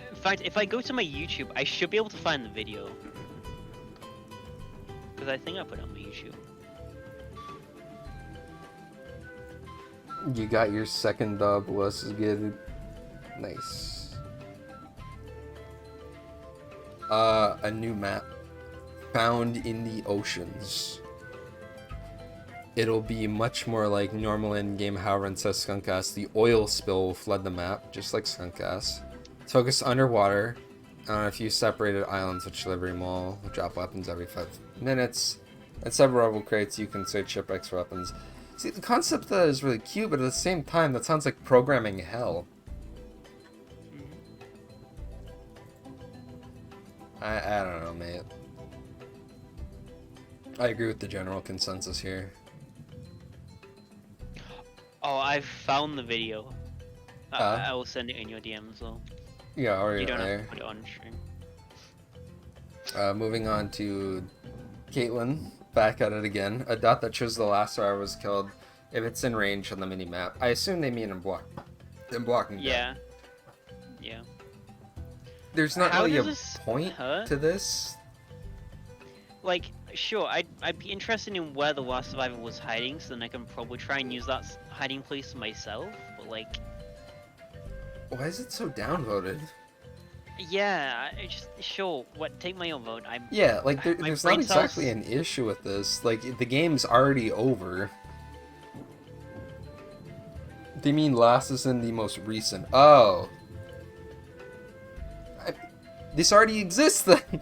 S2: In fact, if I go to my YouTube, I should be able to find the video. Because I think I put it on my YouTube.
S1: You got your second dub, let's get nice. A new map. Found in the oceans. It'll be much more like normal in-game, however, instead of Skunk Ass, the oil spill will flood the map, just like Skunk Ass. Focus underwater on a few separated islands which delivery mall will drop weapons every 5 minutes. And several rebel crates you can search shipwrecks for weapons. See, the concept of that is really cute, but at the same time, that sounds like programming hell. I don't know, mate. I agree with the general consensus here.
S2: Oh, I've found the video.
S1: Huh?
S2: I will send it in your DM, so
S1: Yeah, already
S2: you don't have
S1: there.
S2: to put it on stream.
S1: Moving on to Caitlin. Back at it again. A dot that shows the last survivor was killed if it's in range on the mini map. I assume they mean in blocking.
S2: Yeah. Yeah.
S1: There's not
S2: How
S1: really a
S2: does this
S1: point
S2: hurt?
S1: to this.
S2: Like, sure, I'd be interested in where the last survivor was hiding, so then I can probably try and use that hiding place myself. But like,
S1: Why is it so downvoted?
S2: yeah, I just sure. What? Take my own vote.
S1: Yeah, like
S2: My
S1: there's not
S2: brain cells-
S1: exactly an issue with this. Like the game's already over. They mean last is in the most recent. Oh. This already exists then.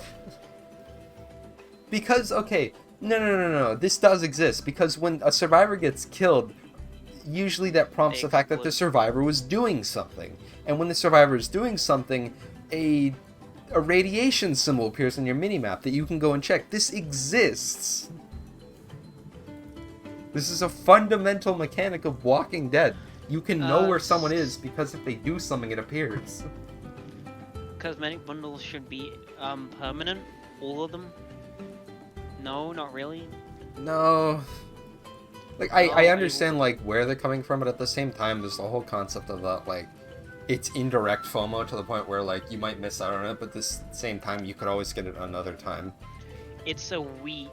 S1: Because, okay, no. This does exist. Because when a survivor gets killed, usually that prompts the fact that the survivor was doing something. And when the survivor is doing something, a radiation symbol appears on your minimap that you can go and check. This exists. This is a fundamental mechanic of Walking Dead. You can know where someone is because if they do something, it appears.
S2: Cosmetic bundles should be permanent. All of them. No, not really.
S1: No. Like, I understand, like, where they're coming from, but at the same time, there's the whole concept of that, like, it's indirect FOMO to the point where, like, you might miss out on it, but at the same time, you could always get it another time.
S2: It's a week.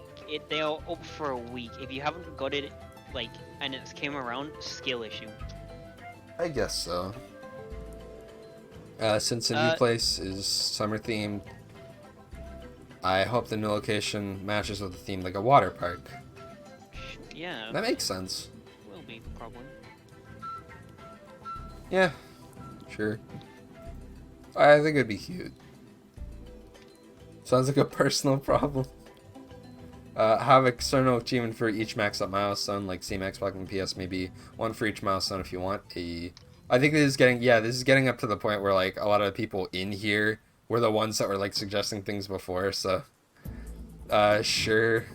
S2: They are up for a week. If you haven't got it, like, and it came around, skill issue.
S1: I guess so. Since the new place is summer themed, I hope the new location matches with the theme, like a water park.
S2: Yeah.
S1: That makes sense.
S2: Will be, probably.
S1: Yeah, sure. I think it'd be cute. Sounds like a personal problem. Have external achievement for each max up milestone, like Steam, Xbox, and PS, maybe one for each milestone if you want. I think this is getting up to the point where like a lot of the people in here were the ones that were like suggesting things before. So, sure.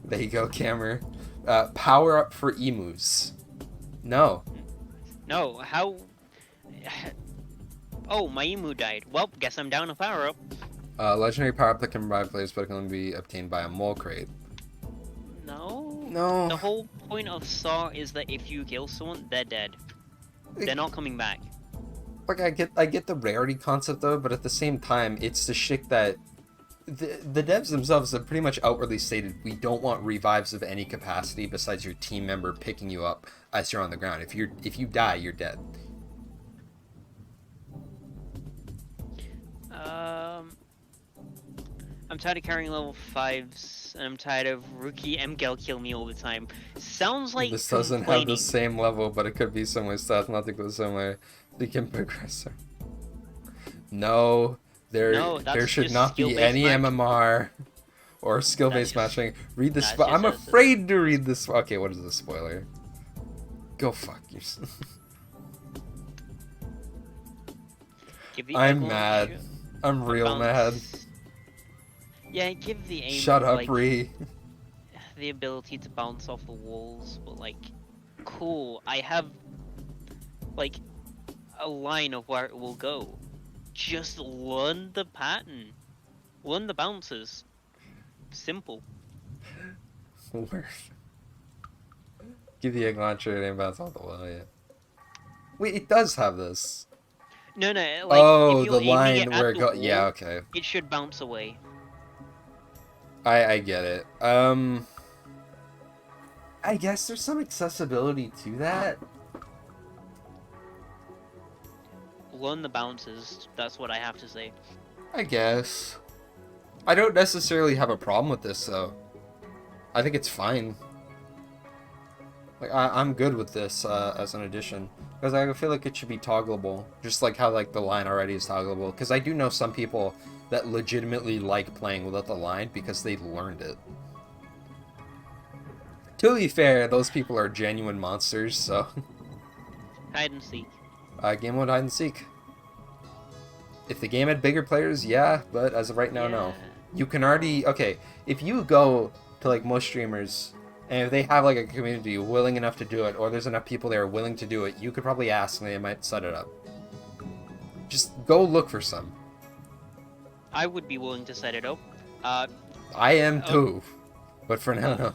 S1: There you go, Camera. Power up for emus. No.
S2: No, how... Oh, my emu died. Well, guess I'm down a power up.
S1: Legendary power up that can provide players, but can only be obtained by a mole crate.
S2: No.
S1: No.
S2: The whole point of SAR is that if you kill someone, they're dead. They're not coming back.
S1: Like I get the rarity concept though, but at the same time, it's the shit that the devs themselves have pretty much outwardly stated we don't want revives of any capacity besides your team member picking you up as you're on the ground. If you die, you're dead.
S2: I'm tired of carrying level 5s, and I'm tired of rookie MGL kill me all the time. Sounds like
S1: This doesn't have
S2: complaining.
S1: the same level, but it could be similar stats, nothing goes similar. They can progress. No, there should
S2: just
S1: not be
S2: skill-based
S1: any
S2: match.
S1: MMR or skill-based
S2: That's just-
S1: matching. Read this.
S2: that's
S1: I'm
S2: just-
S1: afraid to read this. Okay, what is the spoiler? Go fuck yourself.
S2: Give the
S1: I'm
S2: egg
S1: mad.
S2: launcher
S1: I'm
S2: a
S1: real mad.
S2: bounce. Yeah, give the aim
S1: Shut up,
S2: like
S1: Ree.
S2: the ability to bounce off the walls, but like, cool. I have like a line of where it will go. Just learn the pattern. Learn the bounces. Simple.
S1: Give the egg launcher and aim bounce off the wall, yeah. Wait, it does have this.
S2: No, like
S1: Oh,
S2: if you're
S1: the
S2: aiming
S1: line
S2: it
S1: where
S2: at
S1: it
S2: the
S1: goes.
S2: wall,
S1: Yeah, okay.
S2: it should bounce away.
S1: I get it. I guess there's some accessibility to that.
S2: Learn the bounces. That's what I have to say.
S1: I guess. I don't necessarily have a problem with this, though. I think it's fine. Like, I'm good with this as an addition. Because I feel like it should be toggleable. Just like how, like, the line already is toggleable. Because I do know some people that legitimately like playing without the line because they've learned it. To be fair, those people are genuine monsters, so...
S2: Hide and seek.
S1: Game mode hide and seek. If the game had bigger players, yeah, but as of right now, no. You can already... Okay, if you go to, like, most streamers, and if they have, like, a community willing enough to do it, or there's enough people there willing to do it, you could probably ask and they might set it up. Just go look for some.
S2: I would be willing to set it up.
S1: I am too. But for now, no.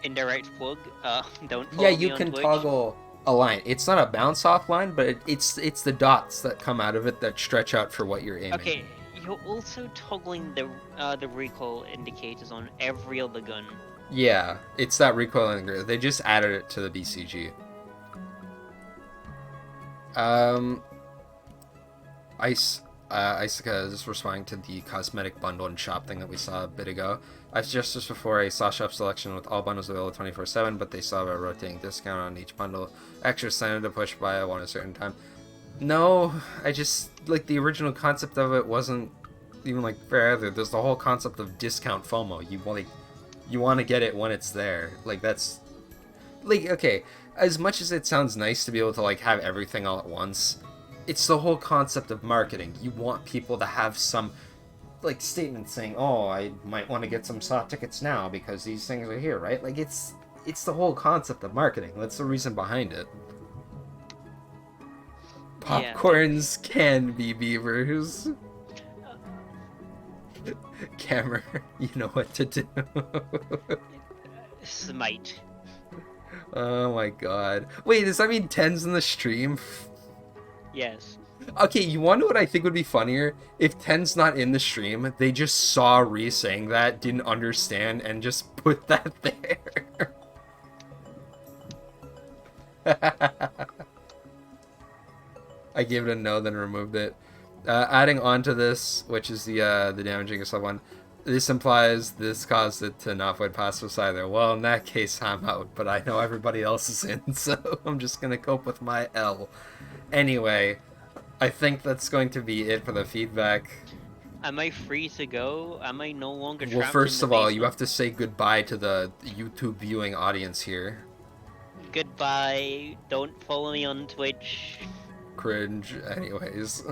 S2: Indirect plug. Don't follow
S1: Yeah,
S2: me
S1: you
S2: on
S1: can
S2: Twitch.
S1: toggle a line. It's not a bounce off line, but it's the dots that come out of it that stretch out for what you're aiming.
S2: Okay, you're also toggling the recoil indicators on every other gun.
S1: Yeah, it's that recoil indicator. They just added it to the BCG. Icica is responding to the cosmetic bundle and shop thing that we saw a bit ago. I suggested this before, a saw shop selection with all bundles available 24/7, but they saw a rotating discount on each bundle. Extra incentive to push buy one at a certain time. No, I just, like, the original concept of it wasn't even, like, fair either. There's the whole concept of discount FOMO. You want to get it when it's there. Like, that's... Like, okay, as much as it sounds nice to be able to, like, have everything all at once, it's the whole concept of marketing. You want people to have some, like, statement saying, oh, I might want to get some SAW tickets now because these things are here, right? Like, it's the whole concept of marketing. That's the reason behind it. Popcorns can be beavers. Camera, you know what to do.
S2: Smite.
S1: Oh my god. Wait, does that mean 10's in the stream?
S2: Yes.
S1: Okay, you want to know what I think would be funnier? If 10's not in the stream, they just saw Ree saying that, didn't understand, and just put that there. I gave it a no, then removed it. Adding on to this, which is the damaging yourself one, this implies this caused it to not void passwords either. Well, in that case, I'm out, but I know everybody else is in, so I'm just gonna cope with my L. Anyway, I think that's going to be it for the feedback.
S2: Am I free to go? Am I no longer trapped
S1: Well, first
S2: in the
S1: of all, you
S2: basement?
S1: have to say goodbye to the YouTube viewing audience here.
S2: Goodbye. Don't follow me on Twitch.
S1: Cringe. Anyways.